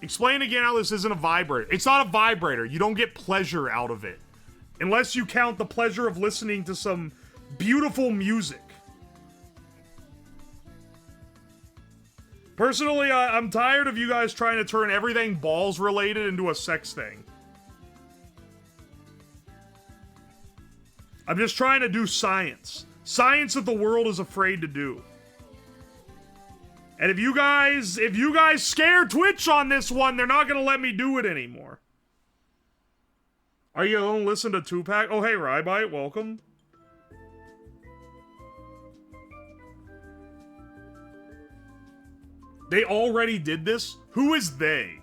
Explain again how this isn't a vibrator. It's not a vibrator. You don't get pleasure out of it. Unless you count the pleasure of listening to some beautiful music. Personally, I'm tired of you guys trying to turn everything balls related into a sex thing. I'm just trying to do science. Science that the world is afraid to do. And if you guys scare Twitch on this one, they're not gonna let me do it anymore. Are you gonna listen to Tupac? Oh, hey, Rybite, welcome. They already did this? Who is they?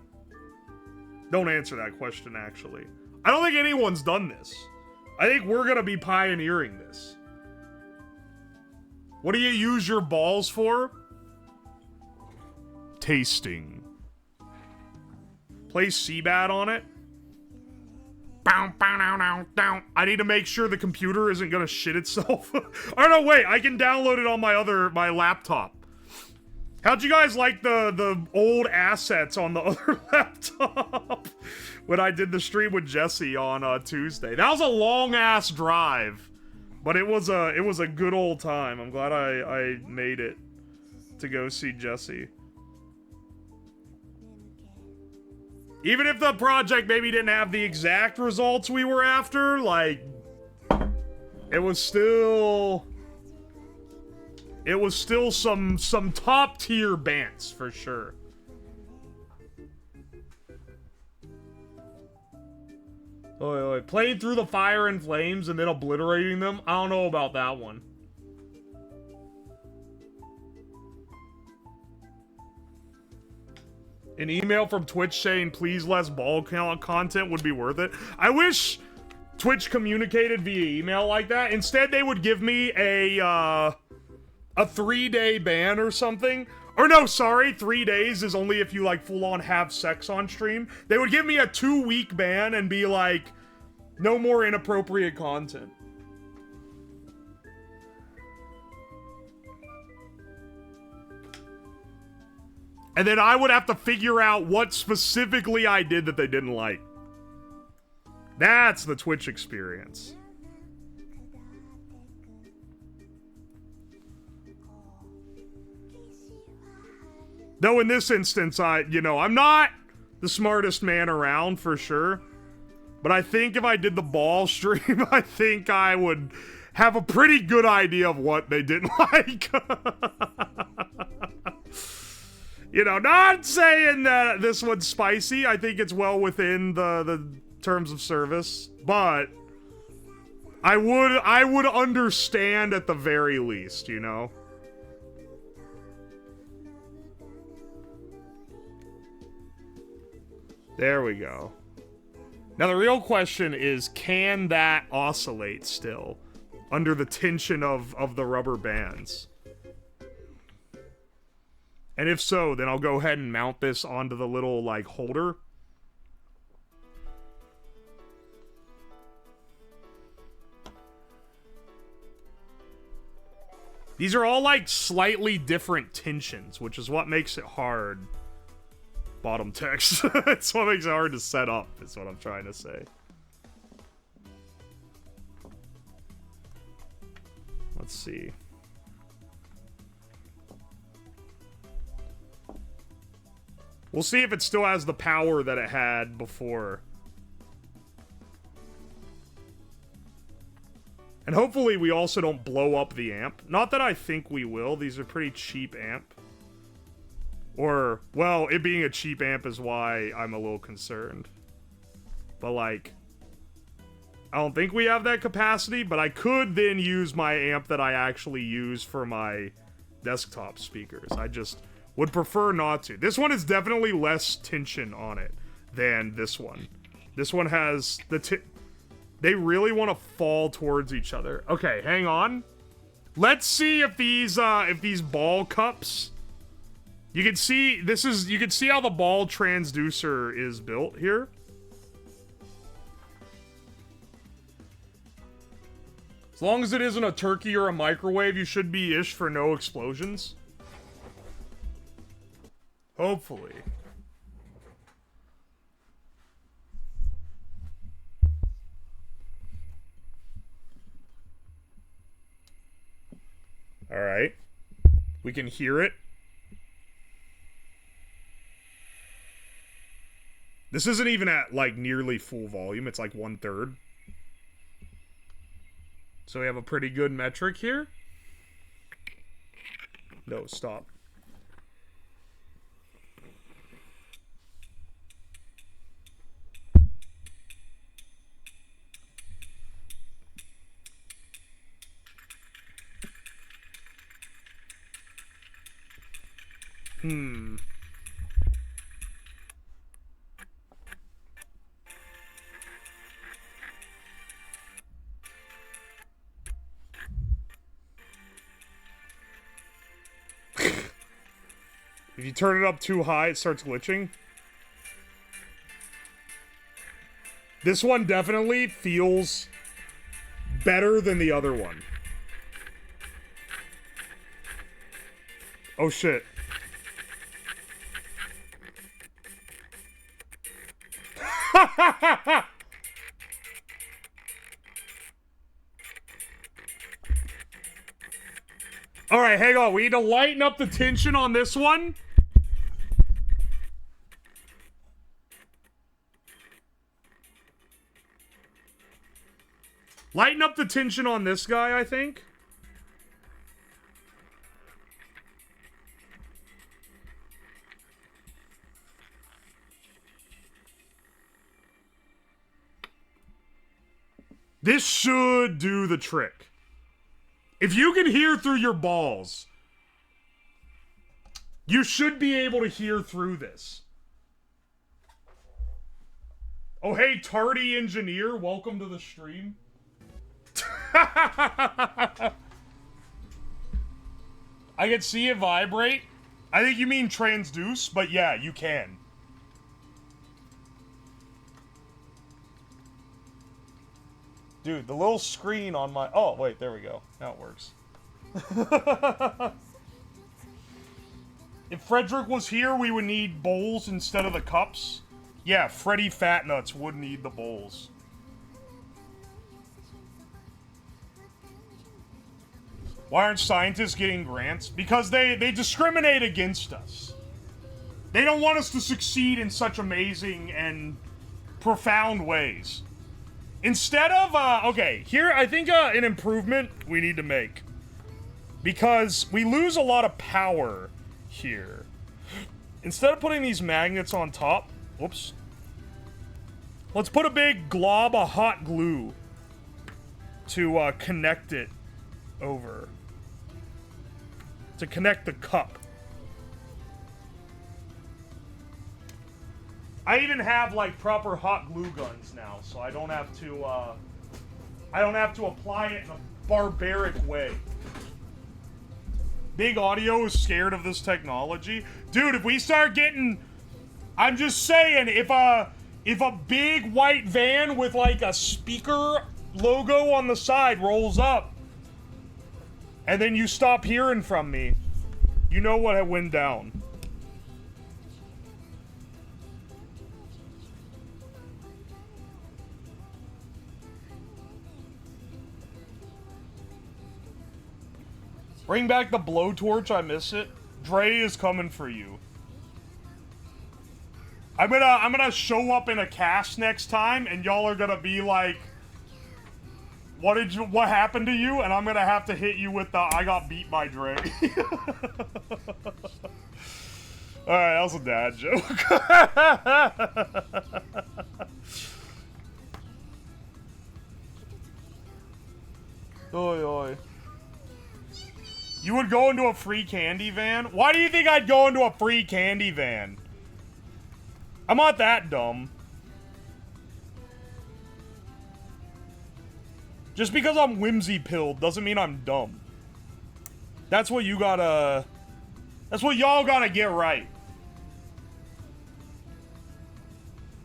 Don't answer that question, actually. I don't think anyone's done this. I think we're gonna be pioneering this. What do you use your balls for? Tasting. Play Seabat on it. I need to make sure the computer isn't gonna shit itself. Oh no, wait, I can download it on my laptop. How'd you guys like the old assets on the other laptop when I did the stream with Jesse on Tuesday? That was a long ass drive, but it was a good old time. I'm glad I made it to go see Jesse. Even if the project maybe didn't have the exact results we were after, like, it was still some top tier bands for sure. Oh, played through the fire and flames and then obliterating them. I don't know about that one. An email from Twitch saying, please less ball count content would be worth it. I wish Twitch communicated via email like that. Instead, they would give me a 3-day ban or something. Or no, sorry, 3 days is only if you, like, full-on have sex on stream. They would give me a 2-week ban and be like, no more inappropriate content. And then I would have to figure out what specifically I did that they didn't like. That's the Twitch experience. Though in this instance, I'm not the smartest man around for sure. But I think if I did the ball stream, I think I would have a pretty good idea of what they didn't like. Not saying that this one's spicy. I think it's well within the terms of service. But I would understand at the very least, you know? There we go. Now the real question is, can that oscillate still under the tension of the rubber bands? And if so, then I'll go ahead and mount this onto the little, like, holder. These are all like slightly different tensions, which is what makes it hard. Bottom text. It's what makes it hard to set up, is what I'm trying to say. Let's see. We'll see if it still has the power that it had before. And hopefully we also don't blow up the amp. Not that I think we will. These are pretty cheap amp. Or, well, it being a cheap amp is why I'm a little concerned. But, like, I don't think we have that capacity, but I could then use my amp that I actually use for my desktop speakers. I just would prefer not to. This one is definitely less tension on it than this one. This one has the they really want to fall towards each other. Okay, hang on. Let's see if these ball cups. You can see you can see how the ball transducer is built here. As long as it isn't a turkey or a microwave, you should be ish for no explosions. Hopefully. All right. We can hear it. This isn't even at, like, nearly full volume. It's like 1/3. So we have a pretty good metric here. No, stop. If you turn it up too high, it starts glitching. This one definitely feels better than the other one. Oh shit. Alright, hang on. We need to lighten up the tension on this one. Lighten up the tension on this guy, I think. This should do the trick. If you can hear through your balls, you should be able to hear through this. Oh, hey, Tardy Engineer, welcome to the stream. I can see it vibrate. I think you mean transduce, but yeah, you can. Dude, the little screen on my... Oh, wait, there we go. Now it works. If Frederick was here, we would need bowls instead of the cups. Yeah, Freddy Fatnuts would need the bowls. Why aren't scientists getting grants? Because they discriminate against us. They don't want us to succeed in such amazing and profound ways. Instead of, okay, here, I think an improvement we need to make. Because we lose a lot of power here. Instead of putting these magnets on top, whoops. Let's put a big glob of hot glue to connect it over. To connect the cup. I even have like proper hot glue guns now, so I don't have to apply it in a barbaric way. Big Audio is scared of this technology. Dude, if we start getting, I'm just saying, if a big white van with like a speaker logo on the side rolls up, and then you stop hearing from me, you know what went down. Bring back the blowtorch, I miss it. Dre is coming for you. I'm gonna show up in a cast next time, and y'all are gonna be like, what happened to you? And I'm gonna have to hit you with the, I got beat by Dre. Alright, that was a dad joke. Oi, oi. You would go into a free candy van? Why do you think I'd go into a free candy van? I'm not that dumb. Just because I'm whimsy-pilled doesn't mean I'm dumb. That's what you gotta... That's what y'all gotta get right.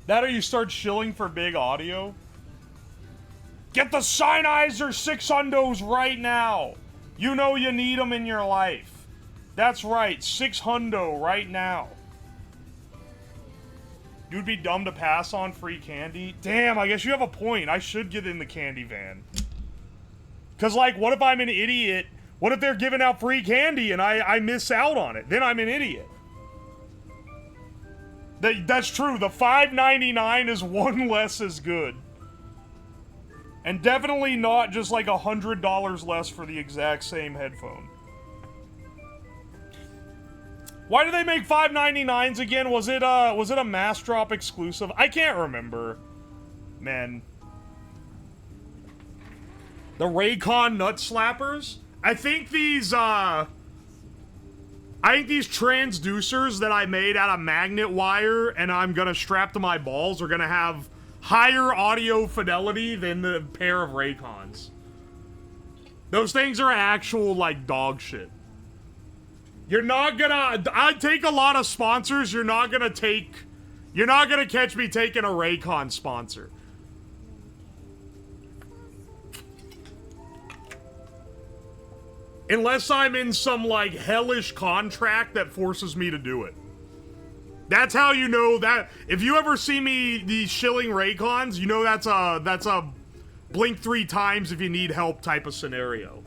That or you start shilling for big audio. Get the Sennheiser 600s right now. You know you need them in your life. That's right, 600 right now. You'd be dumb to pass on free candy? Damn, I guess you have a point. I should get in the candy van. Because, like, what if I'm an idiot? What if they're giving out free candy and I miss out on it? Then I'm an idiot. That's true. The $5.99 is one less as good. And definitely not just like $100 less for the exact same headphone. Why do they make $5.99s again? Was it a Mass Drop exclusive? I can't remember. Man. The Raycon Nut Slappers? I think these transducers that I made out of magnet wire and I'm gonna strap to my balls are gonna have higher audio fidelity than the pair of Raycons. Those things are actual, like, dog shit. You're not gonna... I take a lot of sponsors. You're not gonna catch me taking a Raycon sponsor. Unless I'm in some, like, hellish contract that forces me to do it. That's how you know that. If you ever see me these shilling Raycons, you know that's a blink 3 times if you need help type of scenario.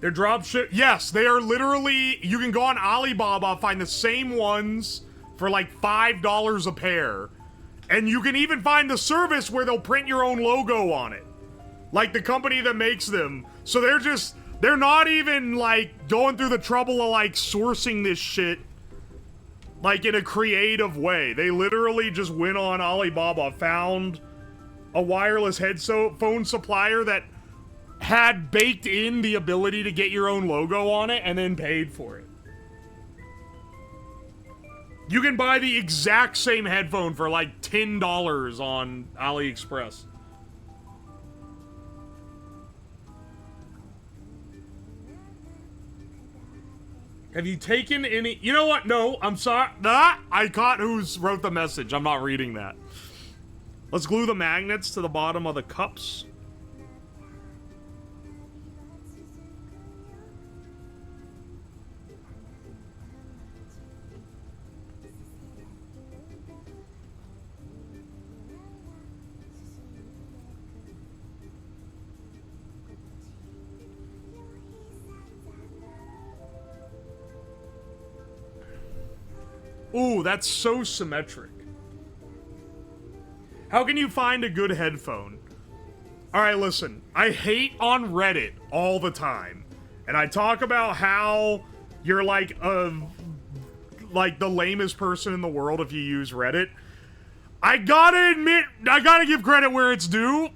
They're drop ship. Yes, they are literally. You can go on Alibaba, find the same ones for like $5 a pair, and you can even find the service where they'll print your own logo on it, like the company that makes them. So they're not even like going through the trouble of like sourcing this shit. Like, in a creative way. They literally just went on Alibaba, found a wireless headphone supplier that had baked in the ability to get your own logo on it, and then paid for it. You can buy the exact same headphone for like $10 on AliExpress. Have you taken any... You know what? No, I'm sorry. I caught who wrote the message. I'm not reading that. Let's glue the magnets to the bottom of the cups. Ooh, that's so symmetric. How can you find a good headphone? Alright, listen. I hate on Reddit all the time. And I talk about how you're like the lamest person in the world if you use Reddit. I gotta admit, I gotta give credit where it's due.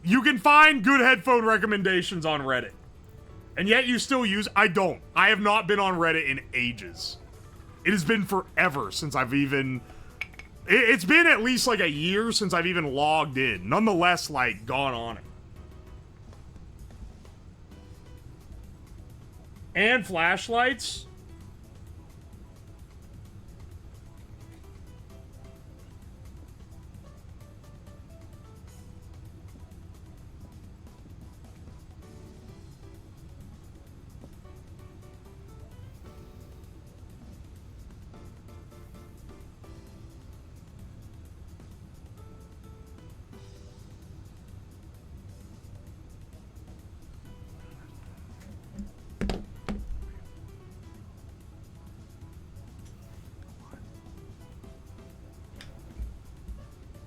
You can find good headphone recommendations on Reddit. And yet you still use... I don't. I have not been on Reddit in ages. It has been forever since I've even... It's been at least like a year since I've even logged in. Nonetheless, like, gone on it. And flashlights?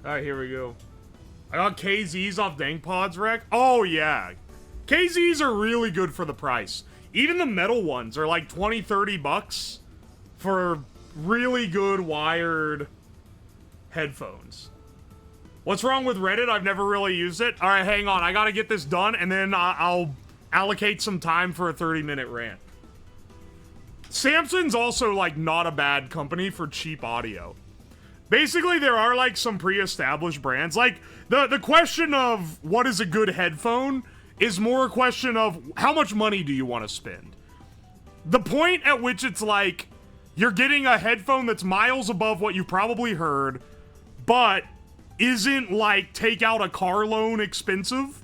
Alright, here we go. I got KZs off Dank Pods Rec. Oh, yeah. KZs are really good for the price. Even the metal ones are like 20, 30 bucks for really good wired headphones. What's wrong with Reddit? I've never really used it. Alright, hang on. I gotta get this done, and then I'll allocate some time for a 30-minute rant. Samsung's also, like, not a bad company for cheap audio. Basically, there are, like, some pre-established brands. Like, the question of what is a good headphone is more a question of how much money do you want to spend. The point at which it's like, you're getting a headphone that's miles above what you probably heard, but isn't, like, take out a car loan expensive,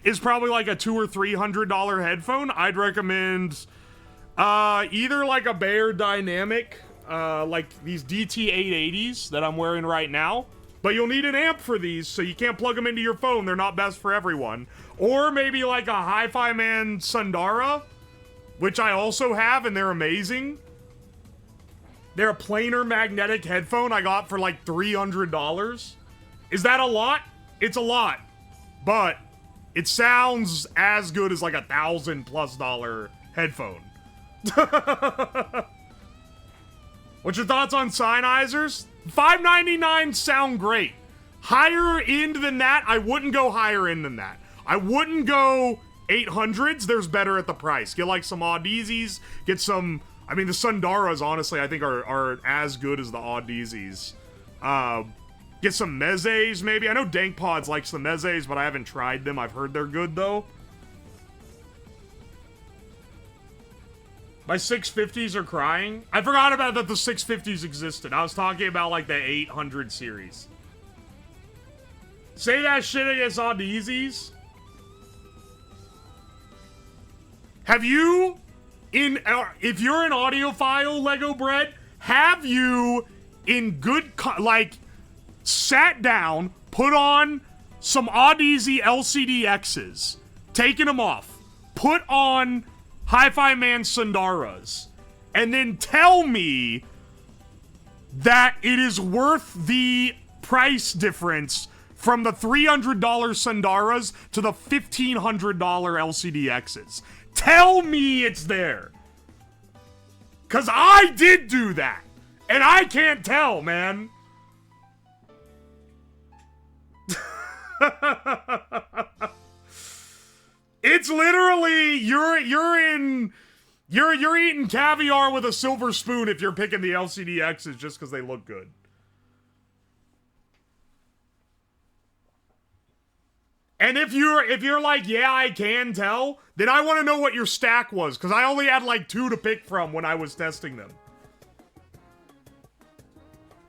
is probably, like, a $200 or $300 headphone. I'd recommend either, like, a Bayer Dynamic, like these DT880s that I'm wearing right now. But you'll need an amp for these, so you can't plug them into your phone. They're not best for everyone. Or maybe like a Hi-Fi Man Sundara, which I also have, and they're amazing. They're a planar magnetic headphone I got for like $300. Is that a lot? It's a lot. But it sounds as good as like $1,000+ headphone. What's your thoughts on Sennheisers? $599 sound great. Higher end than that, I wouldn't go higher end than that. I wouldn't go 800s. There's better at the price. Get like some Audezis. Get some... I mean, the Sundaras, honestly, I think are as good as the Audezis. Get some Mezes, maybe. I know Dank Pods likes the Mezes, but I haven't tried them. I've heard they're good, though. My 650s are crying. I forgot about that the 650s existed. I was talking about, like, the 800 series. Say that shit against Audezis. Have you, if you're an audiophile, Lego Bread, have you, in good, like, sat down, put on some Audezi LCD-Xs, taken them off, put on Hi-Fi Man Sundaras, and then tell me that it is worth the price difference from the $300 Sundaras to the $1,500 LCD-Xs. Tell me it's there. Because I did do that. And I can't tell, man. It's literally, you're eating caviar with a silver spoon if you're picking the LCD-Xs just because they look good. And if you're like, yeah, I can tell, then I want to know what your stack was, because I only had like 2 to pick from when I was testing them.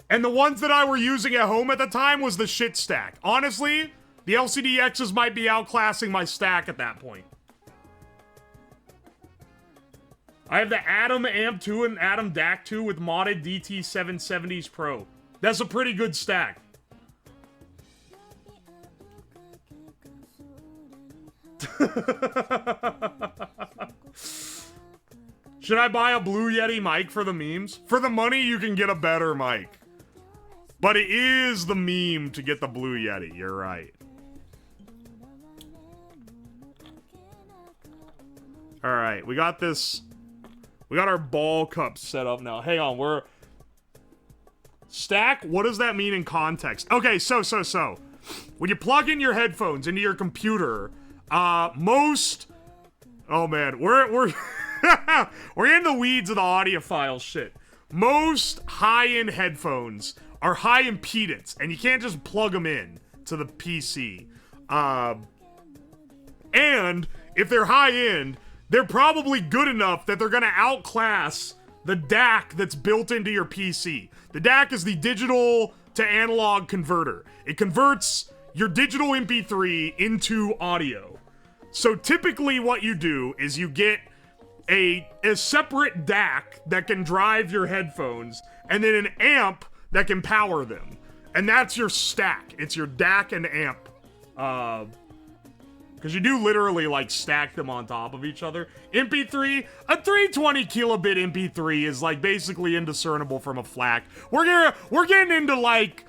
And the ones that I were using at home at the time was the shit stack. Honestly, the LCD-Xs might be outclassing my stack at that point. I have the Atom Amp 2 and Atom DAC 2 with modded DT770s Pro. That's a pretty good stack. Should I buy a Blue Yeti mic for the memes? For the money, you can get a better mic. But it is the meme to get the Blue Yeti, you're right. Alright, we got this. We got our ball cups set up now. Hang on, we're... Stack? What does that mean in context? Okay, so. When you plug in your headphones into your computer, most... Oh man, we're we're in the weeds of the audiophile shit. Most high-end headphones are high impedance, and you can't just plug them in to the PC. And if they're high-end, they're probably good enough that they're gonna outclass the DAC that's built into your PC. The DAC is the digital to analog converter. It converts your digital MP3 into audio. So typically what you do is you get a separate DAC that can drive your headphones, and then an amp that can power them. And that's your stack. It's your DAC and amp. Because you do literally, like, stack them on top of each other. MP3, a 320 kilobit MP3 is, like, basically indiscernible from a FLAC. We're getting into, like,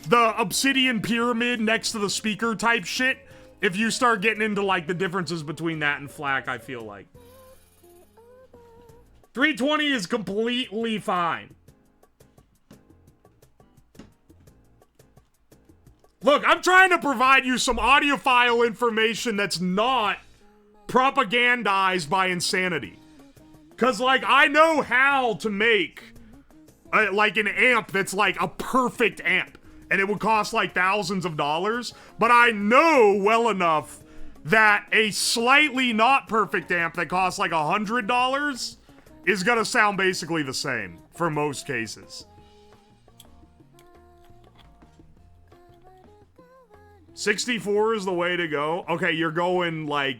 the obsidian pyramid next to the speaker type shit. If you start getting into, like, the differences between that and FLAC, I feel like. 320 is completely fine. Look, I'm trying to provide you some audiophile information that's not propagandized by insanity. Because, like, I know how to make, like, an amp that's, like, a perfect amp. And it would cost, like, thousands of dollars. But I know well enough that a slightly not perfect amp that costs, like, $100 is gonna sound basically the same for most cases. 64 is the way to go. Okay, you're going, like...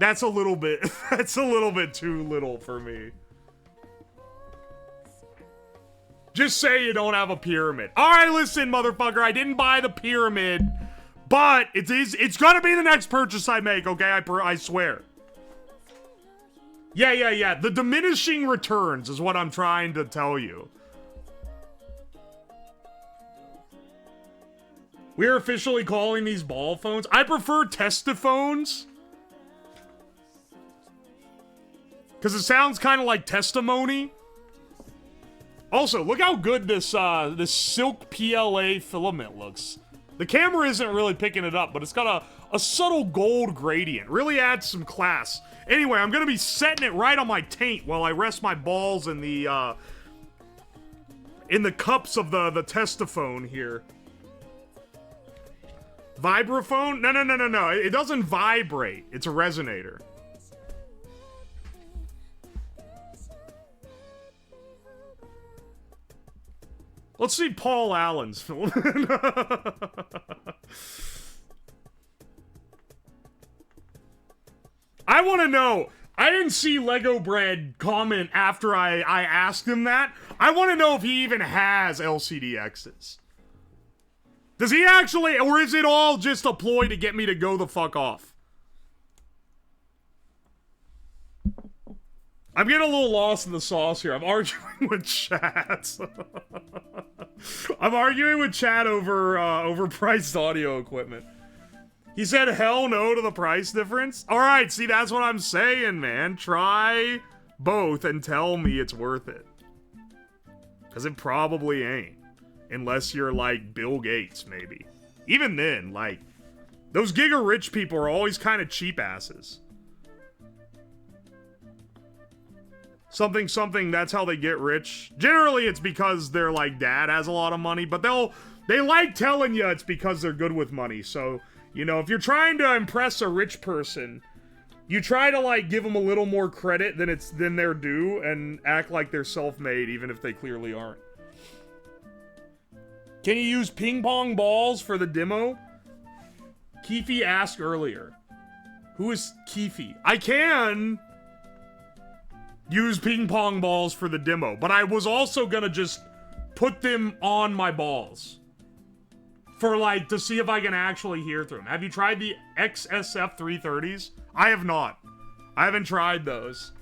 That's a little bit... That's a little bit too little for me. Just say you don't have a pyramid. Alright, listen, motherfucker. I didn't buy the pyramid. But it's gonna be the next purchase I make, okay? I swear. Yeah. The diminishing returns is what I'm trying to tell you. We're officially calling these ball phones. I prefer TESTI-PHONES. Because it sounds kind of like testimony. Also, look how good this this silk PLA filament looks. The camera isn't really picking it up, but it's got a subtle gold gradient. Really adds some class. Anyway, I'm going to be setting it right on my taint while I rest my balls in the cups of the TESTI-PHONE here. Vibraphone? No. It doesn't vibrate. It's a resonator. Let's see Paul Allen's film. I want to know. I didn't see Lego Bread comment after I asked him that. I want to know if he even has LCDXs. Does he actually, or is it all just a ploy to get me to go the fuck off? I'm getting a little lost in the sauce here. I'm arguing with chat. I'm arguing with chat over overpriced audio equipment. He said hell no to the price difference. All right, see, that's what I'm saying, man. Try both and tell me it's worth it. Because it probably ain't. Unless you're like Bill Gates, maybe. Even then, like, those giga rich people are always kind of cheap asses. Something, that's how they get rich. Generally, it's because their, like, dad has a lot of money, but they like telling you it's because they're good with money. So, you know, if you're trying to impress a rich person, you try to, like, give them a little more credit than they're due and act like they're self-made, even if they clearly aren't. Can you use ping pong balls for the demo? Keefe asked earlier. Who is Keefe? I can use ping pong balls for the demo, but I was also gonna just put them on my balls for, like, to see if I can actually hear through them. Have you tried the XSF 330s? I have not. I haven't tried those.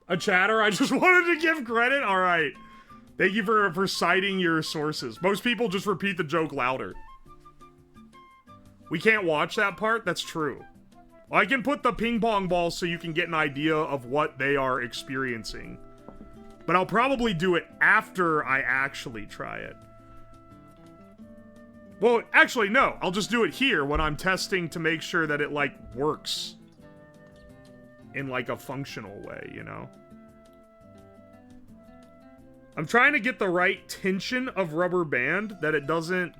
A chatter? I just wanted to give credit? Alright. Thank you for citing your sources. Most people just repeat the joke louder. We can't watch that part? That's true. Well, I can put the ping pong balls so you can get an idea of what they are experiencing. But I'll probably do it after I actually try it. Well, actually, no. I'll just do it here when I'm testing to make sure that it, like, works. In, like, a functional way, you know? I'm trying to get the right tension of rubber band that it doesn't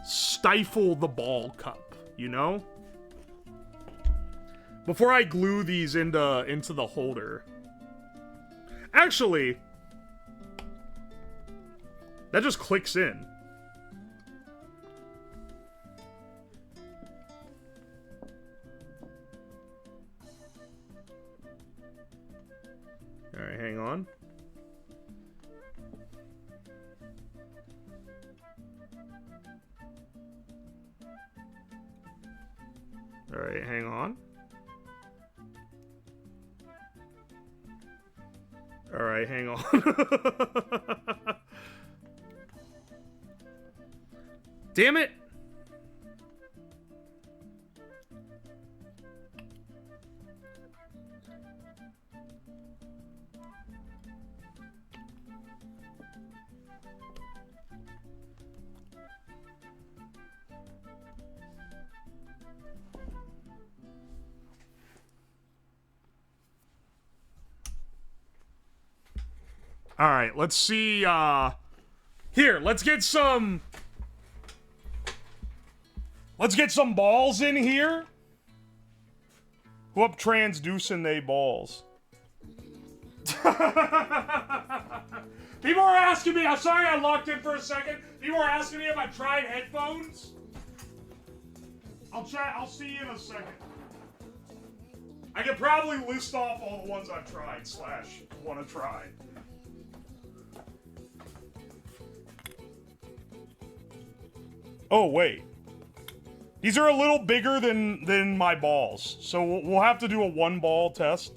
stifle the ball cup, you know? Before I glue these into the holder. Actually, that just clicks in. Alright, hang on. Alright, hang on. Alright, hang on. Damn it. All right, let's see. Here, let's get some balls in here. Whoop transducing they balls. People are asking me. I'm sorry I locked in for a second. People are asking me if I tried headphones. I'll see you in a second. I could probably list off all the ones I've tried / want to try. Oh, wait. These are a little bigger than my balls. So we'll have to do a 1-ball test.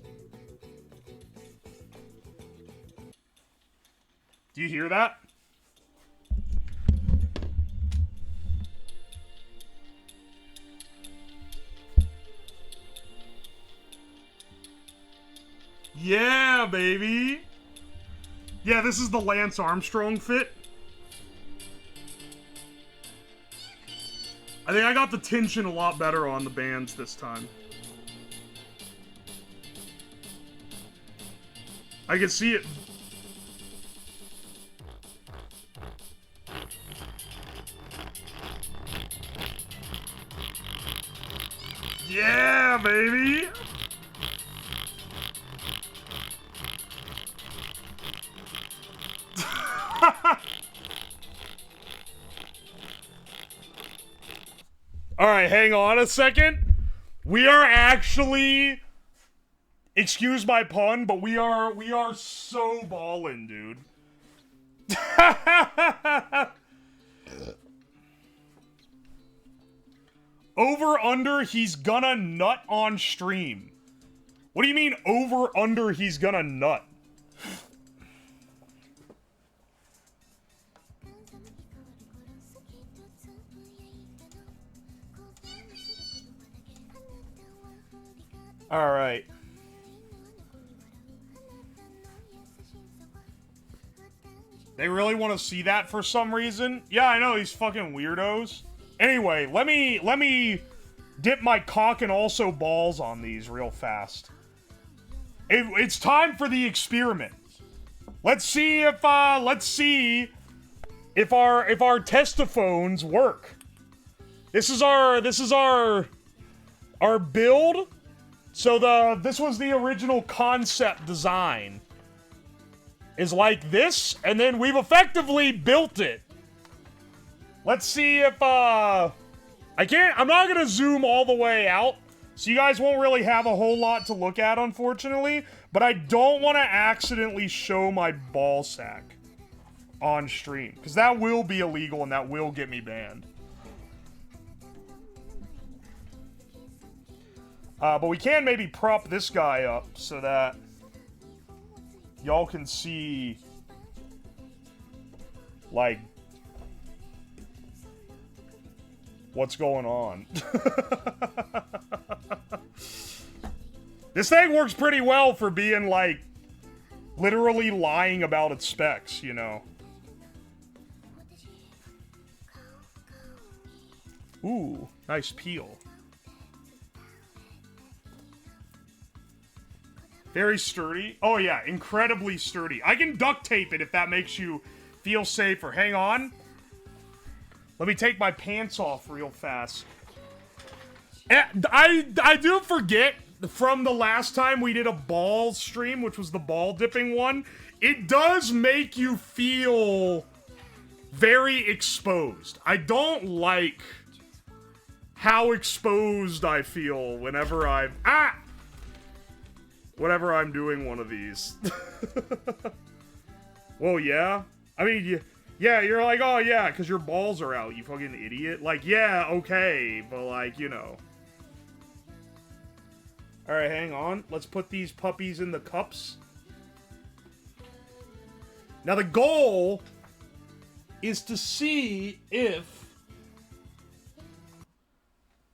Do you hear that? Yeah, baby. Yeah, this is the Lance Armstrong fit. I think I got the tension a lot better on the bands this time. I can see it. Yeah, baby! Alright, hang on a second. We are actually... Excuse my pun, but we are so ballin', dude. Over, under, he's gonna nut on stream. What do you mean, over, under, he's gonna nut? Alright. They really want to see that for some reason? Yeah, I know, these fucking weirdos. Anyway, let me dip my cock and also balls on these real fast. It's time for the experiment. Let's see if our TESTI-PHONES work. This is our build. So this was the original concept design. Is like this, and then we've effectively built it. Let's see if, I'm not gonna zoom all the way out, so you guys won't really have a whole lot to look at, unfortunately, but I don't want to accidentally show my ball sack on stream, because that will be illegal and that will get me banned. But we can maybe prop this guy up so that y'all can see, like, what's going on. This thing works pretty well for being, like, literally lying about its specs, you know. Ooh, nice peel. Very sturdy. Oh yeah, incredibly sturdy. I can duct tape it if that makes you feel safer. Hang on. Let me take my pants off real fast. I do forget from the last time we did a ball stream, which was the ball dipping one, it does make you feel very exposed. I don't like how exposed I feel whenever whenever I'm doing one of these. Well, yeah. I mean, yeah, you're like, oh, yeah, because your balls are out, you fucking idiot. Like, yeah, okay, but, like, you know. Alright, hang on. Let's put these puppies in the cups. Now, the goal is to see if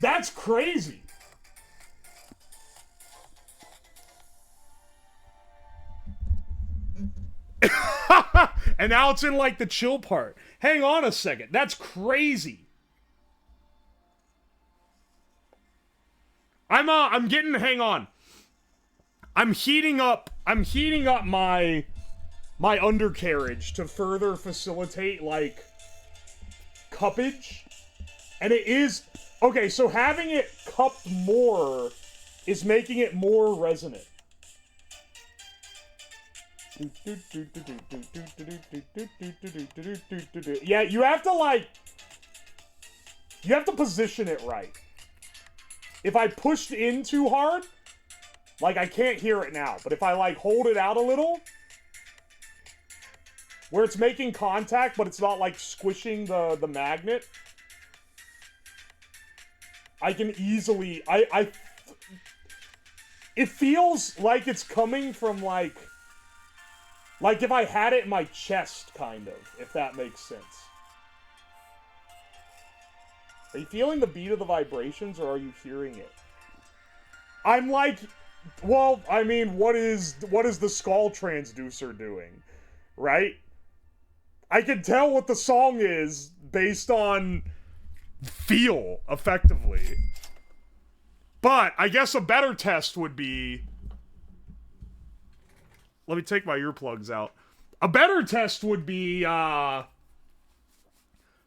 That's crazy. And now it's in like the chill part. Hang on a second. That's crazy. I'm getting, hang on. I'm heating up my undercarriage to further facilitate like cuppage. And it is okay, so having it cupped more is making it more resonant. Yeah, you have to position it right. If I pushed in too hard, like I can't hear it now, but if I like hold it out a little, where it's making contact, but it's not like squishing the magnet, I can easily, it feels like it's coming from like if I had it in my chest, kind of, if that makes sense. Are you feeling the beat of the vibrations, or are you hearing it? I'm like, well, I mean, what is the skull transducer doing, right? I can tell what the song is based on feel, effectively. But I guess a better test would be... Let me take my earplugs out. A better test would be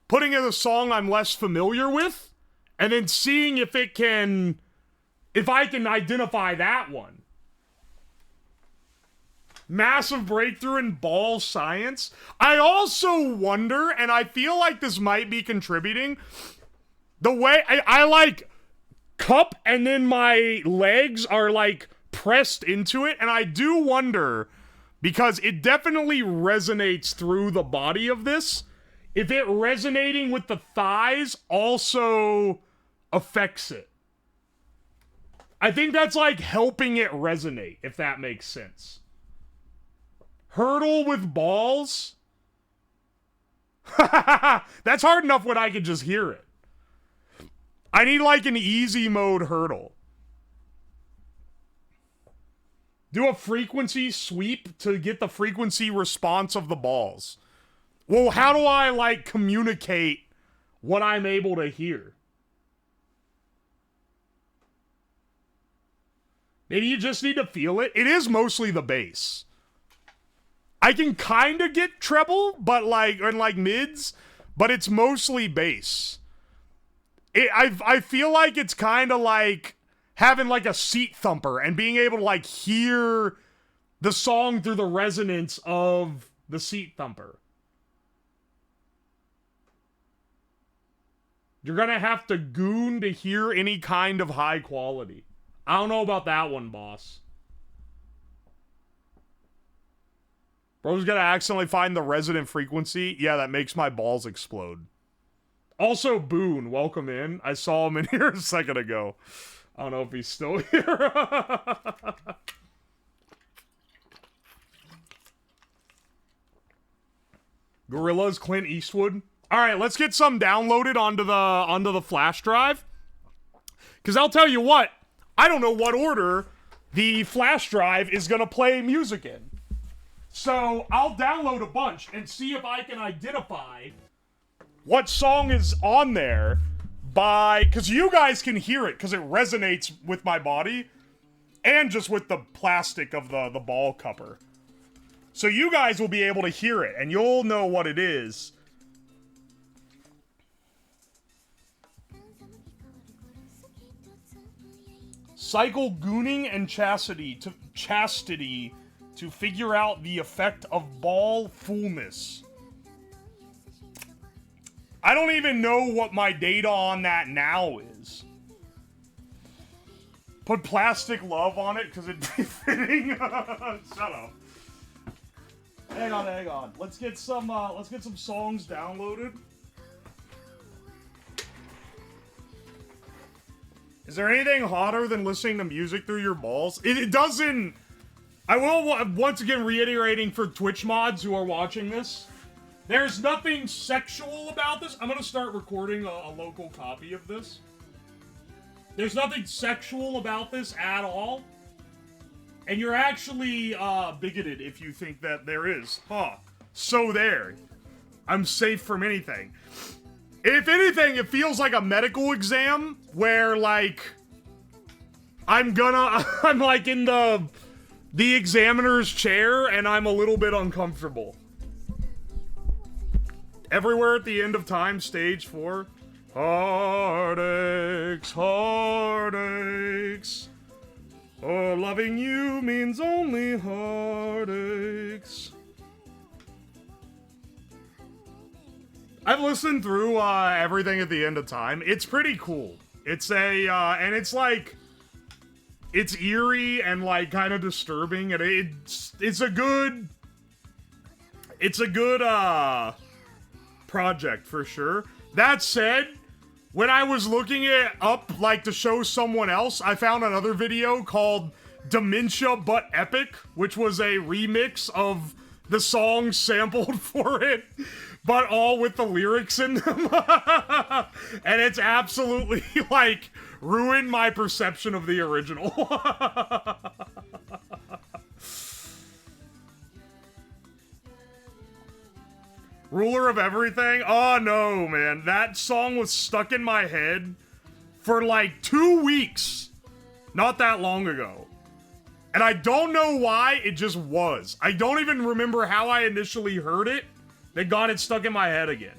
putting in a song I'm less familiar with, and then seeing if I can identify that one. Massive breakthrough in ball science. I also wonder, and I feel like this might be contributing, the way I like cup and then my legs are like pressed into it, and I do wonder, because it definitely resonates through the body of this, if it resonating with the thighs also affects it. I think that's like helping it resonate, if that makes sense. Hurdle with balls? That's hard enough when I can just hear it. I need like an easy mode hurdle. Do a frequency sweep to get the frequency response of the balls. Well, how do I like communicate what I'm able to hear? Maybe you just need to feel it. It is mostly the bass. I can kind of get treble, but like, and like mids, but it's mostly bass. I feel like it's kind of like having like a seat thumper and being able to like hear the song through the resonance of the seat thumper. You're gonna have to goon to hear any kind of high quality. I don't know about that one, boss. Bro's gonna accidentally find the resonant frequency. Yeah, that makes my balls explode. Also, Boone, welcome in. I saw him in here a second ago. I don't know if he's still here. Gorillas, Clint Eastwood. All right, let's get some downloaded onto the flash drive. Because I'll tell you what, I don't know what order the flash drive is going to play music in. So I'll download a bunch and see if I can identify what song is on there by... Because you guys can hear it because it resonates with my body and just with the plastic of the ball cupper. So you guys will be able to hear it and you'll know what it is. Cycle gooning and chastity to figure out the effect of ball fullness. I don't even know what my data on that now is. Put plastic love on it because it'd be fitting. Shut up. Hang on. Let's get some songs downloaded. Is there anything hotter than listening to music through your balls? It doesn't... I will, once again, reiterating for Twitch mods who are watching this, there's nothing sexual about this. I'm going to start recording a local copy of this. There's nothing sexual about this at all. And you're actually bigoted if you think that there is. Huh. So there. I'm safe from anything. If anything, it feels like a medical exam where, like, I'm like in the examiner's chair and I'm a little bit uncomfortable. Everywhere at the end of time, stage 4. Heartaches, heartaches. Oh, loving you means only heartaches. I've listened through everything at the end of time. It's pretty cool. It's and it's like, it's eerie and like kind of disturbing, and it's a good project for sure. That said, when I was looking it up, like, to show someone else, I found another video called Dementia But Epic, which was a remix of the song sampled for it, but all with the lyrics in them. And it's absolutely, like, ruined my perception of the original. Ruler of Everything? Oh no, man. That song was stuck in my head for like 2 weeks. Not that long ago. And I don't know why, it just was. I don't even remember how I initially heard it. They got it stuck in my head again.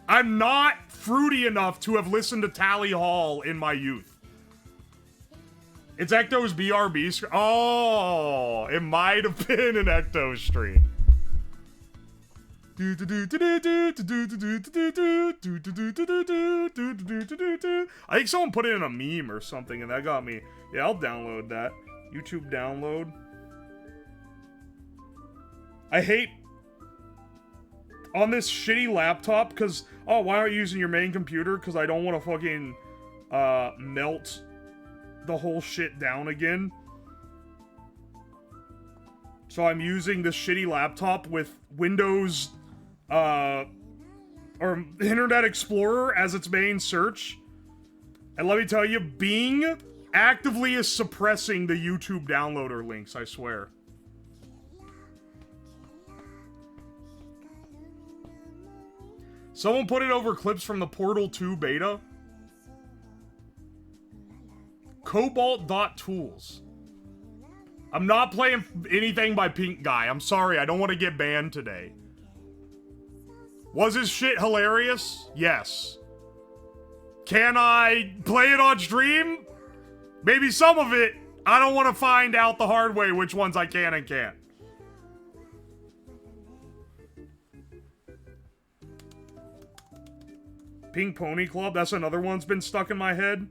I'm not fruity enough to have listened to Tally Hall in my youth. It's Ecto's BRB stream. Oh, it might have been an Ecto stream. I think someone put it in a meme or something and that got me. Yeah, I'll download that. YouTube download. I hate on this shitty laptop because, oh, why aren't you using your main computer? Because I don't want to fucking melt the whole shit down again. So I'm using this shitty laptop with Windows or Internet Explorer as its main search. And let me tell you, Bing actively is suppressing the YouTube downloader links, I swear. Someone put it over clips from the Portal 2 beta. Cobalt.tools. I'm not playing anything by Pink Guy. I'm sorry, I don't want to get banned today. Was his shit hilarious? Yes. Can I play it on stream? Maybe some of it. I don't want to find out the hard way which ones I can and can't. Pink Pony Club, that's another one's been stuck in my head.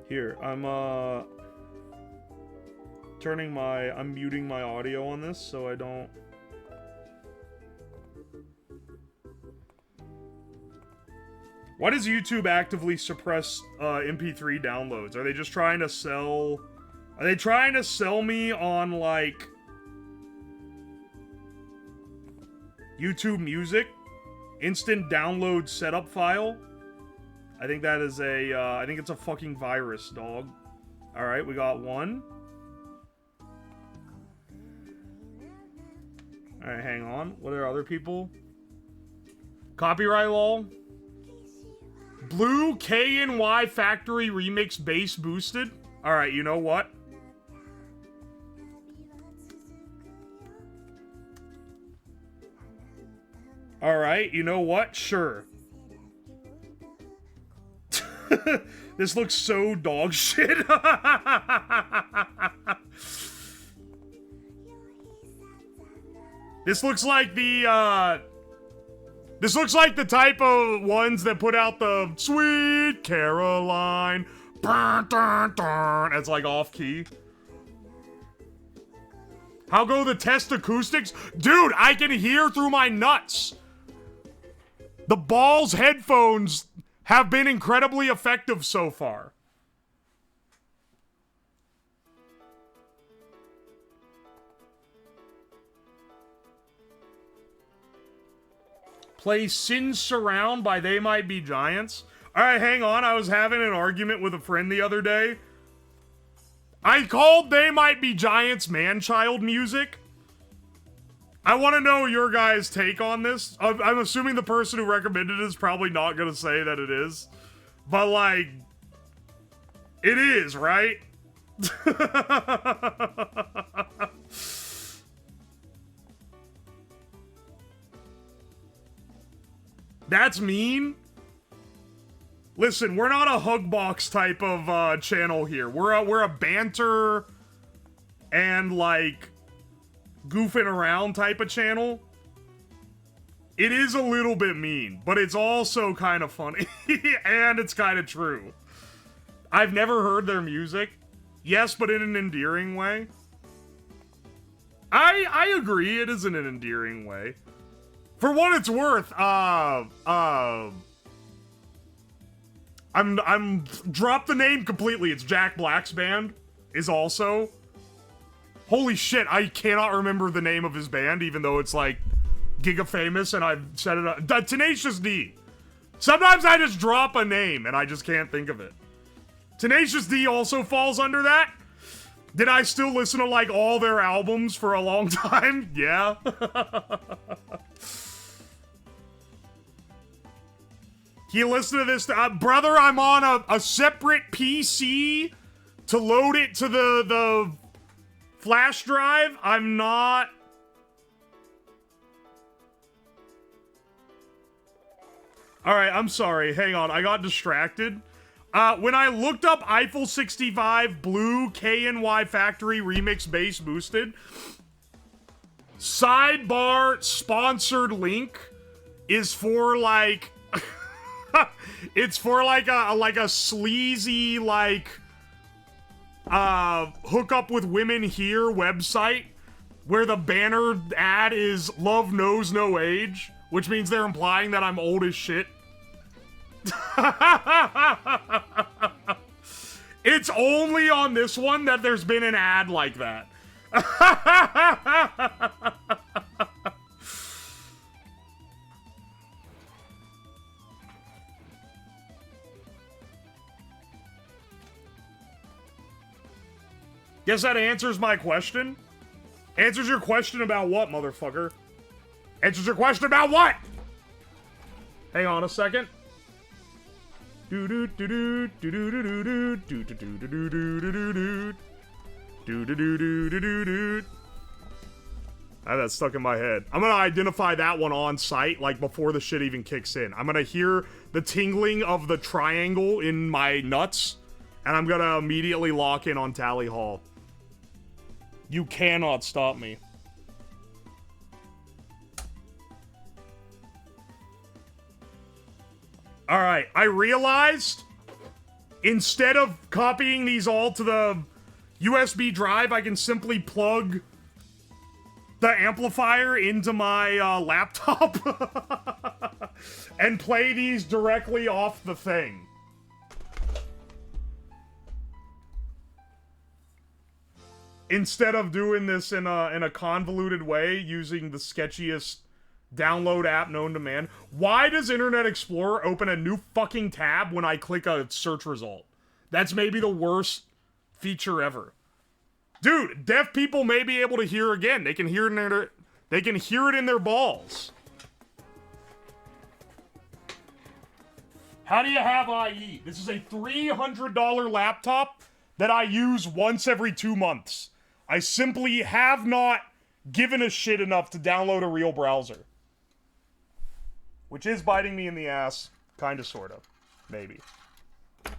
Here, I'm muting my audio on this so I don't. Why does YouTube actively suppress MP3 downloads? Are they just trying to sell? Are they trying to sell me on, like, YouTube Music? Instant download setup file? I think that is a, I think it's a fucking virus, dog. Alright, we got one. Alright, hang on. What are other people? Copyright lol. Blue KNY Factory Remix Bass Boosted. Alright, you know what? Alright, you know what? Sure. This looks so dog shit. This looks like the, this looks like the type of ones that put out the Sweet Caroline. It's like off key. How go the test acoustics? Dude, I can hear through my nuts. The Balls headphones have been incredibly effective so far. Play Sin Surround by They Might Be Giants. Alright, hang on. I was having an argument with a friend the other day. I called They Might Be Giants man-child music. I want to know your guys' take on this. I'm assuming the person who recommended it is probably not going to say that it is. But, like, it is, right? That's mean? Listen, we're not a hug box type of channel here. We're a banter and, like, goofing around type of channel. It is a little bit mean, but it's also kind of funny. And it's kind of true. I've never heard their music. Yes, but in an endearing way. I agree, it is in an endearing way. For what it's worth, I'm drop the name completely. It's Jack Black's band is also. Holy shit, I cannot remember the name of his band, even though it's like giga famous and I've said it up. Tenacious D. Sometimes I just drop a name and I just can't think of it. Tenacious D also falls under that. Did I still listen to like all their albums for a long time? Yeah. You listen to this, brother, I'm on a separate PC to load it to the flash drive. I'm not. Alright, I'm sorry. Hang on, I got distracted. When I looked up Eiffel 65 Blue KNY Factory Remix Bass Boosted, sidebar sponsored link is for like it's for like a sleazy like hook up with women here website where the banner ad is love knows no age, which means they're implying that I'm old as shit. It's only on this one that there's been an ad like that. Guess that answers my question? Answers your question about what, motherfucker? Answers your question about what? Hang on a second. Do do do do do do do do do do do do do do do do do do do. I have that stuck in my head. I'm gonna identify that one on site, like before the shit even kicks in. I'm gonna hear the tingling of the triangle in my nuts, and I'm gonna immediately lock in on Tally Hall. You cannot stop me. Alright, I realized instead of copying these all to the USB drive, I can simply plug the amplifier into my laptop and play these directly off the thing. Instead of doing this in a convoluted way using the sketchiest download app known to man. Why does Internet Explorer open a new fucking tab when I click a search result? That's maybe the worst feature ever. Dude, deaf people may be able to hear again. They can hear it in their balls. How do you have IE? This is a $300 laptop that I use once every 2 months. I simply have not given a shit enough to download a real browser. Which is biting me in the ass. Kinda, sorta. Maybe.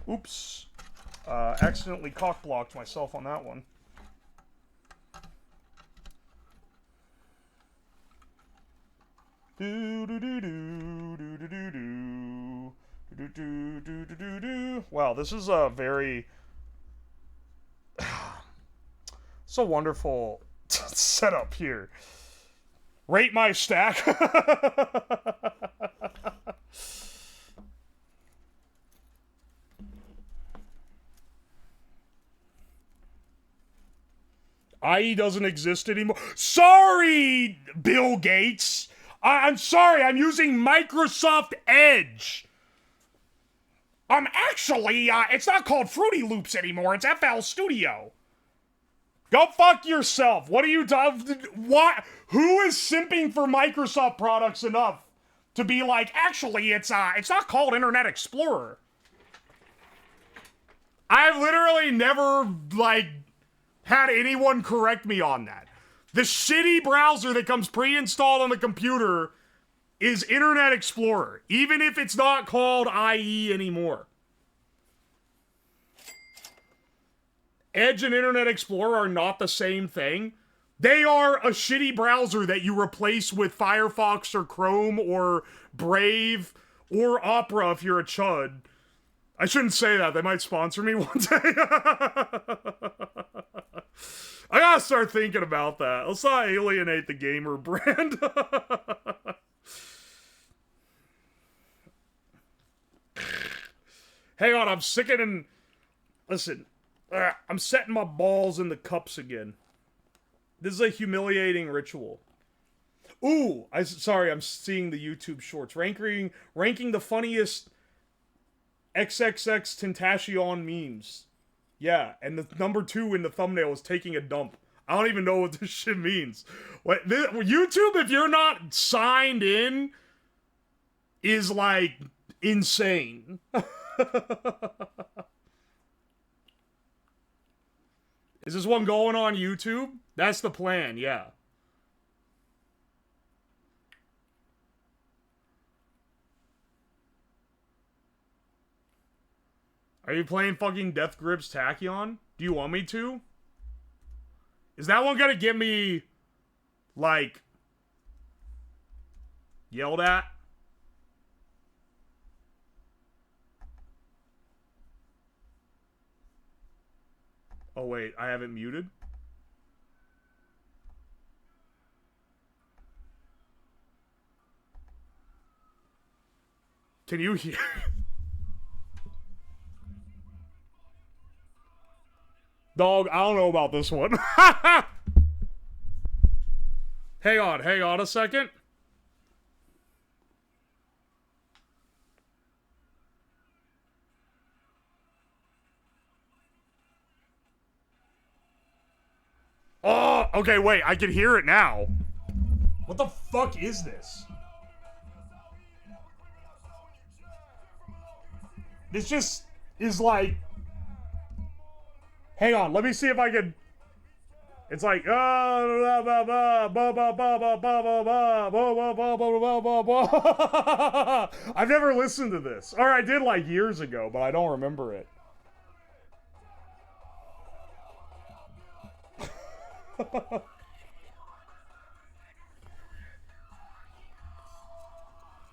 Oops. Accidentally cock-blocked myself on that one. Wow, this is a very... so wonderful setup here. Rate my stack. IE doesn't exist anymore. Sorry, Bill Gates. I'm sorry, I'm using Microsoft Edge. Actually, it's not called Fruity Loops anymore. It's FL Studio. Go fuck yourself. What are you doing? What? Who is simping for Microsoft products enough to be like, actually, it's not called Internet Explorer. I've literally never, like, had anyone correct me on that. The shitty browser that comes pre-installed on the computer is Internet Explorer, even if it's not called IE anymore. Edge and Internet Explorer are not the same thing. They are a shitty browser that you replace with Firefox or Chrome or Brave or Opera if you're a chud. I shouldn't say that. They might sponsor me one day. I gotta start thinking about that. Let's not alienate the gamer brand. Hang on, I'm sickening. Listen, I'm setting my balls in the cups again. This is a humiliating ritual. Ooh, sorry, I'm seeing the YouTube shorts. Ranking the funniest XXX Tentacion memes. Yeah, and the number 2 in the thumbnail is taking a dump. I don't even know what this shit means. YouTube, if you're not signed in, is like insane. Is this one going on YouTube? That's the plan, yeah. Are you playing fucking Death Grips Tachyon? Do you want me to? Is that one gonna get me, like, yelled at? Oh wait, I have it muted? Can you hear? Dog, I don't know about this one. Hang on a second. Oh, okay, wait, I can hear it now. What the fuck is this? This just is like... Hang on, let me see if I can... It's like... I've never listened to this. Or I did like years ago, but I don't remember it.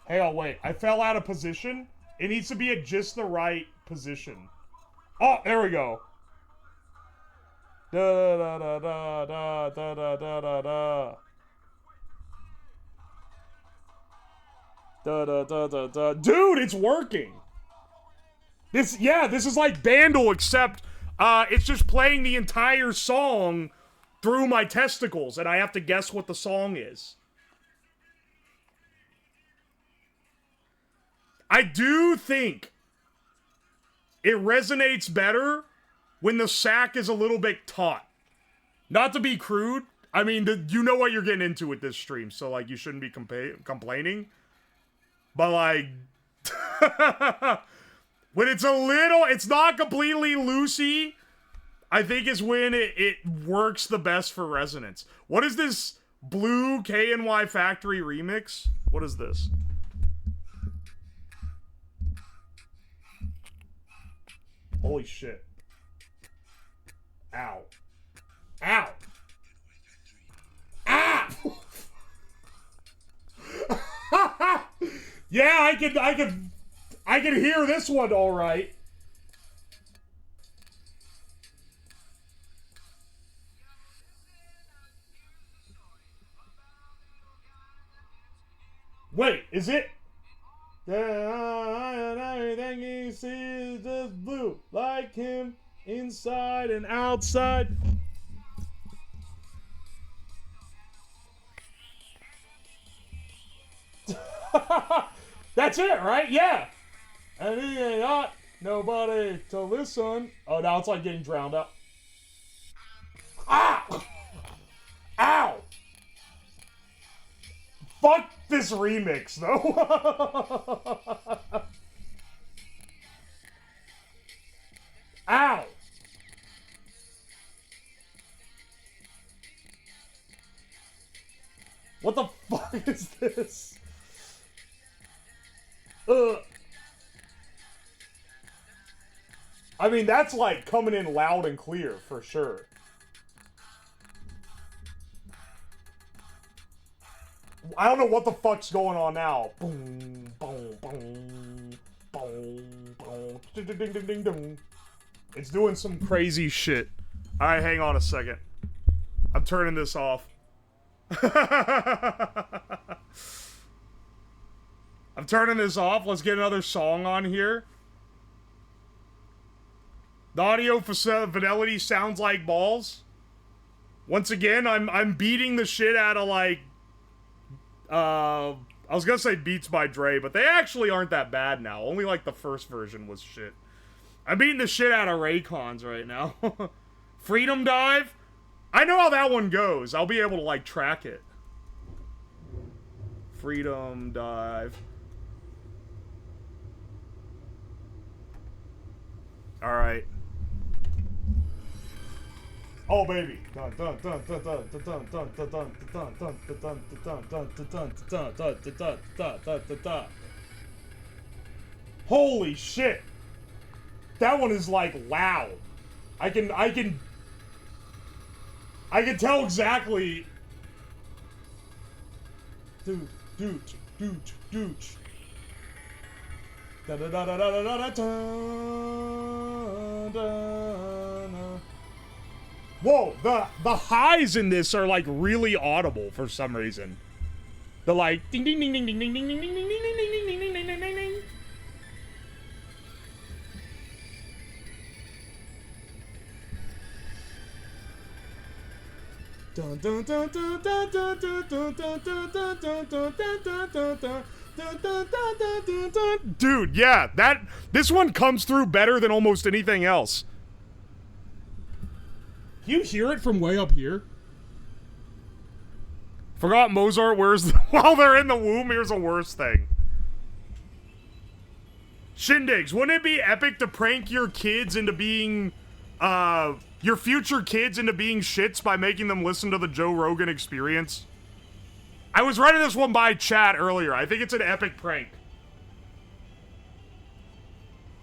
Hang on, wait. I fell out of position. It needs to be at just the right position. Oh, there we go. Da da da da da da da da da da. Da da da da da. Dude, it's working. This is like Bandle, except it's just playing the entire song through my testicles, and I have to guess what the song is. I do think it resonates better when the sack is a little bit taut. Not to be crude. I mean, you know what you're getting into with this stream, so, like, you shouldn't be complaining. But, like... when it's a little... It's not completely loosey, I think is when it works the best for resonance. What is this Blue KNY Factory remix? What is this? Holy shit. Ow. Ow! Ah! Yeah, I can hear this one all right. Wait, is it? Everything he sees is just blue, like him, inside and outside. That's it, right? Yeah. And he ain't got nobody to listen. Oh, now it's like getting drowned out. Ow! Ow! Fuck this remix, though. Ow! What the fuck is this? I mean, that's like coming in loud and clear, for sure. I don't know what the fuck's going on now. Boom, boom, boom, boom, boom, ding, ding, ding, ding, ding. It's doing some crazy shit. All right, hang on a second. I'm turning this off. I'm turning this off. Let's get another song on here. The audio fidelity sounds like balls. Once again, I'm beating the shit out of like I was gonna say Beats by Dre, but they actually aren't that bad now. Only like the first version was shit. I'm beating the shit out of Raycons right now. Freedom Dive? I know how that one goes. I'll be able to like track it. Freedom Dive. Alright. Oh baby. Holy shit. That one is like loud. I can tell exactly. Doot. Da da da da da da da da. Whoa, the highs in this are like really audible for some reason. They're like ding ding ding ding ding ding ding ding ding ding ding ding ding ding ding ding ding ding. Dun dun dun dun dun dun dun dun dun dun dun dun dun dun dun. Dude, yeah, this one comes through better than almost anything else. You hear it from way up here? Forgot Mozart wears while they're in the womb. Here's a worse thing. Shindigs, wouldn't it be epic to prank your kids into being, your future kids into being shits by making them listen to the Joe Rogan Experience? I was writing this one by chat earlier. I think it's an epic prank.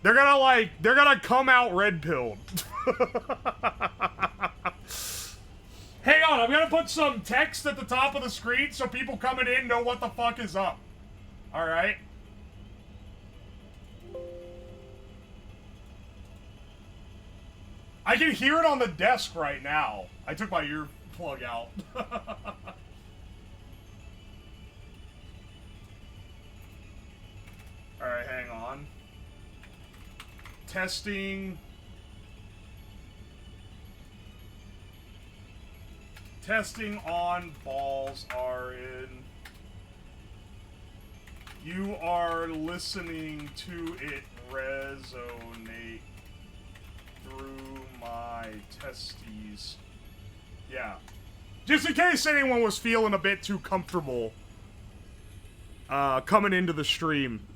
They're gonna come out red-pilled. Hang on, I'm gonna put some text at the top of the screen so people coming in know what the fuck is up. Alright? I can hear it on the desk right now. I took my earplug out. Alright, hang on. Testing. Testing on, balls are in. You are listening to it resonate through my testes. Yeah. Just in case anyone was feeling a bit too comfortable coming into the stream.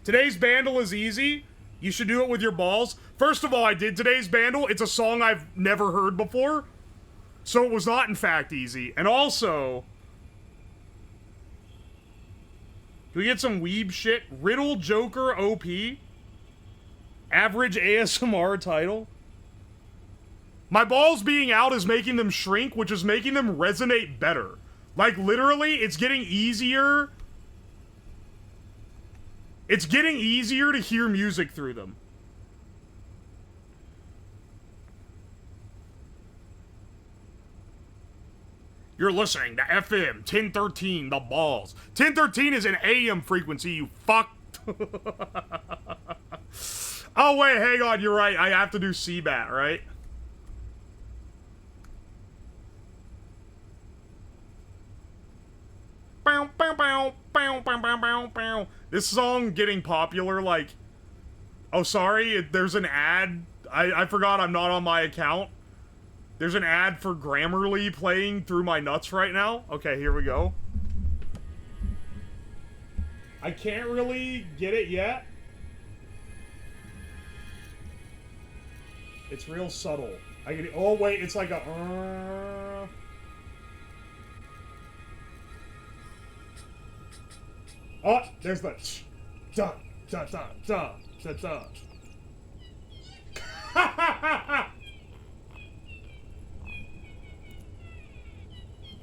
Today's bandle is easy. You should do it with your balls. First of all, I did today's bandle. It's a song I've never heard before. So it was not, in fact, easy. And also, can we get some weeb shit? Riddle Joker OP. Average ASMR title. My balls being out is making them shrink, which is making them resonate better. Like, literally, it's getting easier. It's getting easier to hear music through them. You're listening to FM 1013, the balls. 1013 is an AM frequency, you fuck. Oh, wait, hang on, you're right. I have to do CBAT, right? This song getting popular, like... Oh, sorry, there's an ad. I forgot I'm not on my account. There's an ad for Grammarly playing through my nuts right now. Okay, here we go. I can't really get it yet. It's real subtle. I can. Oh wait, it's like a. Oh, there's the. Da da da da da da.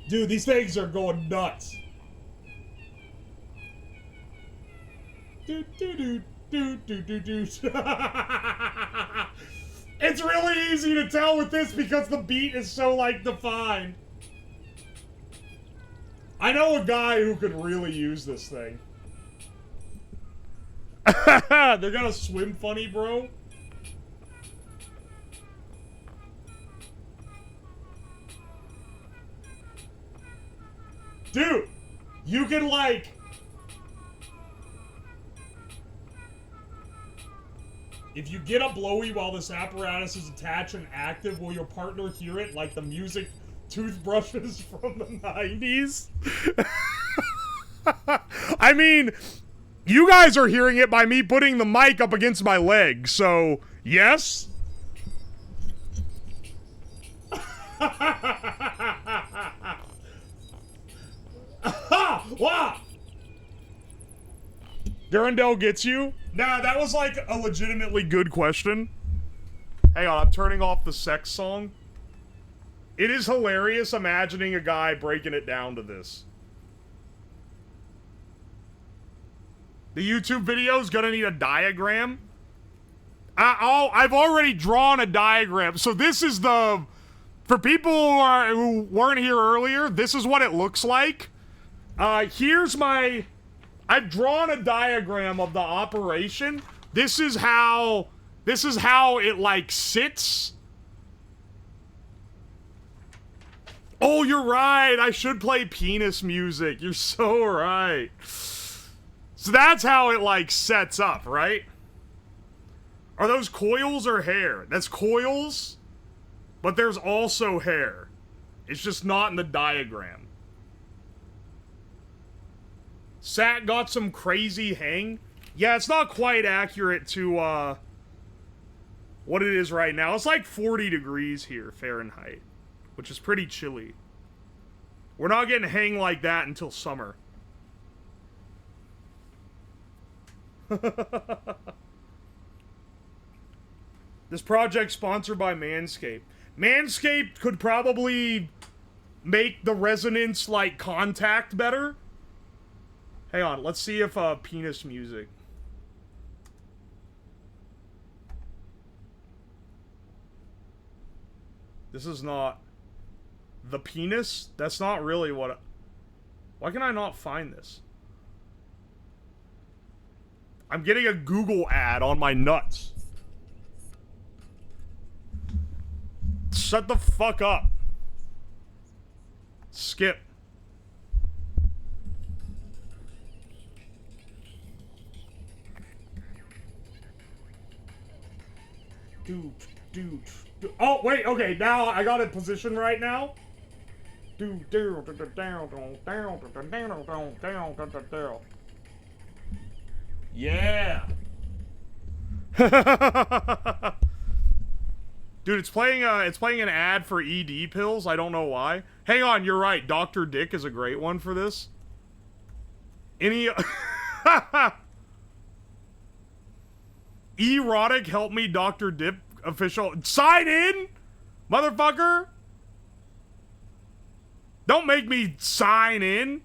Dude, these things are going nuts. Do do do do do do do. It's really easy to tell with this because the beat is so, like, defined. I know a guy who could really use this thing. They're gonna swim funny, bro. Dude, you can, like... If you get a blowy while this apparatus is attached and active, will your partner hear it like the music toothbrushes from the 90s? I mean, you guys are hearing it by me putting the mic up against my leg, so yes? Wow! Durandel gets you? Nah, that was like a legitimately good question. Hang on, I'm turning off the sex song. It is hilarious imagining a guy breaking it down to this. The YouTube video's gonna need a diagram. I've already drawn a diagram. So this is the... For people who weren't here earlier, this is what it looks like. Here's my... I've drawn a diagram of the operation. This is how it, like, sits. Oh, you're right. I should play penis music. You're so right. So that's how it, like, sets up, right? Are those coils or hair? That's coils, but there's also hair. It's just not in the diagram. Sat got some crazy hang. Yeah, it's not quite accurate to, what it is right now. It's like 40 degrees here, Fahrenheit, which is pretty chilly. We're not getting hang like that until summer. This project sponsored by Manscaped. Manscaped could probably make the resonance, like, contact better. Hang on, let's see if, penis music. This is not... The penis? That's not really what... Why can I not find this? I'm getting a Google ad on my nuts. Shut the fuck up. Skip. Dude. Oh, wait, okay, now I got it positioned right now. Yeah. Dude, it's playing an ad for ED pills. I don't know why. Hang on, you're right. Dr. Dick is a great one for this. Any erotic help me Dr. Dip official sign in, motherfucker. Don't make me sign in.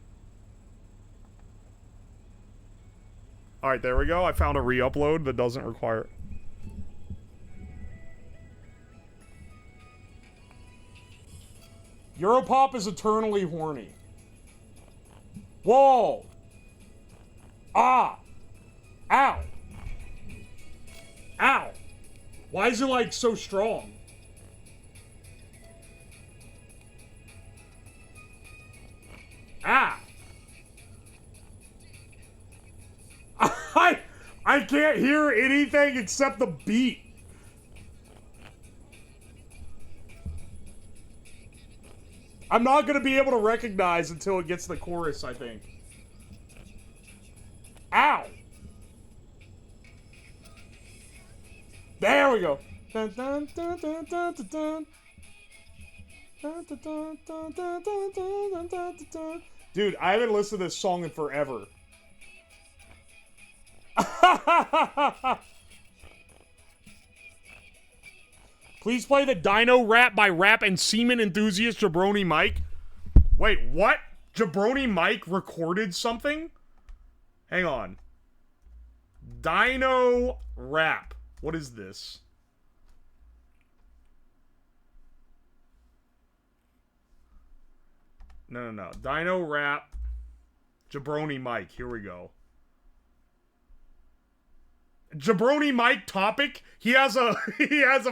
All right, there we go. I found a re-upload that doesn't require it. Europop is eternally horny. Whoa. Ah. Ow. Ow. Why is it, like, so strong? Ah. I can't hear anything except the beat. I'm not gonna be able to recognize until it gets to the chorus, I think. Ow! There we go. Dun, dun, dun, dun, dun, dun, dun. Dun, dun, dun, dun, dun, dun, dun, dun, dun. Dude, I haven't listened to this song in forever. Please play the Dino Rap by Rap and Semen Enthusiast Jabroni Mike. Wait, what? Jabroni Mike recorded something? Hang on. Dino Rap. What is this? No. Dino Rap. Jabroni Mike. Here we go. Jabroni Mike topic. He has a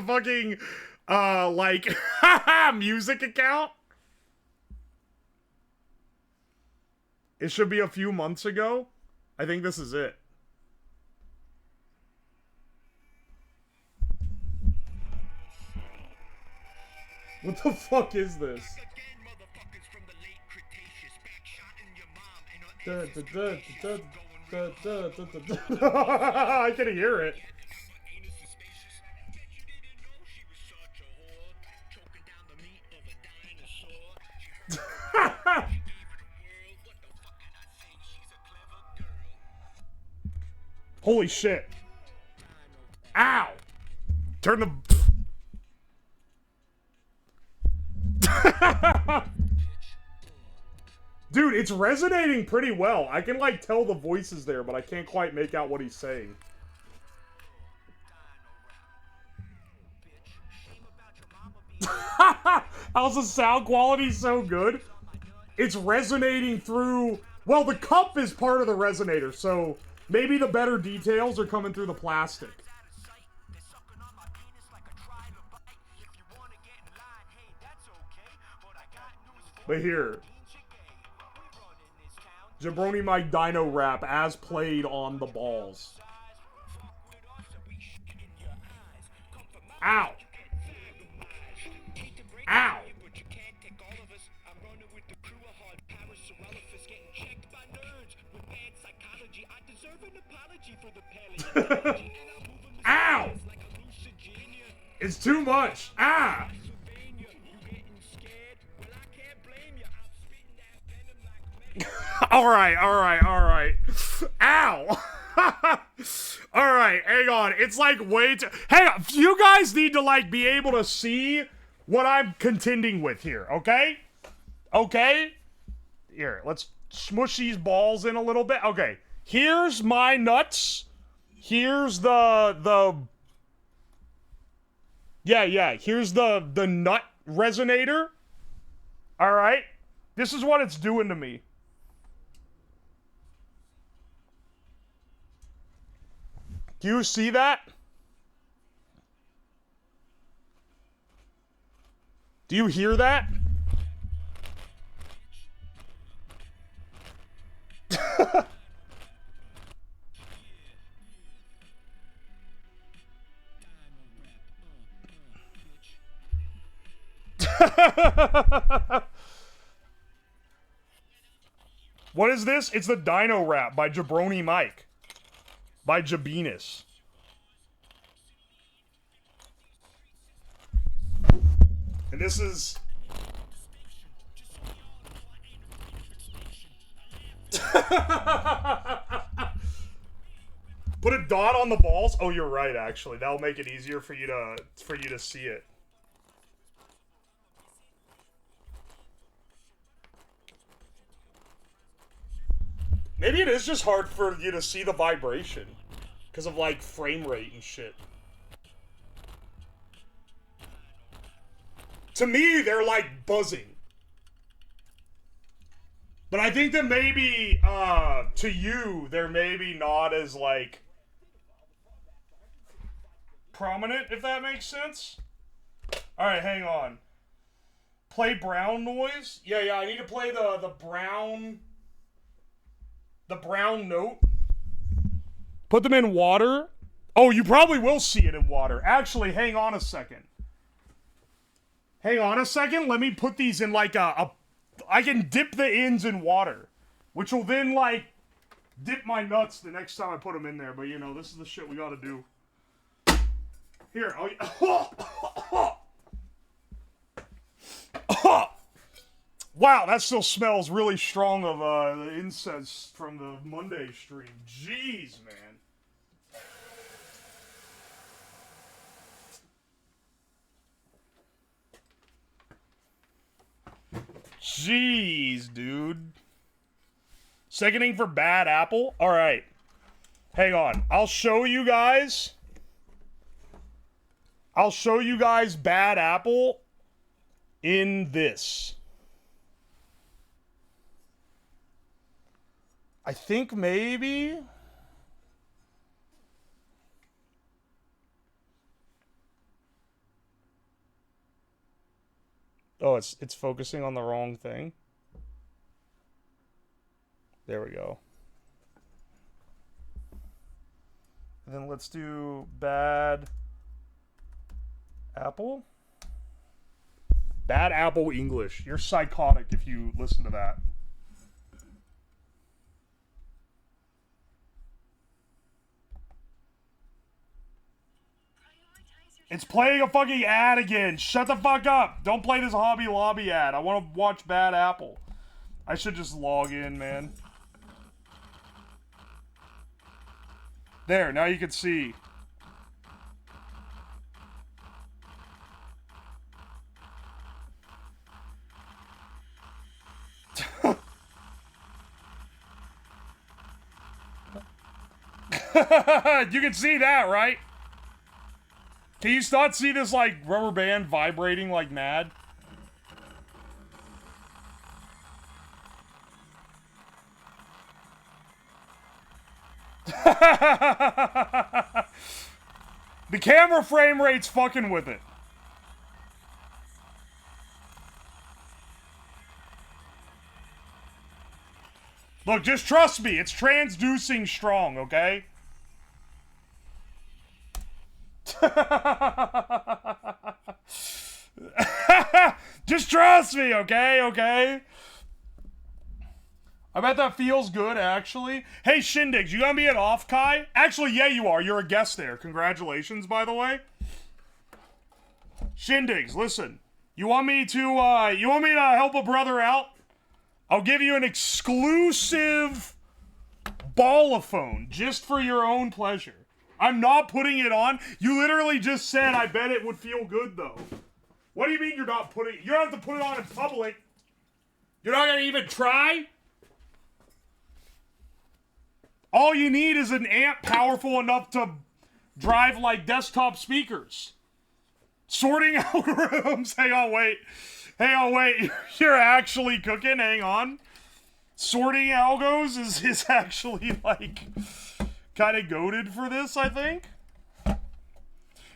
fucking like music account. It should be a few months ago. I think this is it. What the fuck is this? I can hear it. Holy shit. Ow! Turn the... Dude, it's resonating pretty well. I can, like, tell the voices there, but I can't quite make out what he's saying. How's the sound quality so good? It's resonating through... Well, the cup is part of the resonator, so maybe the better details are coming through the plastic. But here... Jabroni Mike Dino Rap as played on the balls. Ow! Ow! Ow! It's too much! Ah! Alright. Ow! Alright, hang on. It's like way too... Hang on, you guys need to like be able to see what I'm contending with here, okay? Okay? Here, let's smush these balls in a little bit. Okay, here's my nuts. Here's the... Yeah, here's the nut resonator. Alright? This is what it's doing to me. Do you see that? Do you hear that? What is this? It's the Dino Rap by Jabroni Mike. By Jabinus. And this is... Put a dot on the balls? Oh, you're right, actually. That'll make it easier for you to see it. Maybe it is just hard for you to see the vibration. Because of, like, frame rate and shit. To me, they're, like, buzzing. But I think that maybe, to you, they're maybe not as, like, prominent, if that makes sense. Alright, hang on. Play brown noise? Yeah, I need to play the brown... The brown note. Put them in water. Oh, you probably will see it in water. Actually, hang on a second. Hang on a second. Let me put these in like I can dip the ends in water, which will then like dip my nuts the next time I put them in there. But you know, this is the shit we gotta do. Here, wow, that still smells really strong of the incense from the Monday stream. Jeez, man. Jeez, dude. Seconding for bad apple? Alright. Hang on. I'll show you guys bad apple in this. I think maybe... Oh, it's focusing on the wrong thing. There we go. And then let's do bad apple. Bad apple English. You're psychotic if you listen to that. It's playing a fucking ad again. Shut the fuck up. Don't play this Hobby Lobby ad. I want to watch Bad Apple. I should just log in, man. There, now you can see. You can see that, right? Can you not see this, like, rubber band vibrating like mad? The camera frame rate's fucking with it. Look, just trust me. It's transducing strong, okay? Just trust me, okay? Okay? I bet that feels good, actually. Hey, Shindigs, you gonna be at Off Kai? Actually, yeah, you are. You're a guest there. Congratulations, by the way. Shindigs, listen. You want me to help a brother out? I'll give you an exclusive ball-a-phone just for your own pleasure. I'm not putting it on. You literally just said, I bet it would feel good, though. What do you mean you're not putting it? You don't have to put it on in public. You're not going to even try? All you need is an amp powerful enough to drive, like, desktop speakers. Sorting algorithms. Hang on, wait. Hang on, wait. You're actually cooking? Hang on. Sorting algos is actually, like... kind of goated for this, I think.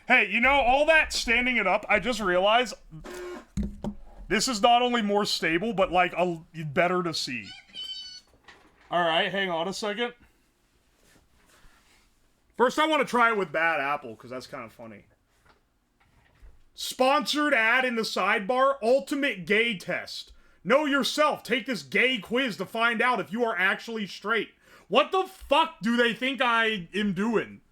Hey, you know, all that standing it up, I just realized this is not only more stable, but like better to see. Alright, hang on a second. First, I want to try it with Bad Apple, because that's kind of funny. Sponsored ad in the sidebar, ultimate gay test. Know yourself, take this gay quiz to find out if you are actually straight. What the fuck do they think I am doing?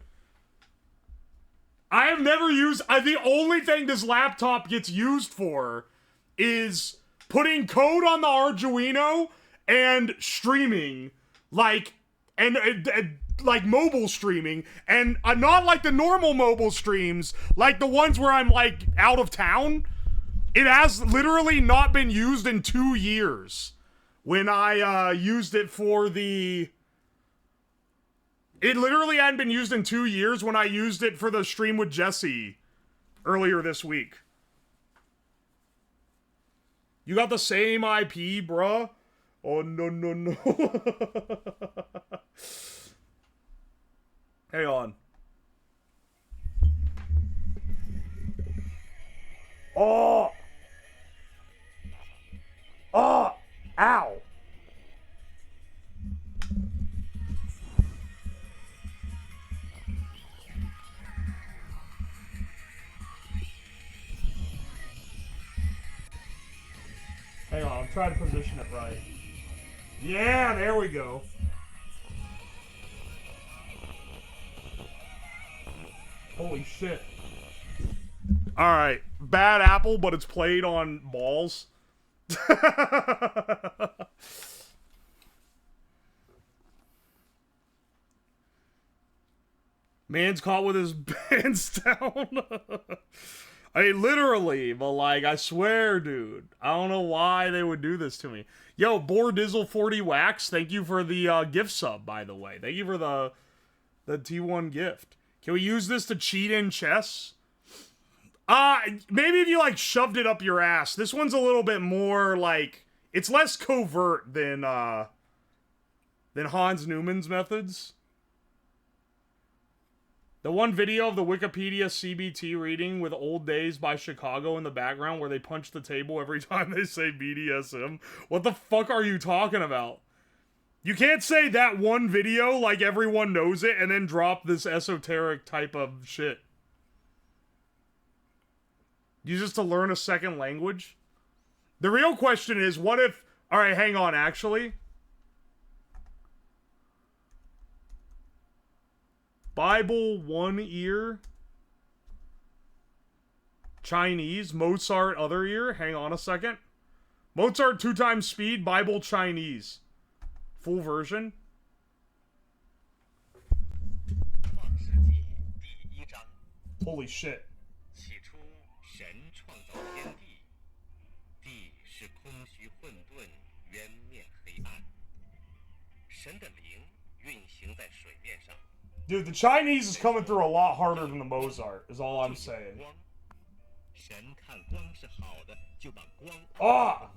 I have never used... the only thing this laptop gets used for is putting code on the Arduino and streaming. Like, and like mobile streaming. And not like the normal mobile streams, like the ones where I'm like out of town. It has literally not been used in 2 years. When I used it for the... It literally hadn't been used in 2 years when I used it for the stream with Jesse earlier this week. You got the same IP, bruh? Oh, no, no, no. Hang on. Oh! Oh! Ow! try to position it right. Yeah, there we go. Holy shit. Alright. Bad apple, but it's played on balls. Man's caught with his pants down. I mean, literally, but like, I swear, dude. I don't know why they would do this to me. Yo, Bordizzle40 Wax, thank you for the gift sub, by the way. Thank you for the T1 gift. Can we use this to cheat in chess? Maybe if you, like, shoved it up your ass. This one's a little bit more, like, it's less covert than Hans Newman's methods. The one video of the Wikipedia CBT reading with Old Days by Chicago in the background where they punch the table every time they say BDSM. What the fuck are you talking about? You can't say that one video like everyone knows it and then drop this esoteric type of shit. Use this to learn a second language? The real question is, what if... Alright, hang on, actually. Bible, one ear. Chinese. Mozart, other ear. Hang on a second. Mozart, 2 times speed. Bible, Chinese. Full version. Holy shit. Dude, the Chinese is coming through a lot harder than the Mozart, is all I'm saying. Ah!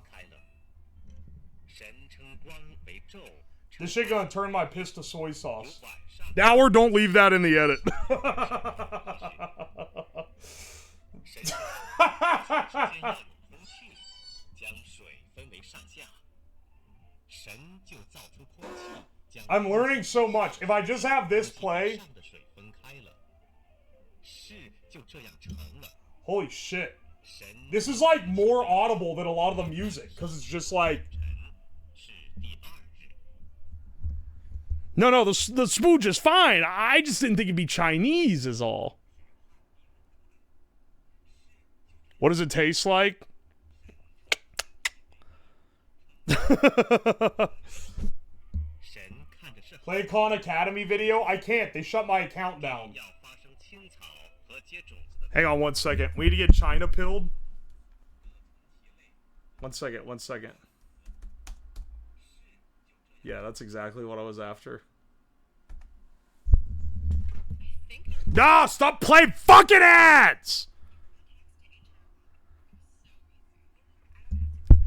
This shit gonna turn my piss to soy sauce. Now or don't leave that in the edit. I'm learning so much. If I just have this play... Holy shit. This is like more audible than a lot of the music, because it's just like... No, the spooge is fine. I just didn't think it'd be Chinese is all. What does it taste like? Play Khan Academy video? I can't. They shut my account down. Hang on 1 second. We need to get China pilled. 1 second, 1 second. Yeah, that's exactly what I was after. Nah, stop playing fucking ads!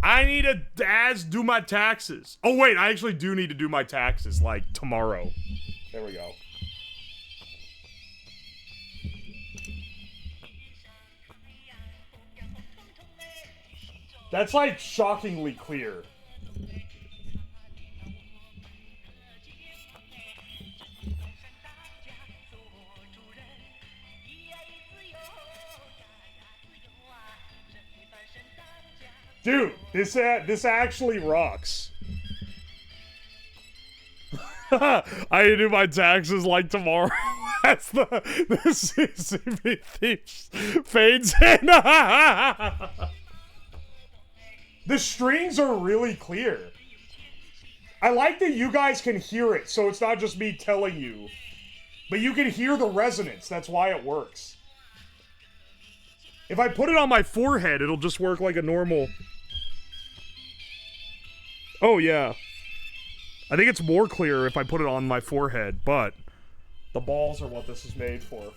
I need to do my taxes. Oh wait, I actually do need to do my taxes, like, tomorrow. There we go. That's, like, shockingly clear. Dude, this actually rocks. I need to do my taxes like tomorrow. That's the CCP thieves fades in. The strings are really clear. I like that you guys can hear it, so it's not just me telling you. But you can hear the resonance. That's why it works. If I put it on my forehead, it'll just work like a normal... Oh, yeah. I think it's more clear if I put it on my forehead, but the balls are what this is made for.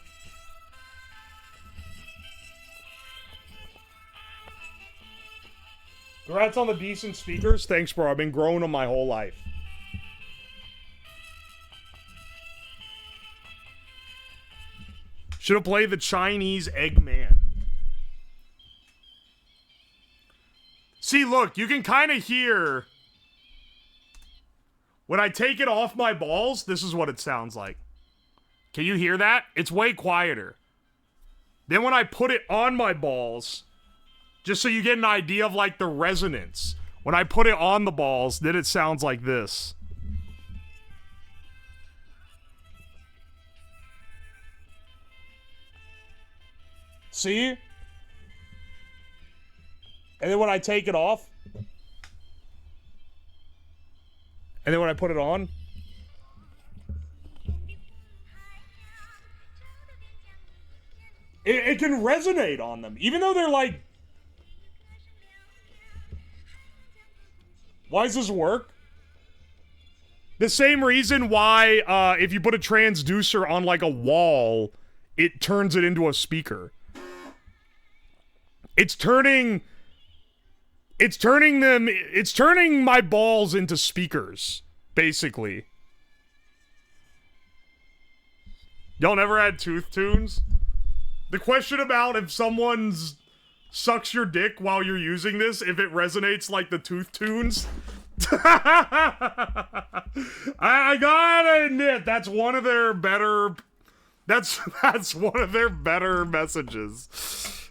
Congrats on the decent speakers. Thanks, bro. I've been growing them my whole life. Should have played the Chinese Eggman. See, look, you can kind of hear... When I take it off my balls, this is what it sounds like. Can you hear that? It's way quieter. Then when I put it on my balls, just so you get an idea of, like, the resonance. When I put it on the balls, then it sounds like this. See? And then when I take it off, and then when I put it on, it can resonate on them, even though they're like, why does this work? The same reason why, if you put a transducer on like a wall, it turns it into a speaker. It's turning my balls into speakers, basically. Y'all never had tooth tunes? The question about if someone's sucks your dick while you're using this, if it resonates like the tooth tunes. I gotta admit, that's one of their better, that's one of their better messages.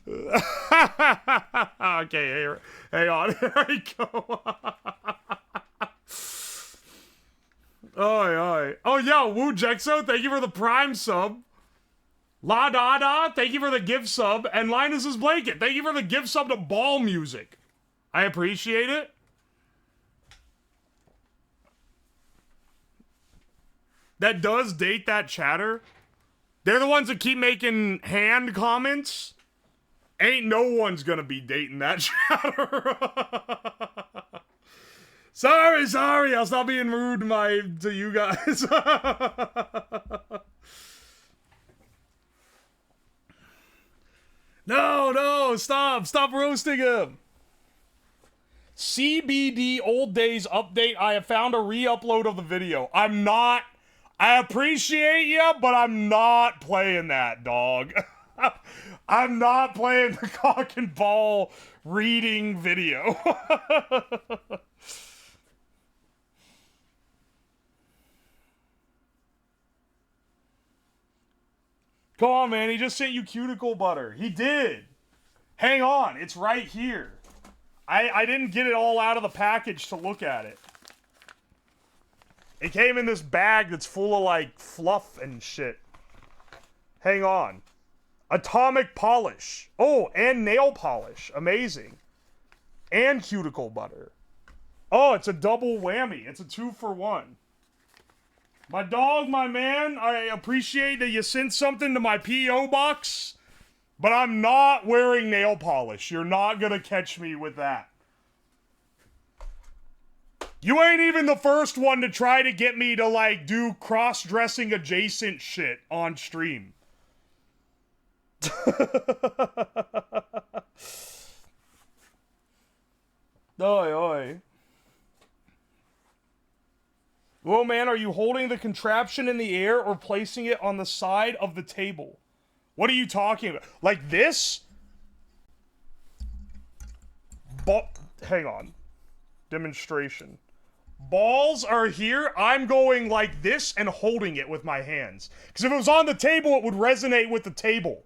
Okay, hang on, here I go. Oh yeah, Woo Jexo, thank you for the Prime sub. La Da, thank you for the gift sub. And Linus's Blanket, thank you for the gift sub to Ball Music. I appreciate it. That does date that chatter. They're the ones that keep making hand comments. Ain't no one's gonna be dating that chatter. Sorry, I'll stop being rude to you guys. No, stop roasting him. CBD Old Days update. I have found a re-upload of the video. I appreciate you, but I'm not playing that, dog. I'm not playing the cock and ball reading video. Come on, man. He just sent you cuticle butter. He did. Hang on. It's right here. I didn't get it all out of the package to look at it. It came in this bag that's full of, like, fluff and shit. Hang on. Atomic polish. Oh, and nail polish. Amazing. And cuticle butter. Oh, it's a double whammy. It's a 2-for-1. My dog, my man, I appreciate that you sent something to my P.O. box, but I'm not wearing nail polish. You're not gonna catch me with that. You ain't even the first one to try to get me to, like, do cross-dressing adjacent shit on stream. Oi. Well, man, are you holding the contraption in the air or placing it on the side of the table? What are you talking about? Like this? Hang on. Demonstration. Balls are here. I'm going like this and holding it with my hands. Because if it was on the table, it would resonate with the table.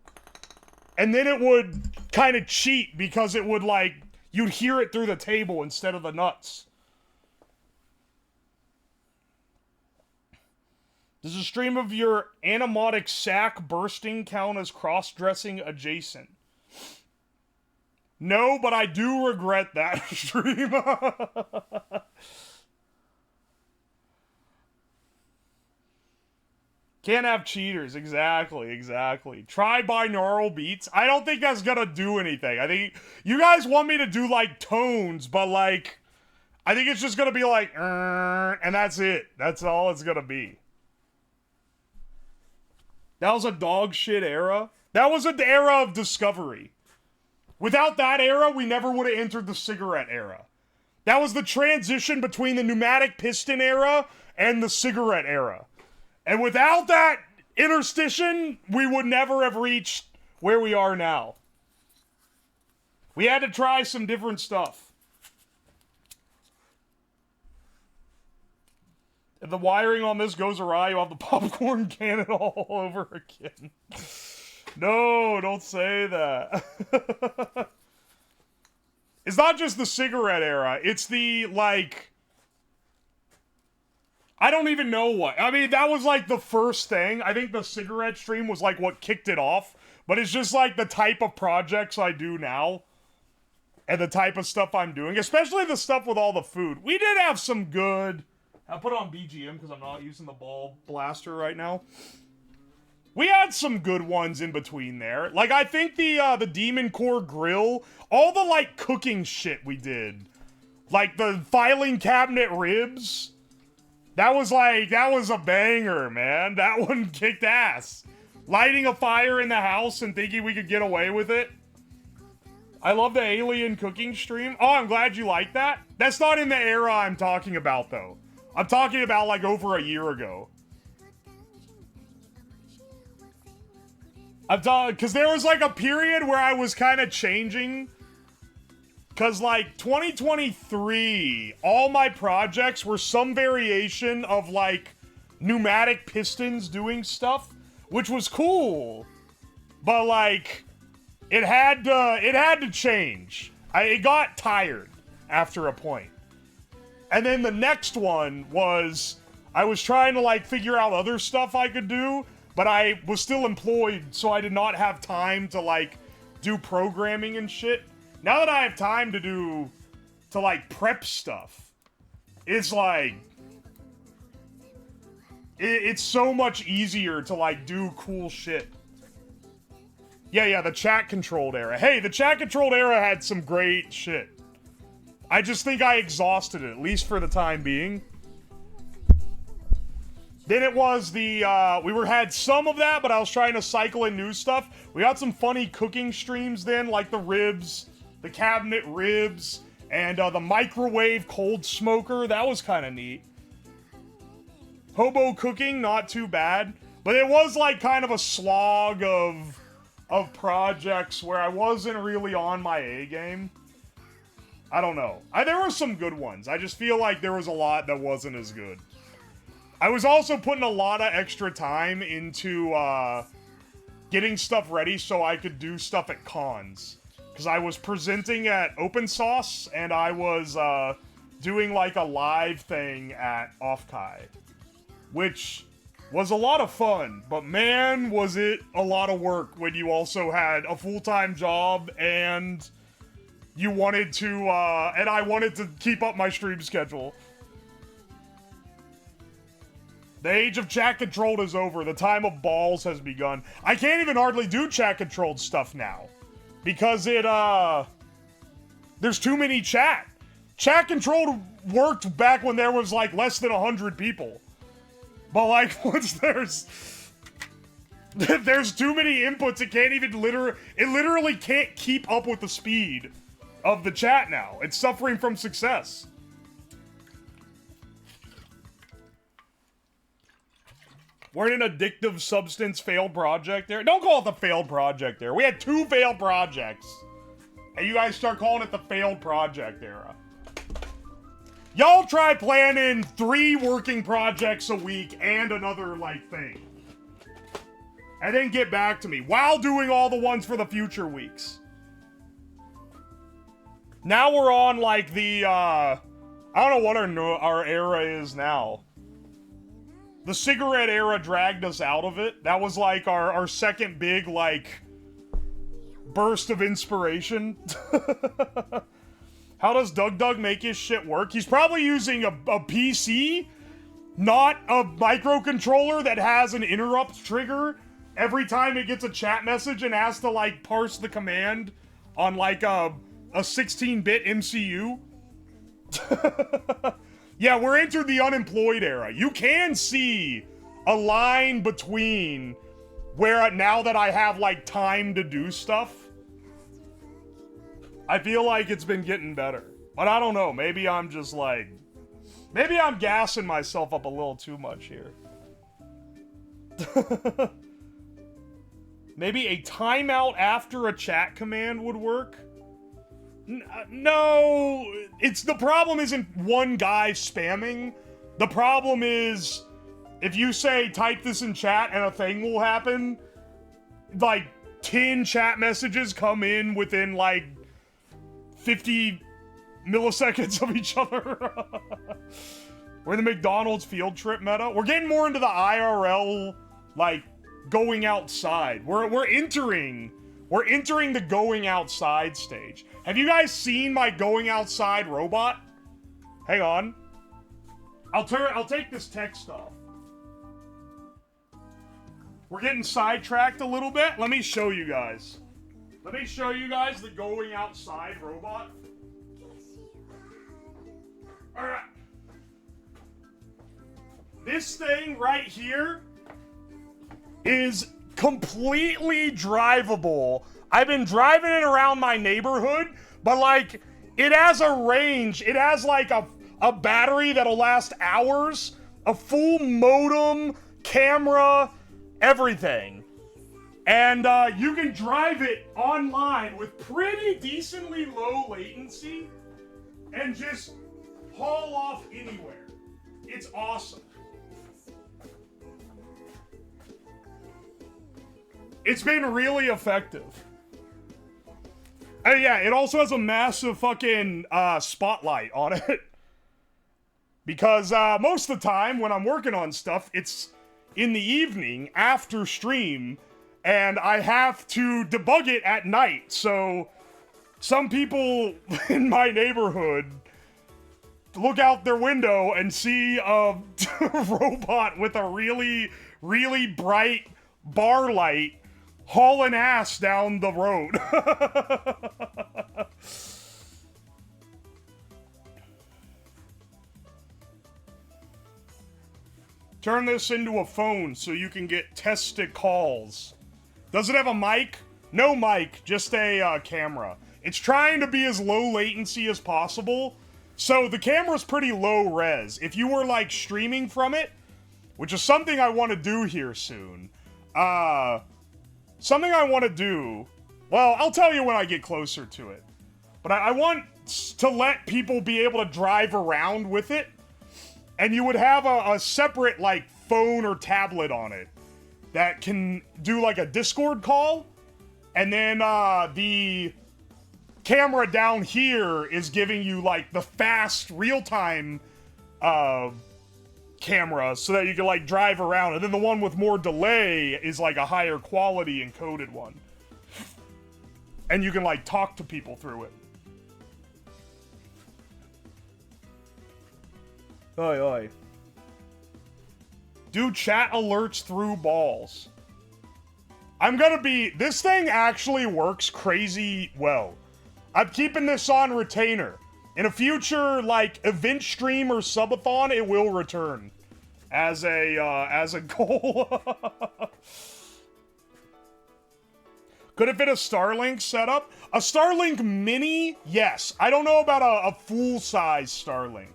And then it would kind of cheat because it would, like, you'd hear it through the table instead of the nuts. Does a stream of your anamorphic sack bursting count as cross-dressing adjacent? No, but I do regret that stream. Can't have cheaters. Exactly. Try binaural beats. I don't think that's gonna do anything. I think you guys want me to do, like, tones, but, like, I think it's just gonna be like, and that's it. That's all it's gonna be. That was a dog shit era. That was an era of discovery. Without that era, we never would have entered the cigarette era. That was the transition between the pneumatic piston era and the cigarette era. And without that interstition, we would never have reached where we are now. We had to try some different stuff. If the wiring on this goes awry, you'll have the popcorn cannon all over again. No, don't say that. It's not just the cigarette era. It's the, like... I don't even know what. I mean, that was, like, the first thing. I think the cigarette stream was, like, what kicked it off. But it's just, like, the type of projects I do now. And the type of stuff I'm doing. Especially the stuff with all the food. We did have some good... I'll put on BGM because I'm not using the ball blaster right now. We had some good ones in between there. Like, I think the Demon Core Grill, all the, like, cooking shit we did. Like, the filing cabinet ribs. That was a banger, man. That one kicked ass. Lighting a fire in the house and thinking we could get away with it. I love the alien cooking stream. Oh, I'm glad you like that. That's not in the era I'm talking about, though. I'm talking about, like, over a year ago. Because there was, like, a period where I was kind of changing. Because, like, 2023, all my projects were some variation of, like, pneumatic pistons doing stuff, which was cool. But, like, it had to change. It got tired after a point. And then the next one was, I was trying to, like, figure out other stuff I could do, but I was still employed, so I did not have time to, like, do programming and shit. Now that I have time to like, prep stuff, it's, like, it's so much easier to, like, do cool shit. Yeah, the chat-controlled era. Hey, the chat-controlled era had some great shit. I just think I exhausted it, at least for the time being. Then it was the, we had some of that, but I was trying to cycle in new stuff. We got some funny cooking streams then, like the ribs, the cabinet ribs, and the microwave cold smoker. That was kind of neat. Hobo cooking, not too bad. But it was like kind of a slog of projects where I wasn't really on my A game. I don't know. There were some good ones. I just feel like there was a lot that wasn't as good. I was also putting a lot of extra time into getting stuff ready so I could do stuff at cons. Because I was presenting at Open Sauce, and I was doing like a live thing at Offkai. Which was a lot of fun, but man, was it a lot of work when you also had a full-time job and you wanted to, and I wanted to keep up my stream schedule. The age of chat-controlled is over. The time of balls has begun. I can't even hardly do chat-controlled stuff now. Because there's too many chat. Chat-controlled worked back when there was, like, less than 100 people. But, like, once there's too many inputs, it can't even it literally can't keep up with the speed of the chat now. It's suffering from success. Weren't an addictive substance failed project there? Don't call it the failed project there. We had 2 failed projects. And you guys start calling it the failed project era. Y'all try planning 3 working projects a week and another, like, thing. And then get back to me while doing all the ones for the future weeks. Now we're on, like, the, I don't know what our era is now. The cigarette era dragged us out of it. That was, like, our second big, like, burst of inspiration. How does Doug make his shit work? He's probably using a PC, not a microcontroller that has an interrupt trigger every time it gets a chat message and has to, like, parse the command on, like, a 16-bit MCU. Yeah, we're entered the unemployed era. You can see a line between where now that I have, like, time to do stuff, I feel like it's been getting better. But I don't know. Maybe I'm just, like, maybe I'm gassing myself up a little too much here. Maybe a timeout after a chat command would work? No, the problem isn't one guy spamming. The problem is, if you say, type this in chat and a thing will happen, like, 10 chat messages come in within, like, 50 milliseconds of each other. We're in the McDonald's field trip meta. We're getting more into the IRL, like, going outside. We're entering the going outside stage. Have you guys seen my going outside robot? Hang on. I'll take this text off. We're getting sidetracked a little bit. Let me show you guys. Let me show you guys the going outside robot. Alright. This thing right here is completely drivable. I've been driving it around my neighborhood, but like, it has a range. It has like a battery that'll last hours, a full modem, camera, everything. And you can drive it online with pretty decently low latency and just haul off anywhere. It's awesome. It's been really effective. And yeah, it also has a massive fucking spotlight on it. Because most of the time when I'm working on stuff, it's in the evening after stream, and I have to debug it at night. So some people in my neighborhood look out their window and see a robot with a really, really bright bar light hauling ass down the road. Turn this into a phone so you can get tested calls. Does it have a mic? No mic, just a camera. It's trying to be as low latency as possible. So the camera's pretty low res. If you were like streaming from it, which is something I want to do here soon. Something I want to do, well, I'll tell you when I get closer to it. But I want to let people be able to drive around with it. And you would have a separate, like, phone or tablet on it that can do, like, a Discord call. And then, the camera down here is giving you, like, the fast, real-time, camera so that you can, like, drive around. And then the one with more delay is, like, a higher quality encoded one. And you can, like, talk to people through it. Oi, oi. Do chat alerts through balls. I'm gonna be... This thing actually works crazy well. I'm keeping this on retainer. In a future, like, event stream or subathon, it will return. As a goal. Could it fit a Starlink setup? A Starlink Mini? Yes. I don't know about a full-size Starlink.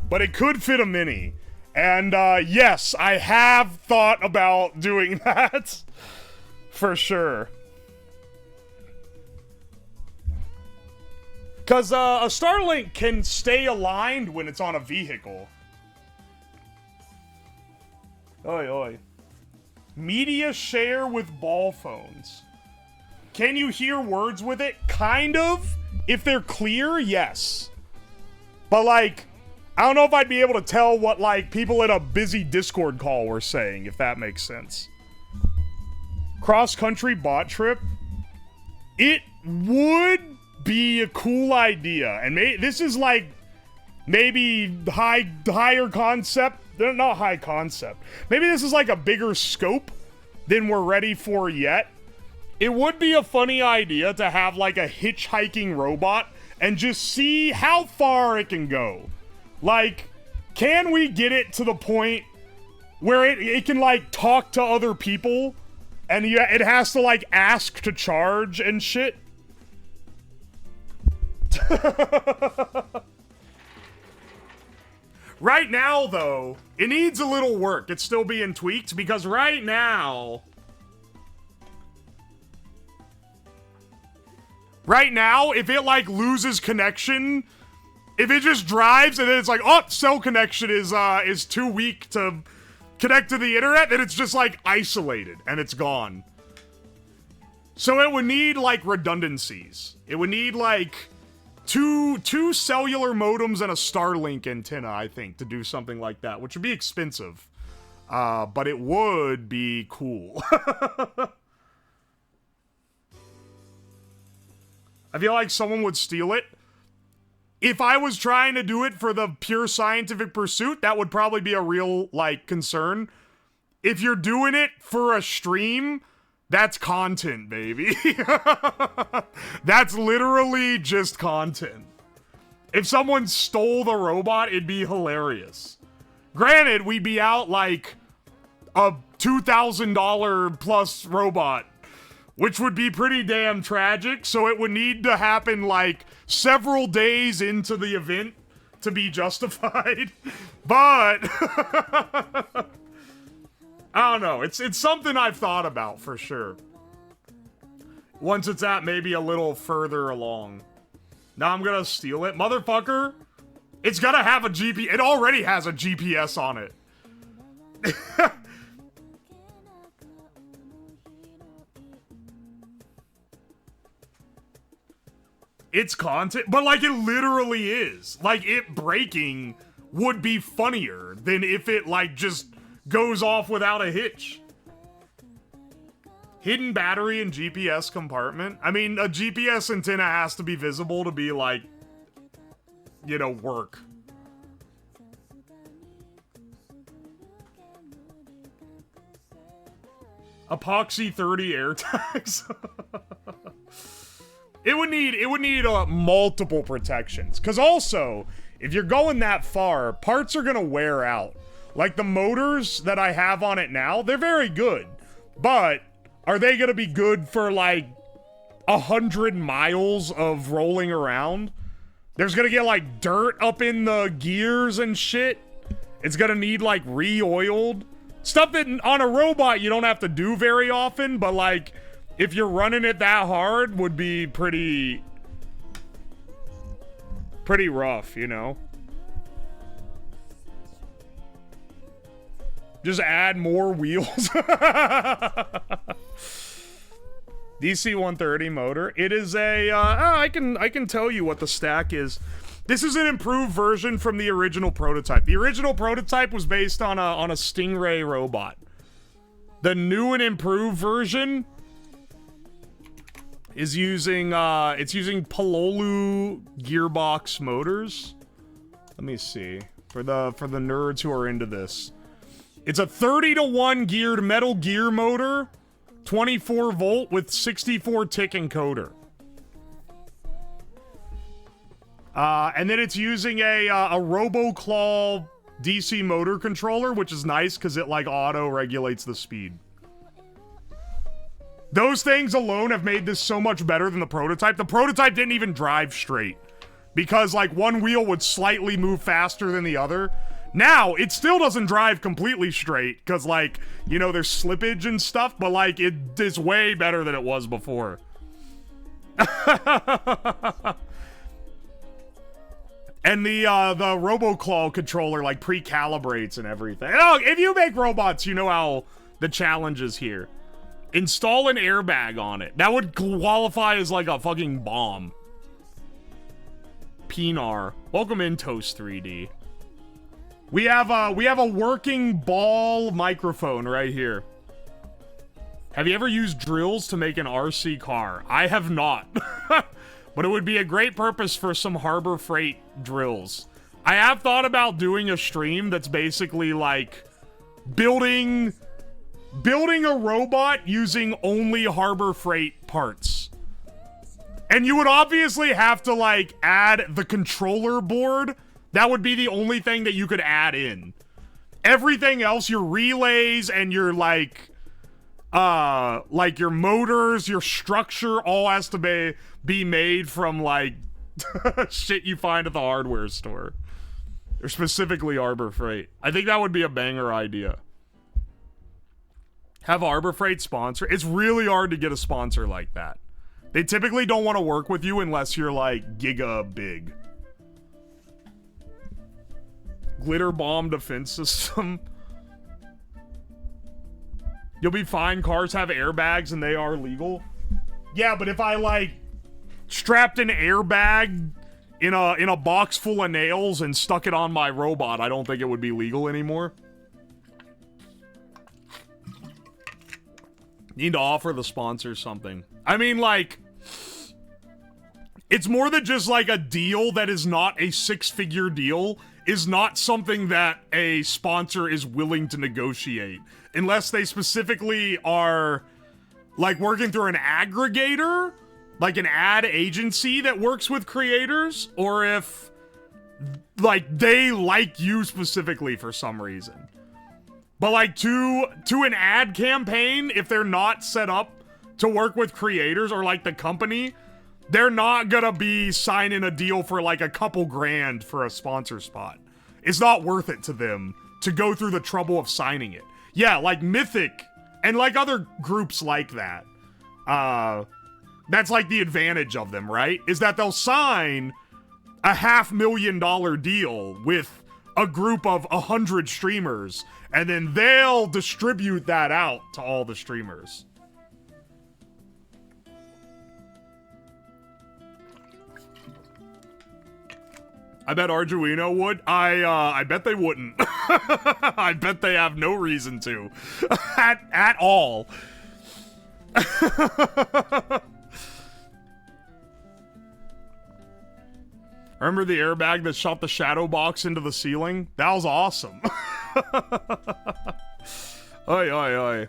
But it could fit a Mini. And, yes, I have thought about doing that. For sure. Because, a Starlink can stay aligned when it's on a vehicle. Oi, oi. Media share with ball phones. Can you hear words with it? Kind of. If they're clear, yes. But, like... I don't know if I'd be able to tell what, like, people in a busy Discord call were saying, if that makes sense. Cross-country bot trip? It would be a cool idea. And this is, like, maybe higher concept. They're not high concept. Maybe this is, like, a bigger scope than we're ready for yet. It would be a funny idea to have, like, a hitchhiking robot and just see how far it can go. Like, can we get it to the point where it can, like, talk to other people and it has to, like, ask to charge and shit? Right now, though, it needs a little work. It's still being tweaked because right now... Right now, if it, like, loses connection... If it just drives and then it's like, oh, cell connection is too weak to connect to the internet, then it's just, like, isolated and it's gone. So it would need, like, redundancies. It would need, like, two cellular modems and a Starlink antenna, I think, to do something like that, which would be expensive. But it would be cool. I feel like someone would steal it. If I was trying to do it for the pure scientific pursuit, that would probably be a real, like, concern. If you're doing it for a stream, that's content, baby. That's literally just content. If someone stole the robot, it'd be hilarious. Granted, we'd be out, like, a $2,000 plus robot, which would be pretty damn tragic, so it would need to happen, like, several days into the event to be justified. But I don't know. It's something I've thought about for sure. Once it's at maybe a little further along. Now I'm gonna steal it. Motherfucker, it's gonna have a GPS. It already has a GPS on it. It's content, but like it literally is. Like it breaking would be funnier than if it like just goes off without a hitch. Hidden battery and GPS compartment. I mean, a GPS antenna has to be visible to be like, you know, work. Epoxy 30 air tags. It would need multiple protections. Because also, if you're going that far, parts are going to wear out. Like the motors that I have on it now, they're very good. But are they going to be good for like 100 miles of rolling around? There's going to get like dirt up in the gears and shit. It's going to need like re-oiled. Stuff that on a robot you don't have to do very often, but like if you're running it that hard would be pretty rough, you know? Just add more wheels. DC 130 motor. It is a, I can tell you what the stack is. This is an improved version from the original prototype. The original prototype was based on a Stingray robot. The new and improved version is using, it's using Pololu gearbox motors. Let me see. For the nerds who are into this. It's a 30-to-1 geared metal gear motor, 24 volt with 64 tick encoder. And then it's using a RoboClaw DC motor controller, which is nice because it like auto regulates the speed. Those things alone have made this so much better than the prototype. The prototype didn't even drive straight because like one wheel would slightly move faster than the other. Now, it still doesn't drive completely straight because like, you know, there's slippage and stuff, but like it is way better than it was before. And the RoboClaw controller like pre-calibrates and everything. Oh, if you make robots, you know how the challenge is here. Install an airbag on it. That would qualify as like a fucking bomb. Pinar. Welcome in, Toast 3D. We have a working ball microphone right here. Have you ever used drills to make an RC car? I have not. But it would be a great purpose for some Harbor Freight drills. I have thought about doing a stream that's basically like building a robot using only Harbor Freight parts. And you would obviously have to like add the controller board. That would be the only thing that you could add in. Everything else, your relays and your like your motors, your structure, all has to be made from like shit you find at the hardware store. Or specifically Harbor Freight. I think that would be a banger idea. Have Harbor Freight sponsor. It's really hard to get a sponsor like that. They typically don't want to work with you unless you're like giga big. Glitter bomb defense system. You'll be fine. Cars have airbags and they are legal. Yeah, but if I, like, strapped an airbag in a box full of nails and stuck it on my robot, I don't think it would be legal anymore. Need to offer the sponsor something. I mean, like, it's more than just, like, a deal that is not a six-figure deal is not something that a sponsor is willing to negotiate. Unless they specifically are, like, working through an aggregator, like an ad agency that works with creators, or if, like, they like you specifically for some reason. But, like, to an ad campaign, if they're not set up to work with creators or, like, the company, they're not gonna be signing a deal for, like, a couple grand for a sponsor spot. It's not worth it to them to go through the trouble of signing it. Yeah, like Mythic and, like, other groups like that. That's, like, the advantage of them, right? Is that they'll sign a $500,000 deal with a group of 100 streamers, and then they'll distribute that out to all the streamers. I bet Arduino would. I bet they wouldn't. I bet they have no reason to. at all. Remember the airbag that shot the shadow box into the ceiling? That was awesome. Oi, oi, oi.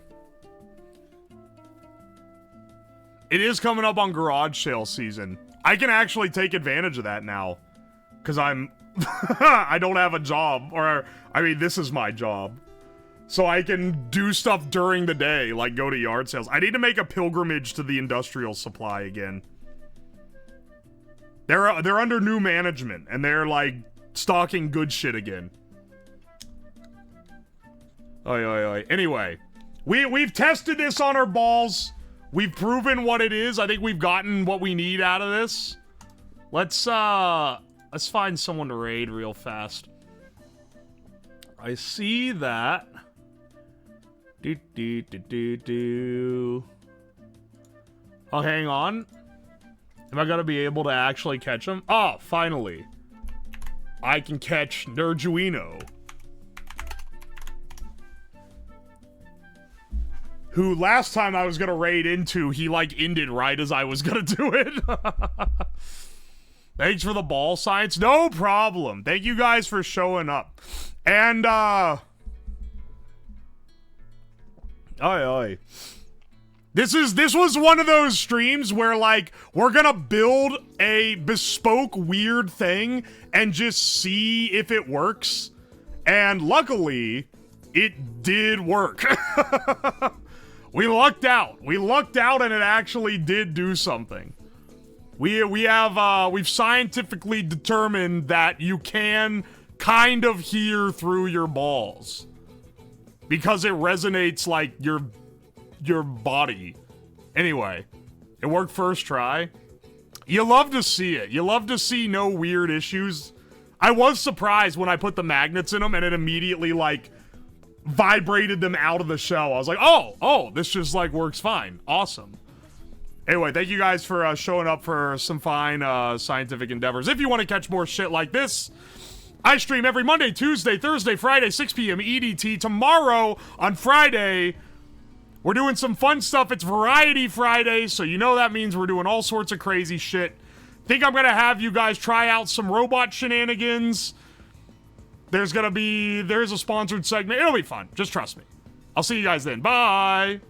It is coming up on garage sale season. I can actually take advantage of that now. Because I don't have a job. Or, I mean, this is my job. So I can do stuff during the day, like go to yard sales. I need to make a pilgrimage to the industrial supply again. They're under new management, and they're, like, stocking good shit again. Oi, oi, oi. Anyway, we've tested this on our balls. We've proven what it is. I think we've gotten what we need out of this. Let's find someone to raid real fast. I see that. Oh, hang on. Am I gonna be able to actually catch him? Oh, finally. I can catch Nerduino. Who last time I was gonna raid into, he like ended right as I was gonna do it. Thanks for the ball science. No problem. Thank you guys for showing up. And oi, oi. This was one of those streams where, like, we're gonna build a bespoke weird thing and just see if it works. And luckily, it did work. We lucked out. We lucked out and it actually did do something. We've scientifically determined that you can kind of hear through your balls. Because it resonates like your body. Anyway, it worked first try. You love to see it. You love to see no weird issues. I was surprised when I put the magnets in them and it immediately, like, vibrated them out of the shell. I was like, oh, this just, like, works fine. Awesome. Anyway, thank you guys for showing up for some fine scientific endeavors. If you want to catch more shit like this, I stream every Monday, Tuesday, Thursday, Friday, 6 p.m. EDT. Tomorrow, on Friday, we're doing some fun stuff. It's Variety Friday, so you know that means we're doing all sorts of crazy shit. Think I'm gonna have you guys try out some robot shenanigans. There's a sponsored segment. It'll be fun. Just trust me. I'll see you guys then. Bye!